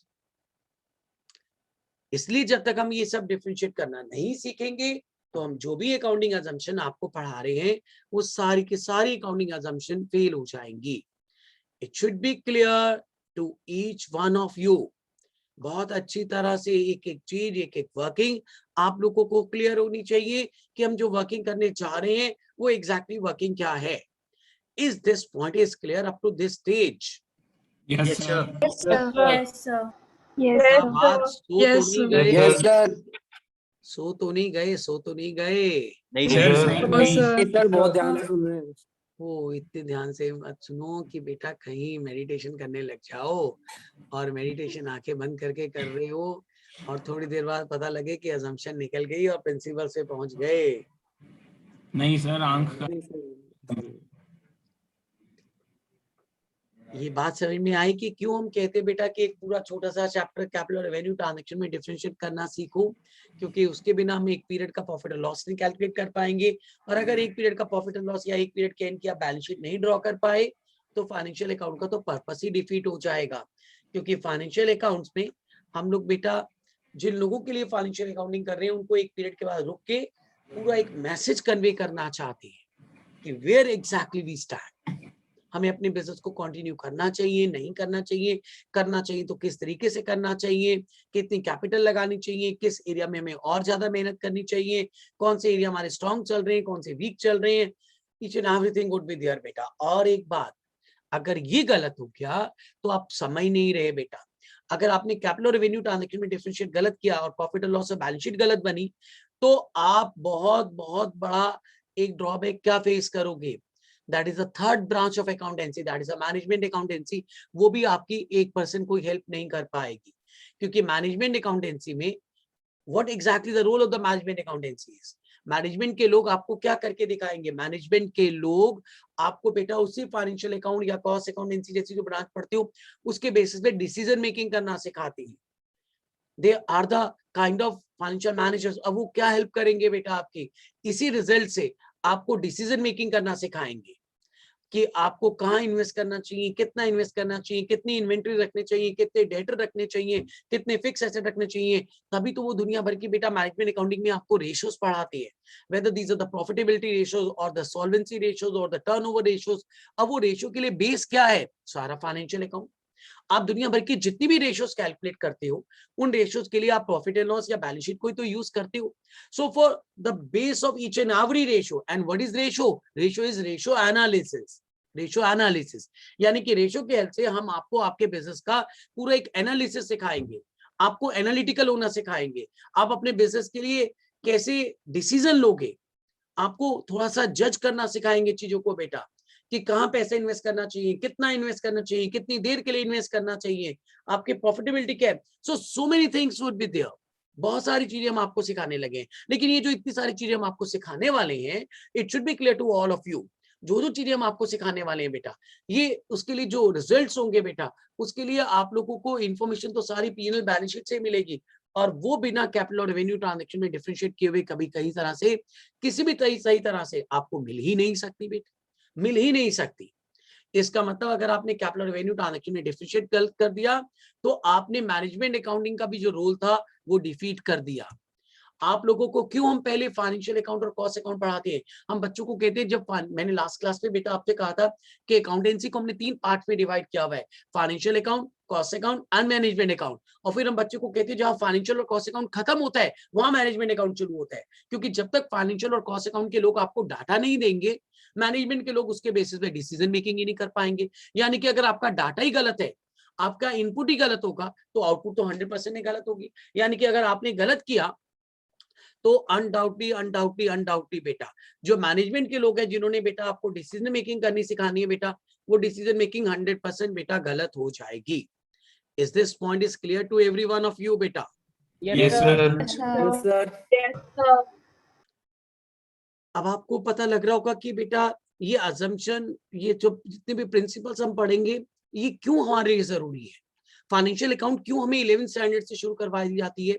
इसलिए जब तक हम ये सब डिफरेंशिएट करना नहीं सीखेंगे तो हम जो भी अकाउंटिंग अजम्पशन आपको पढ़ा रहे हैं वो सारी की सारी अकाउंटिंग अजम्पशन फेल हो जाएंगी। It should be clear to each one of you. बहुत अच्छी तरह से एक एक चीज, एक एक वर्किंग आप लोगों को क्लियर होनी चाहिए कि हम जो वर्किंग करने जा रहे हैं वो एग्जैक्टली वर्किंग क्या है। Is this point is clear up to this stage? Yes, sir. Yes, sir. Yes, sir. Yes, आप sir. आज सो तो नहीं गए? Yes, sir. सो तो नहीं गए? सो तो नहीं गए? नहीं Sir, सर, बस सर बहुत ध्यान से सुन रहे हैं। वो इतने ध्यान से मत सुनो कि बेटा कहीं मेडिटेशन करने लग जाओ और मेडिटेशन आंखें बंद करके कर रहे हो और थोड़ी देर बाद पता लगे कि अजम्पशन निकल गई और प्रिंसिपल से पहुंच गए। नहीं सर, आंख का ये बात समझ में आई कि क्यों हम कहते हैं बेटा कि एक पूरा छोटा सा चैप्टर कैपिटल और रेवेन्यू ट्रांजैक्शन में डिफरेंशिएट करना सीखो, क्योंकि उसके बिना हम एक पीरियड का प्रॉफिट और लॉस नहीं कैलकुलेट कर पाएंगे। और अगर एक पीरियड का प्रॉफिट और लॉस या एक पीरियड के एंड की आप बैलेंस शीट नहीं ड्रॉ कर पाए तो फाइनेंशियल अकाउंट का तो पर्पस ही डिफीट हो जाएगा। क्योंकि फाइनेंशियल अकाउंट्स में हम लोग बेटा जिन लोगों के लिए फाइनेंशियल अकाउंटिंग कर रहे हैं उनको एक पीरियड के बाद रुक के पूरा एक मैसेज कन्वे करना चाहते हैं कि वेयर एग्जैक्टली वी स्टैंड, हमें अपने बिजनेस को कंटिन्यू करना चाहिए, नहीं करना चाहिए तो किस तरीके से करना चाहिए, कितनी कैपिटल लगानी चाहिए, किस एरिया में हमें और ज्यादा मेहनत करनी चाहिए, कौन से एरिया हमारे स्ट्रॉन्ग चल रहे हैं, कौन से वीक चल रहे हैं। Each and everything would be there बेटा। और एक बात, अगर ये गलत हो गया तो आप समझ नहीं रहे बेटा। अगर आपने कैपिटल और रेवेन्यू ट्रांजैक्शन में डिफरेंशिएट गलत किया और प्रॉफिट और लॉस और बैलेंस शीट गलत बनी तो आप बहुत बहुत बड़ा एक ड्रॉबैक क्या फेस करोगे। That is the third branch of accountancy, that is a management accountancy. वो भी आपकी 1% कोई हेल्प नहीं कर पाएगी, क्योंकि मैनेजमेंट अकाउंटेंसी में what exactly the role of the management accountancy is, management के लोग आपको क्या करके दिखाएंगे। मैनेजमेंट के लोग आपको बेटा उसी फाइनेंशियल अकाउंट या कॉस्ट अकाउंटेंसी जैसी जो ब्रांच पढ़ते हो उसके बेसिस पे डिसीजन मेकिंग करना सिखाते हैं। They are the kind of financial managers. अब वो क्या हेल्प करेंगे बेटा आपकी, इसी रिजल्ट से आपको डिसीजन मेकिंग करना सिखाएंगे कि आपको कहाँ इन्वेस्ट करना चाहिए, कितना इन्वेस्ट करना चाहिए, कितनी इन्वेंट्री रखनी चाहिए, कितने डेटर रखने चाहिए, कितने फिक्स एसेट रखने चाहिए। तभी तो वो दुनिया भर की बेटा मैनेजमेंट अकाउंटिंग में आपको रेशियोज पढ़ाती है, whether these are the profitability ratios और द सॉल्वेंसी रेशियोज और द टर्नओवर रेशियोज। अब वो रेशियो के लिए बेस क्या है, सारा फाइनेंशियल अकाउंट। आप दुनिया भर की जितनी भी रेशियोज कैलकुलेट करते हो उन रेशियोज के लिए आप प्रॉफिट एंड लॉस या बैलेंस शीट को ही तो यूज करते हो। So for the base of each and every ratio, and what is ratio, ratio is ratio analysis. Ratio analysis यानी कि रेशियो के हेल्प से हम आपको आपके बिजनेस का पूरा एक एनालिसिस सिखाएंगे, आपको एनालिटिकल होना सिखाएंगे, आप अपने बिजनेस के लिए कैसे डिसीजन लोगे, आपको थोड़ा सा जज करना सिखाएंगे चीजों को बेटा, कि कहाँ पैसे इन्वेस्ट करना चाहिए, कितना इन्वेस्ट करना चाहिए, कितनी देर के लिए इन्वेस्ट करना चाहिए, आपके प्रॉफिटेबिलिटी क्या है। So many things would be there. बहुत सारी चीजें हम आपको सिखाने लगे हैं, लेकिन ये जो इतनी सारी चीजें हम आपको सिखाने वाले हैं, it should be clear to all of you. जो जो चीजें हम आपको सिखाने वाले हैं बेटा, ये उसके लिए जो रिजल्ट्स होंगे बेटा, उसके लिए आप लोगों को इन्फॉर्मेशन तो सारी पीएनएल बैलेंस शीट से मिलेगी, और वो बिना कैपिटल और रेवेन्यू ट्रांजैक्शन में डिफरेंशिएट किए हुए कभी कहीं तरह से किसी भी सही तरह से आपको मिल ही नहीं सकती बेटा, मिल ही नहीं सकती। इसका मतलब अगर आपने कैपिटल रेवेन्यू ट्रांजैक्शन में डिफरेंशिएट गलत कर दिया तो आपने मैनेजमेंट अकाउंटिंग का भी जो रोल था वो डिफीट कर दिया। आप लोगों को क्यों हम पहले फाइनेंशियल अकाउंट और कॉस्ट अकाउंट पढ़ाते हैं, हम बच्चों को कहते हैं, जब मैंने लास्ट क्लास में बेटा आपसे कहा था कि अकाउंटेंसी को हमने 3 पार्ट में डिवाइड किया हुआ है, financial account, cost account and management account. और फिर हम बच्चों को कहते हैं जहां फाइनेंशियल और कॉस्ट अकाउंट खत्म होता है वहां मैनेजमेंट अकाउंट शुरू होता है, क्योंकि जब तक फाइनेंशियल और कॉस्ट अकाउंट के लोग आपको डाटा नहीं देंगे, मैनेजमेंट के लोग उसके बेसिस पे डिसीजन मेकिंग ही नहीं कर पाएंगे। यानी कि अगर आपका डाटा ही गलत है, आपका इनपुट ही गलत होगा, तो आउटपुट तो 100% गलत होगी। यानी कि अगर आपने गलत किया तो अनडाउटली बेटा जो मैनेजमेंट के लोग हैं जिन्होंने बेटा आपको डिसीजन मेकिंग करनी सिखानी है बेटा, वो डिसीजन मेकिंग 100% बेटा गलत हो जाएगी। Is this point is clear to every one of you बेटा? Yes, sir. Yes, sir. अब आपको पता लग रहा होगा कि बेटा ये अजम्पशन, ये जो जितने भी प्रिंसिपल्स हम पढ़ेंगे ये क्यों हमारे लिए जरूरी है। फाइनेंशियल अकाउंट क्यों हमें 11th स्टैंडर्ड से शुरू करवाई जाती है,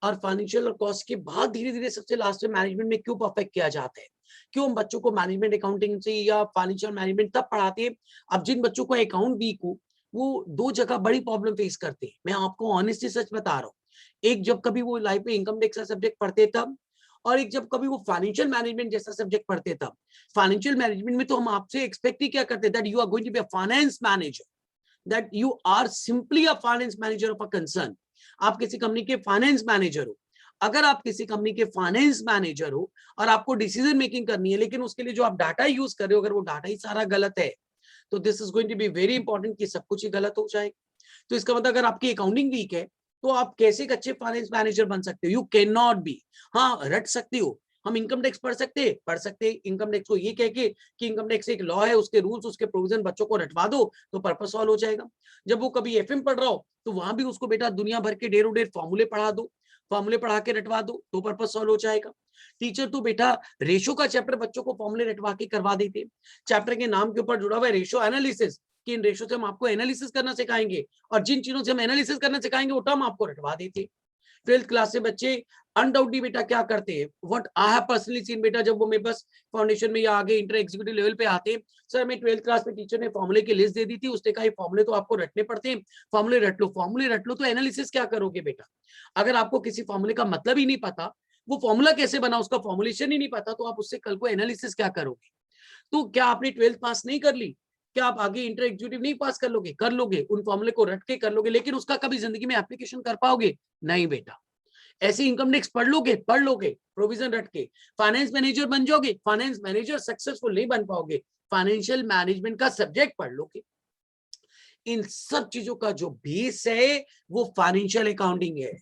और फाइनेंशियल और कॉस्ट के बाद धीरे धीरे सबसे लास्ट में मैनेजमेंट में क्यों परफेक्ट किया जाता है। क्यों हम बच्चों को मैनेजमेंट अकाउंटिंग से या फाइनेंशियल मैनेजमेंट तब पढ़ाते हैं। अब जिन बच्चों को अकाउंट वीक हो वो 2 जगह बड़ी प्रॉब्लम फेस करते हैं, मैं आपको ऑनेस्टली सच बता रहा हूँ। एक जब कभी वो लाइफ में इनकम टैक्स का सब्जेक्ट पढ़ते तब, और एक जब कभी वो फाइनेंशियल मैनेजमेंट जैसा सब्जेक्ट पढ़ते तब। फाइनेंशियल मैनेजमेंट में तो हम आपसे एक्सपेक्ट ही क्या करते, that you are going to be a finance manager, that you are simply a finance manager of a concern. आप किसी कंपनी के फाइनेंस मैनेजर हो। अगर आप किसी कंपनी के फाइनेंस मैनेजर हो और आपको डिसीजन मेकिंग करनी है, लेकिन उसके लिए जो आप डाटा यूज कर रहे हो अगर वो डाटा ही सारा गलत है, तो this is going to be very important कि सब कुछ ही गलत हो जाए। तो इसका मतलब अगर आपकी अकाउंटिंग वीक है तो आप कैसे एक अच्छे फाइनेंस मैनेजर बन सकते हो, यू कैन नॉट बी। हाँ, रट सकते हो, हम इनकम टैक्स पढ़ सकते हैं इनकम टैक्स को ये कह के कि इनकम टैक्स एक लॉ है, उसके रूल्स उसके प्रोविजन बच्चों को रटवा दो तो पर्पस सॉल्व हो जाएगा। जब वो कभी एफएम पढ़ रहा हो तो वहां भी उसको बेटा दुनिया भर के ढेरों ढेर फॉर्मूले पढ़ा दो, फॉर्मूले पढ़ा के रटवा दो तो पर्पस सॉल्व हो जाएगा। टीचर तो बेटा रेशो का चैप्टर बच्चों को फॉर्मूले रटवा के करवा देते हैं। चैप्टर के नाम के ऊपर जुड़ा हुआ है रेशो एनालिसिस, कि इन रेशो से हम आपको एनालिसिस करना सिखाएंगे, और जिन चीजों से हम एनालिसिस करना सिखाएंगे वो टर्म आपको रटवा देते। 12th क्लास से बच्चे अनडाउटली बेटा क्या करते हैं, what I have personally scene बेटा, जब वो मेरे पास फाउंडेशन में या आगे इंटर एग्जीक्यूटिव लेवल पे आते हैं, सर मैं 12th क्लास में टीचर ने फॉर्मूले की लिस्ट दे दी थी, उसने कहा ये फॉर्मूले तो आपको रटने पड़ते हैं, फॉर्मूले रट लो। फॉर्मूले रट लो तो एनालिसिस क्या करोगे बेटा? अगर आपको किसी फॉर्मूले का मतलब ही नहीं पता, वो फॉर्मूला कैसे बना, उसका फॉर्मुलेशन ही नहीं पता, तो आप उससे कल को एनालिसिस क्या करोगे? तो क्या आपने 12th पास नहीं कर ली, क्या आप आगे इंटर एग्जीक्यूटिव नहीं पास कर लोगे? कर लोगे, उन फॉर्मूले को रट के कर लोगे, लेकिन उसका कभी जिंदगी में एप्लीकेशन कर पाओगे? नहीं बेटा। ऐसे इनकम टैक्स पढ़ लोगे प्रोविजन रट के, फाइनेंस मैनेजर बन जाओगे, फाइनेंस मैनेजर सक्सेसफुल नहीं बन पाओगे, फाइनेंशियल मैनेजमेंट का सब्जेक्ट पढ़ लोगे। इन सब चीजों का जो बेस है वो फाइनेंशियल अकाउंटिंग है।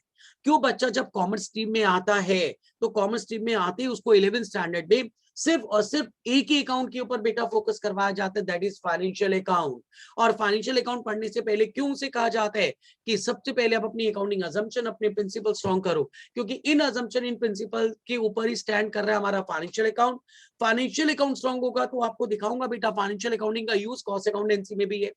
क्यों बच्चा जब कॉमर्स स्ट्रीम में आता है, तो कॉमर्स स्ट्रीम में आते ही उसको 11th स्टैंडर्ड में सिर्फ और सिर्फ एक ही अकाउंट के ऊपर बेटा फोकस करवाया जाता है, दैट इज फाइनेंशियल अकाउंट। और फाइनेंशियल अकाउंट पढ़ने से पहले क्यों उसे कहा जाता है कि सबसे पहले आप अपनी अकाउंटिंग अजम्पशन, अपने प्रिंसिपल स्ट्रॉन्ग करो, क्योंकि इन अजम्पशन, इन प्रिंसिपल के ऊपर ही स्टैंड कर रहा है हमारा financial account. Financial account strong होगा तो आपको दिखाऊंगा बेटा फाइनेंशियल अकाउंटिंग का यूज कॉस्ट अकाउंटेंसी में भी है,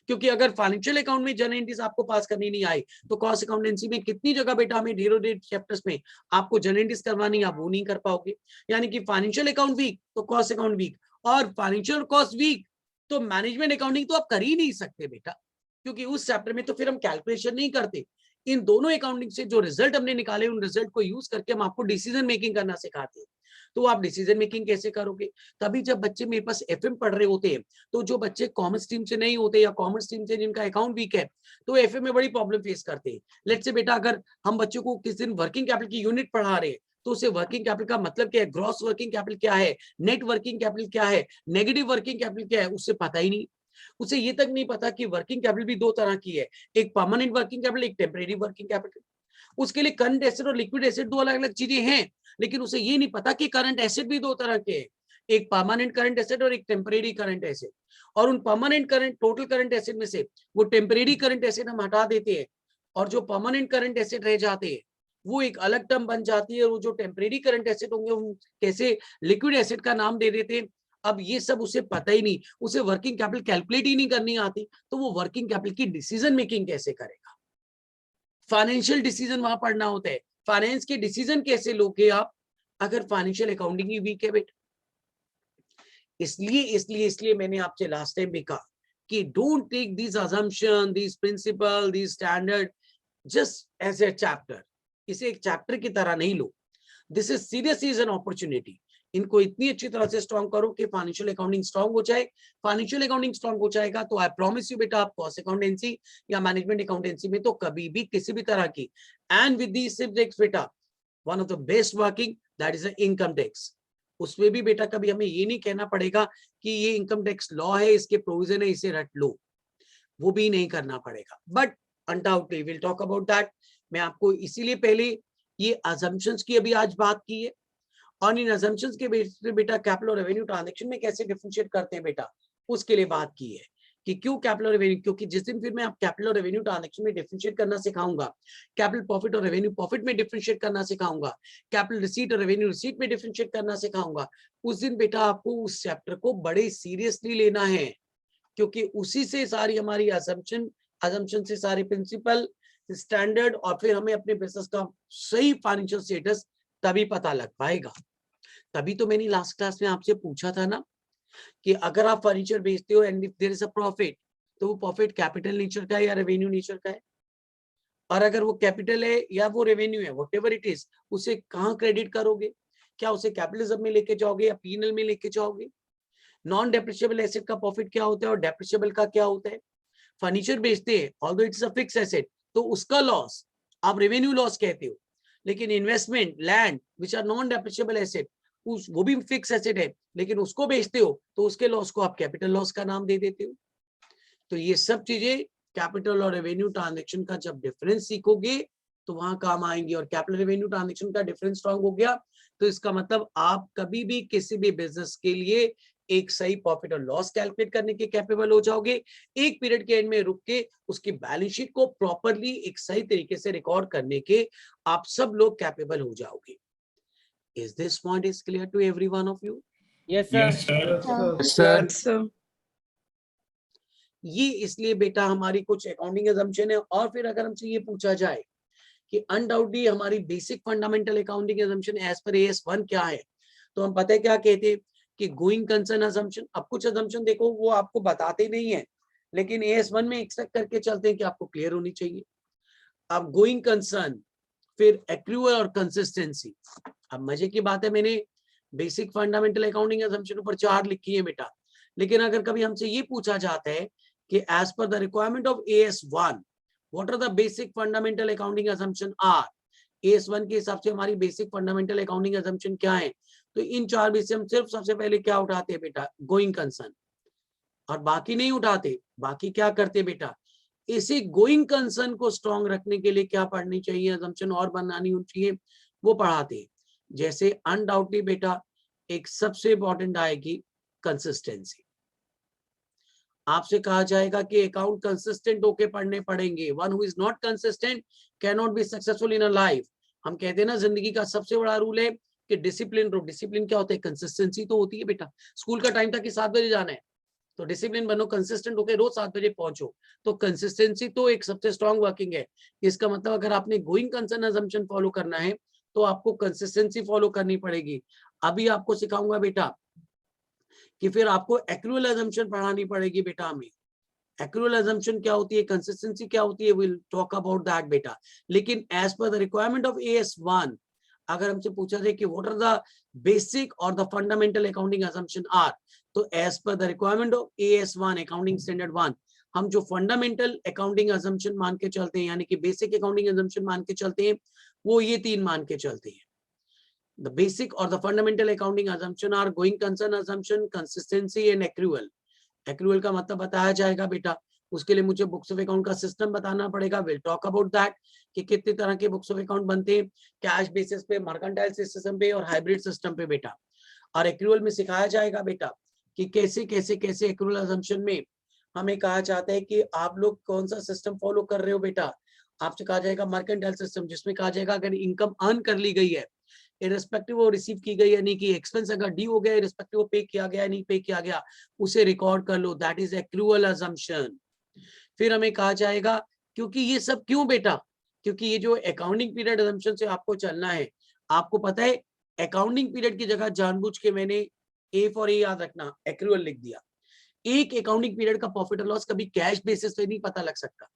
क्योंकि अगर फाइनेंशियल अकाउंट में जनरल एंट्रीज आपको पास करनी नहीं आई, तो कॉस्ट अकाउंटेंसी में कितनी जगह बेटा हमें ढेरों ढेर चैप्टर्स में आपको जनरल एंट्रीज करवानी, आप वो नहीं कर पाओगे। यानी कि फाइनेंशियल अकाउंट वीक तो कॉस्ट अकाउंट वीक, और फाइनेंशियल कॉस्ट वीक तो मैनेजमेंट अकाउंटिंग तो आप कर ही नहीं सकते बेटा, क्योंकि उस चैप्टर में तो फिर हम कैलकुलेशन नहीं करते। इन दोनों अकाउंटिंग से जो रिजल्ट हमने निकाले, उन रिजल्ट को यूज करके हम आपको डिसीजन मेकिंग करना सिखाते हैं। तो आप डिसीजन मेकिंग कैसे करोगे? तभी जब बच्चे मेरे पास एफएम पढ़ रहे होते हैं, तो जो बच्चे कॉमर्स स्ट्रीम से नहीं होते या कॉमर्स स्ट्रीम से जिनका अकाउंट वीक है, तो एफएम में बड़ी प्रॉब्लम फेस करते हैं। लेट्स से बेटा अगर हम बच्चों को किस दिन वर्किंग कैपिटल की यूनिट पढ़ा रहे हैं, तो उसे वर्किंग कैपिटल का मतलब क्या है, ग्रॉस वर्किंग कैपिटल क्या है, नेट वर्किंग कैपिटल क्या है, नेगेटिव वर्किंग कैपिटल क्या है, उससे पता ही नहीं। उसे ये तक नहीं पता कि वर्किंग कैपिटल भी दो तरह की है, एक परमानेंट वर्किंग कैपिटल, एक टेम्परेरी वर्किंग कैपिटल। उसके लिए करंट एसेट और लिक्विड एसेट दो अलग अलग चीजें हैं, लेकिन उसे ये नहीं पता कि करंट एसेट भी दो तरह के हैं, एक परमानेंट करंट एसेट और एक टेम्परेरी करंट एसेट। और उन permanent current, total current asset में से वो टेम्परेरी करंट एसेट हम हटा देते हैं, और जो परमानेंट करंट एसेट रह जाते हैं वो एक अलग टर्म बन जाती है, वो जो टेम्परेरी करंट एसेट होंगे उन कैसे लिक्विड एसेट का नाम दे देते हैं। अब ये सब उसे पता ही नहीं, उसे वर्किंग कैपिटल कैलकुलेट ही नहीं करनी आती, तो वो वर्किंग कैपिटल की डिसीजन मेकिंग कैसे करेगा? फाइनेंशियल डिसीजन वहां पढ़ना होता है, फाइनेंस के डिसीजन कैसे लोगे आप अगर फाइनेंशियल अकाउंटिंग ही वीक है बेटा? इसलिए मैंने आपसे लास्ट टाइम भी कहा कि don't take this assumption, this principle, this standard just as a chapter, इसे एक चैप्टर की तरह नहीं लो। This is serious is an opportunity. इनको इतनी अच्छी तरह से स्ट्रॉन्ग करो कि फाइनेंशियल अकाउंटिंग स्ट्रॉन्ग हो जाए। फाइनेंशियल अकाउंटिंग स्ट्रॉन्ग हो जाएगा तो आई प्रॉमिस यू बेटा, आप कॉस्ट अकाउंटेंसी या मैनेजमेंट अकाउंटेंसी में तो कभी भी किसी भी तरह की, एंड विद दीस सब्जेक्ट्स बेटा, one of the best working that is income tax. उसमें भी बेटा कभी हमें ये नहीं कहना पड़ेगा कि ये इनकम टैक्स लॉ है, इसके प्रोविजन है, इसे रट लो, वो भी नहीं करना पड़ेगा। But undoubtedly will talk about that. मैं आपको इसीलिए पहले ये अजम्पशंस की अभी आज बात की है, और इन अजम्पशंस के बेस पे बेटा कैपिटल और रेवेन्यू ट्रांजैक्शन में कैसे डिफरेंशिएट करते हैं बेटा, उसके लिए बात की है कि क्यों कैपिटल और रेवेन्यू, क्योंकि जिस दिन फिर मैं आप कैपिटल और रेवेन्यू ट्रांजैक्शन में डिफरेंशिएट करना सिखाऊंगा, कैपिटल प्रॉफिट और रेवेन्यू प्रॉफिट में डिफरेंशिएट करना सिखाऊंगा, कैपिटल रिसीट और रेवेन्यू रिसीट में डिफरेंशिएट करना सिखाऊंगा, उस दिन बेटा आपको उस चैप्टर को बड़े सीरियसली लेना है, क्योंकि उसी से सारी हमारी अजम्पशन से सारे प्रिंसिपल, स्टैंडर्ड, और फिर हमें अपने बिजनेस का सही फाइनेंशियल स्टेटस तभी पता लग पाएगा। तभी तो मैंने लास्ट क्लास में आपसे पूछा था ना कि अगर आप फर्नीचर बेचते हो and if there is a profit, तो वो प्रॉफिट कैपिटल नेचर का है या रेवेन्यू नेचर का है? और अगर वो कैपिटल है या वो रेवेन्यू है, व्हाटएवर इट इज, उसे कहाँ क्रेडिट करोगे? क्या उसे कैपिटलिज्म में लेके जाओगे या पीएनएल में लेके जाओगे? नॉन डेप्रिशिएबल एसेट का प्रॉफिट क्या होता है और डेप्रिशिएबल का क्या होता है? फर्नीचर बेचते हैं, although it's a fix asset, तो उसका लॉस आप रेवेन्यू लॉस कहते हो, लेकिन investment, land which are non depreciable asset, वो भी फिक्स एसेट है, लेकिन उसको बेचते हो तो उसके लॉस को आप कैपिटल लॉस का नाम दे देते हो। तो ये सब चीजें कैपिटल और रेवेन्यू ट्रांजैक्शन का जब डिफरेंस सीखोगे तो वहां काम आएंगे, और कैपिटल रेवेन्यू ट्रांजैक्शन का डिफरेंस स्ट्रांग हो गया तो इसका मतलब आप कभी भी किसी भी बिजनेस के लिए एक सही प्रॉफिट और लॉस कैलकुलेट करने के कैपेबल हो जाओगे, एक पीरियड के एंड में रुक के उसकी बैलेंस शीट को प्रॉपरली एक सही तरीके से रिकॉर्ड करने के आप सब लोग कैपेबल हो जाओगे। Is this point is clear to every one of you? Yes, sir. Yes, sir. Yes, sir. Yes, sir. Sir. ये इसलिए बेटा हमारी कुछ अकाउंटिंग assumption है। और फिर अगर हमसे ये पूछा जाए कि अनडाउटली हमारी basic fundamental accounting assumption as per AS1 क्या है, तो हम पता है क्या कहते हैं कि गोइंग कंसर्न assumption। अब कुछ assumption देखो वो आपको बताते नहीं है, लेकिन AS1 में एक्सपेक्ट करके चलते हैं कि आपको क्लियर होनी चाहिए। अब गोइंग कंसर्न, फिर एक्रूअल और कंसिस्टेंसी। अब मजे की बात है, मैंने बेसिक फंडामेंटल अकाउंटिंग assumption ऊपर 4 लिखी है बेटा, लेकिन अगर कभी हमसे ये पूछा जाता है कि as per the requirement of AS1 what are the basic fundamental accounting assumption are, AS1 के हिसाब से हमारी बेसिक फंडामेंटल अकाउंटिंग assumption क्या है, तो इन 4 में से हम सिर्फ सबसे पहले क्या उठाते हैं बेटा, गोइंग कंसर्न, और बाकी नहीं उठाते। बाकी क्या करते बेटा, इसी गोइंग कंसर्न को स्ट्रॉन्ग रखने के लिए क्या पढ़नी चाहिए, assumption और बनानी होनी चाहिए, वो पढ़ाते हैं। जैसे अनडाउटली बेटा एक सबसे इंपॉर्टेंट आएगी कंसिस्टेंसी। आपसे कहा जाएगा कि अकाउंट कंसिस्टेंट होके पढ़ने पड़ेंगे। One who is not consistent can not be successful in a life. हम कहते हैं ना जिंदगी का सबसे बड़ा रूल है कि डिसिप्लिन रहो। डिसिप्लिन क्या होता है, कंसिस्टेंसी तो होती है बेटा। स्कूल का टाइम था कि 7 बजे जाना है, तो डिसिप्लिन बनो, कंसिस्टेंट होकर रोज 7 बजे पहुंचो। तो कंसिस्टेंसी तो एक सबसे स्ट्रॉन्ग वर्किंग है। इसका मतलब अगर आपने गोइंग कंसर्न assumption फॉलो करना है तो आपको कंसिस्टेंसी फॉलो करनी पड़ेगी। अभी आपको सिखाऊंगा बेटा कि फिर आपको एक्रूअल assumption पढ़ानी पड़ेगी बेटा। हमें एक्रूअल assumption क्या होती है, कंसिस्टेंसी क्या होती है, विल टॉक अबाउट दैट बेटा। लेकिन as per the requirement of AS1 अगर हमसे पूछा जाए कि व्हाट आर द बेसिक और the fundamental accounting assumption are, तो as per the requirement of AS1 accounting standard 1 हम जो फंडामेंटल अकाउंटिंग assumption मान के चलते हैं, यानी कि बेसिक अकाउंटिंग assumption मान के चलते हैं, वो ये 3 मान के चलते हैं। The basic or the fundamental accounting assumption are going concern assumption, consistency and accrual. Accrual का मतलब बताया जाएगा बेटा, उसके लिए मुझे बुक्स ऑफ अकाउंट का सिस्टम बताना पड़ेगा। विल टॉक अबाउट दैट कि कितने तरह के बुक्स ऑफ अकाउंट बनते हैं, कैश बेसिस पे, मर्केंटाइल सिस्टम पे और हाइब्रिड सिस्टम पे बेटा। और एक्रूअल में सिखाया जाएगा बेटा कि कैसे कैसे कैसे एक्रूअल assumption में हमें कहा जाता है कि आप लोग कौन सा सिस्टम फॉलो कर रहे हो बेटा। आपसे कहा जाएगा मर्केंटाइल सिस्टम, जिसमें कहा जाएगा अगर इनकम अर्न कर ली गई है इरेस्पेक्टिव वो रिसीव की गई है नहीं की, एक्सपेंस अगर डी हो गया इरेस्पेक्टिव वो पे किया गया नहीं पे किया गया, उसे रिकॉर्ड कर लो, दैट इज एक्रूअल assumption। फिर हमें कहा जाएगा, क्योंकि ये सब क्यों बेटा, क्योंकि ये जो अकाउंटिंग पीरियड assumption से आपको चलना है। आपको पता है अकाउंटिंग पीरियड की जगह जानबूझ के मैंने ए फॉर ए याद रखना एक्रूअल लिख दिया। एक अकाउंटिंग पीरियड का प्रॉफिट और लॉस कभी कैश बेसिस पे नहीं पता लग सकता।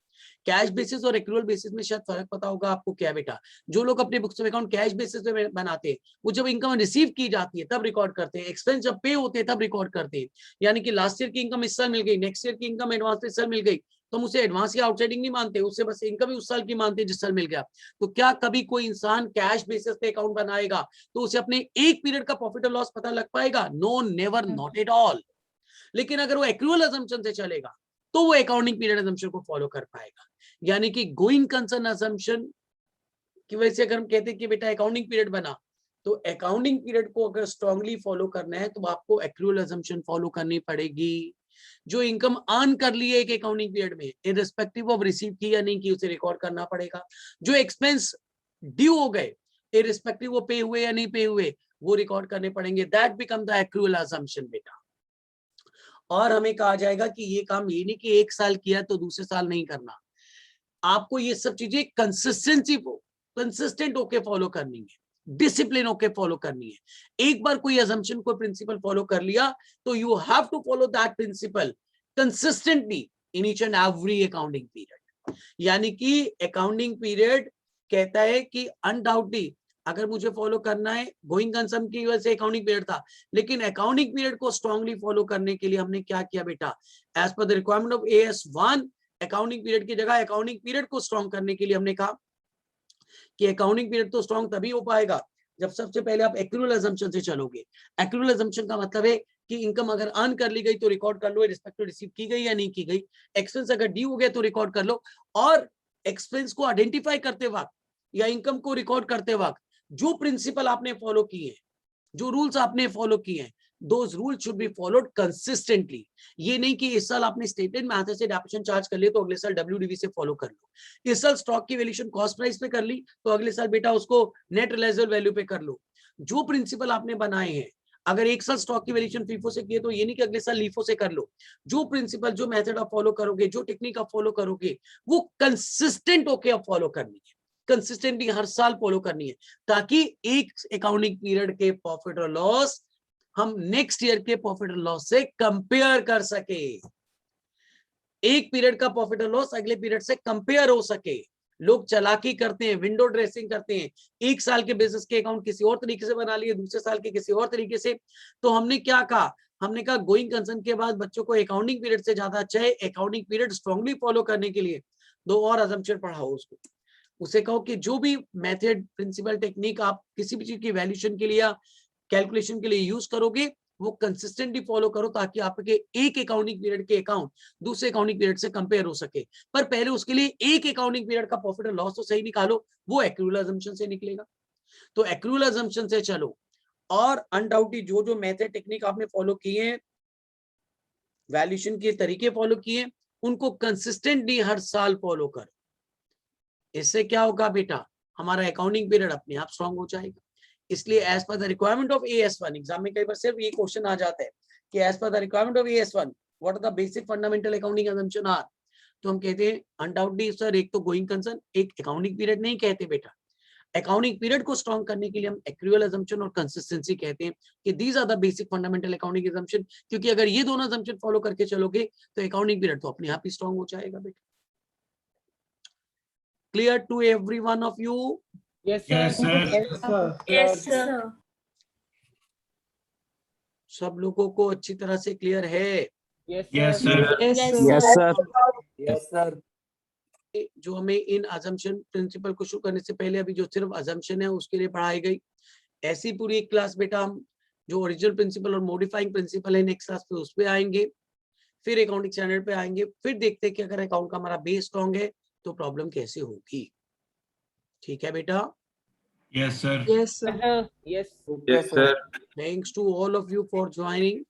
कैश बेसिस और एक्रूअल बेसिस में शायद फर्क पता होगा आपको क्या बेटा। जो लोग अपने books of account cash basis पे बनाते हैं, वो जब इनकम रिसीव की जाती है तब रिकॉर्ड करते हैं, एक्सपेंस जब पे होते हैं तब रिकॉर्ड करते हैं। यानी कि लास्ट ईयर की इनकम इस साल मिल गई, नेक्स्ट ईयर की इनकम एडवांस इस साल मिल गई, तो हम उसे एडवांस या आउटसाइडिंग नहीं मानते, उससे बस इनकम ही उस साल की मानते हैं जिस साल मिल गया। तो क्या कभी कोई इंसान कैश बेसिस पे अकाउंट बनाएगा तो उसे अपने एक पीरियड का प्रॉफिट और लॉस पता लग पाएगा? No, never, not at all. लेकिन अगर वो एक्रूअल assumption से चलेगा तो वो अकाउंटिंग पीरियड assumption को फॉलो कर पाएगा। यानी कि गोइंग कंसर्न assumption की वजह से अगर हम कहते हैं कि बेटा अकाउंटिंग पीरियड बना, तो अकाउंटिंग पीरियड को अगर स्ट्रांगली फॉलो करना है तो आपको एक्रूअल assumption फॉलो करनी पड़ेगी। जो इनकम अर्न कर ली है एक अकाउंटिंग पीरियड में इररिस्पेक्टिव ऑफ रिसीव की या नहीं की, उसे रिकॉर्ड करना पड़ेगा। जो एक्सपेंस ड्यू हो गए इररिस्पेक्टिव वो पे हुए या नहीं पे हुए, वो रिकॉर्ड करने पड़ेंगे। That become the accrual assumption बेटा। और हमें कहा जाएगा कि ये काम ये नहीं कि एक साल किया तो दूसरे साल नहीं करना, आपको ये सब चीजें कंसिस्टेंट होके फॉलो करनी है, डिसिप्लिन होके फॉलो करनी है। एक बार कोई assumption कोई प्रिंसिपल फॉलो कर लिया तो you have to follow that principle consistently in each and every accounting period. यानी कि अकाउंटिंग पीरियड कहता है कि अनडाउटली अगर मुझे फॉलो करना है, गोइंग कंसर्न की वजह से अकाउंटिंग पीरियड था, लेकिन अकाउंटिंग पीरियड को स्ट्रांगली फॉलो करने के लिए हमने क्या किया बेटा, as per the requirement of AS1 accounting period की जगह अकाउंटिंग पीरियड को स्ट्रांग करने के लिए हमने कहा कि अकाउंटिंग पीरियड तो स्ट्रांग तभी हो पाएगा जब सबसे पहले आप एक्रूअल assumption से चलोगे। एक्रूअल assumption का मतलब है कि इनकम अगर अर्न कर ली गई तो रिकॉर्ड कर लो, रिस्पेक्ट रिसीव की गई या नहीं की गई, एक्सपेंस अगर ड्यू हो गया तो रिकॉर्ड कर लो। और एक्सपेंस को आइडेंटिफाई करते वक्त या इनकम को रिकॉर्ड करते वक्त जो प्रिंसिपल आपने फॉलो किए, जो रूल्स आपने फॉलो किए हैं, those rules should be followed consistently. ये नहीं कि इस साल आपने स्टेटेड मैथड से डेप्रिसिएशन चार्ज कर लिया तो अगले साल WDV से फॉलो कर लो, इस साल स्टॉक की वैल्यूएशन कॉस्ट प्राइस पे कर ली तो अगले साल बेटा उसको नेट रियलाइजेबल वैल्यू पे कर लो। जो प्रिंसिपल आपने बनाए हैं अगर एक साल स्टॉक की वैल्यूएशन फीफो से किए तो ये नहीं कि अगले साल लीफो से कर लो। जो प्रिंसिपल, जो मेथड आप फॉलो करोगे, जो टेक्निक आप फॉलो करोगे, वो कंसिस्टेंट होके आप फॉलो करनी है, कंसिस्टेंटली हर साल फॉलो करनी है, ताकि एक अकाउंटिंग पीरियड के प्रॉफिट और लॉस हम नेक्स्ट ईयर के प्रॉफिट और लॉस से कंपेयर कर सके, एक पीरियड का प्रॉफिट और लॉस अगले पीरियड से कंपेयर हो सके। लोग चालाकी करते हैं, विंडो ड्रेसिंग करते हैं, एक साल के बेसिस के अकाउंट किसी और तरीके से बना लिए, दूसरे साल के किसी और तरीके से। तो हमने क्या कहा, हमने कहा गोइंग कंसर्न के बाद बच्चों को अकाउंटिंग पीरियड से ज्यादा अच्छा है अकाउंटिंग पीरियड स्ट्रांगली फॉलो करने के लिए दो और अजम्पशन पढ़ाओ उसको। उसे कहो कि जो भी मेथड, प्रिंसिपल, टेक्निक आप किसी भी चीज की वैल्यूएशन के लिए या कैलकुलेशन के लिए यूज करोगे, वो कंसिस्टेंटली फॉलो करो, ताकि आपके एक अकाउंटिंग पीरियड के अकाउंट दूसरे अकाउंटिंग पीरियड से कंपेयर हो सके। पर पहले उसके लिए एक अकाउंटिंग पीरियड का प्रॉफिट और लॉस तो सही निकालो, वो एक्रूअल अजम्पशन से निकलेगा। तो एक्रूअल अजम्पशन से चलो, और अनडाउटली जो जो मेथड, टेक्निक आपने फॉलो किए हैं, वैल्यूएशन के तरीके फॉलो किए, उनको कंसिस्टेंटली हर साल फॉलो करो। इससे क्या होगा बेटा, हमारा अकाउंटिंग पीरियड अपने आप स्ट्रांग हो जाएगा। इसलिए as per the requirement of AS1, exam में कई बार सिर्फ ये क्वेश्चन आ जाता है कि as per the requirement of AS1 what are the basic fundamental accounting assumption are. तो हम कहते हैं अनडाउटली सर, एक तो गोइंग कंसर्न, एक अकाउंटिंग पीरियड नहीं कहते बेटा। अकाउंटिंग पीरियड को स्ट्रांग करने के लिए हम एक्रूअल असम्पशन और कंसिस्टेंसी कहते हैं कि these are the basic fundamental accounting assumption. क्योंकि अगर ये दोनों असम्पशन फॉलो करके चलोगे तो अकाउंटिंग पीरियड तो अपने आप ही स्ट्रांग हो जाएगा बेटा। Clear to every one of you? Yes, sir. Yes, sir. Yes, sir. Yes, sir. सब लोगों को अच्छी तरह से क्लियर है? Yes, Yes, sir. sir. Yes, Yes, sir. sir. Yes, sir. जो हमें इन अजम्पशन प्रिंसिपल को शुरू करने से पहले अभी जो सिर्फ अजम्पशन है उसके लिए पढ़ाई गई, ऐसी पूरी एक क्लास बेटा हम जो ओरिजिनल प्रिंसिपल और मॉडिफाइंग प्रिंसिपल है नेक्स्ट क्लास पे उस पे आएंगे, फिर अकाउंटिंग स्टैंडर्ड पे आएंगे, फिर देखते हैं कि अगर अकाउंट का हमारा बेस स्ट्रॉन्ग है तो प्रॉब्लम कैसे होगी। ठीक है बेटा? Yes, sir. Yes, sir. Yes. Yes, sir. Thanks to all of you for joining.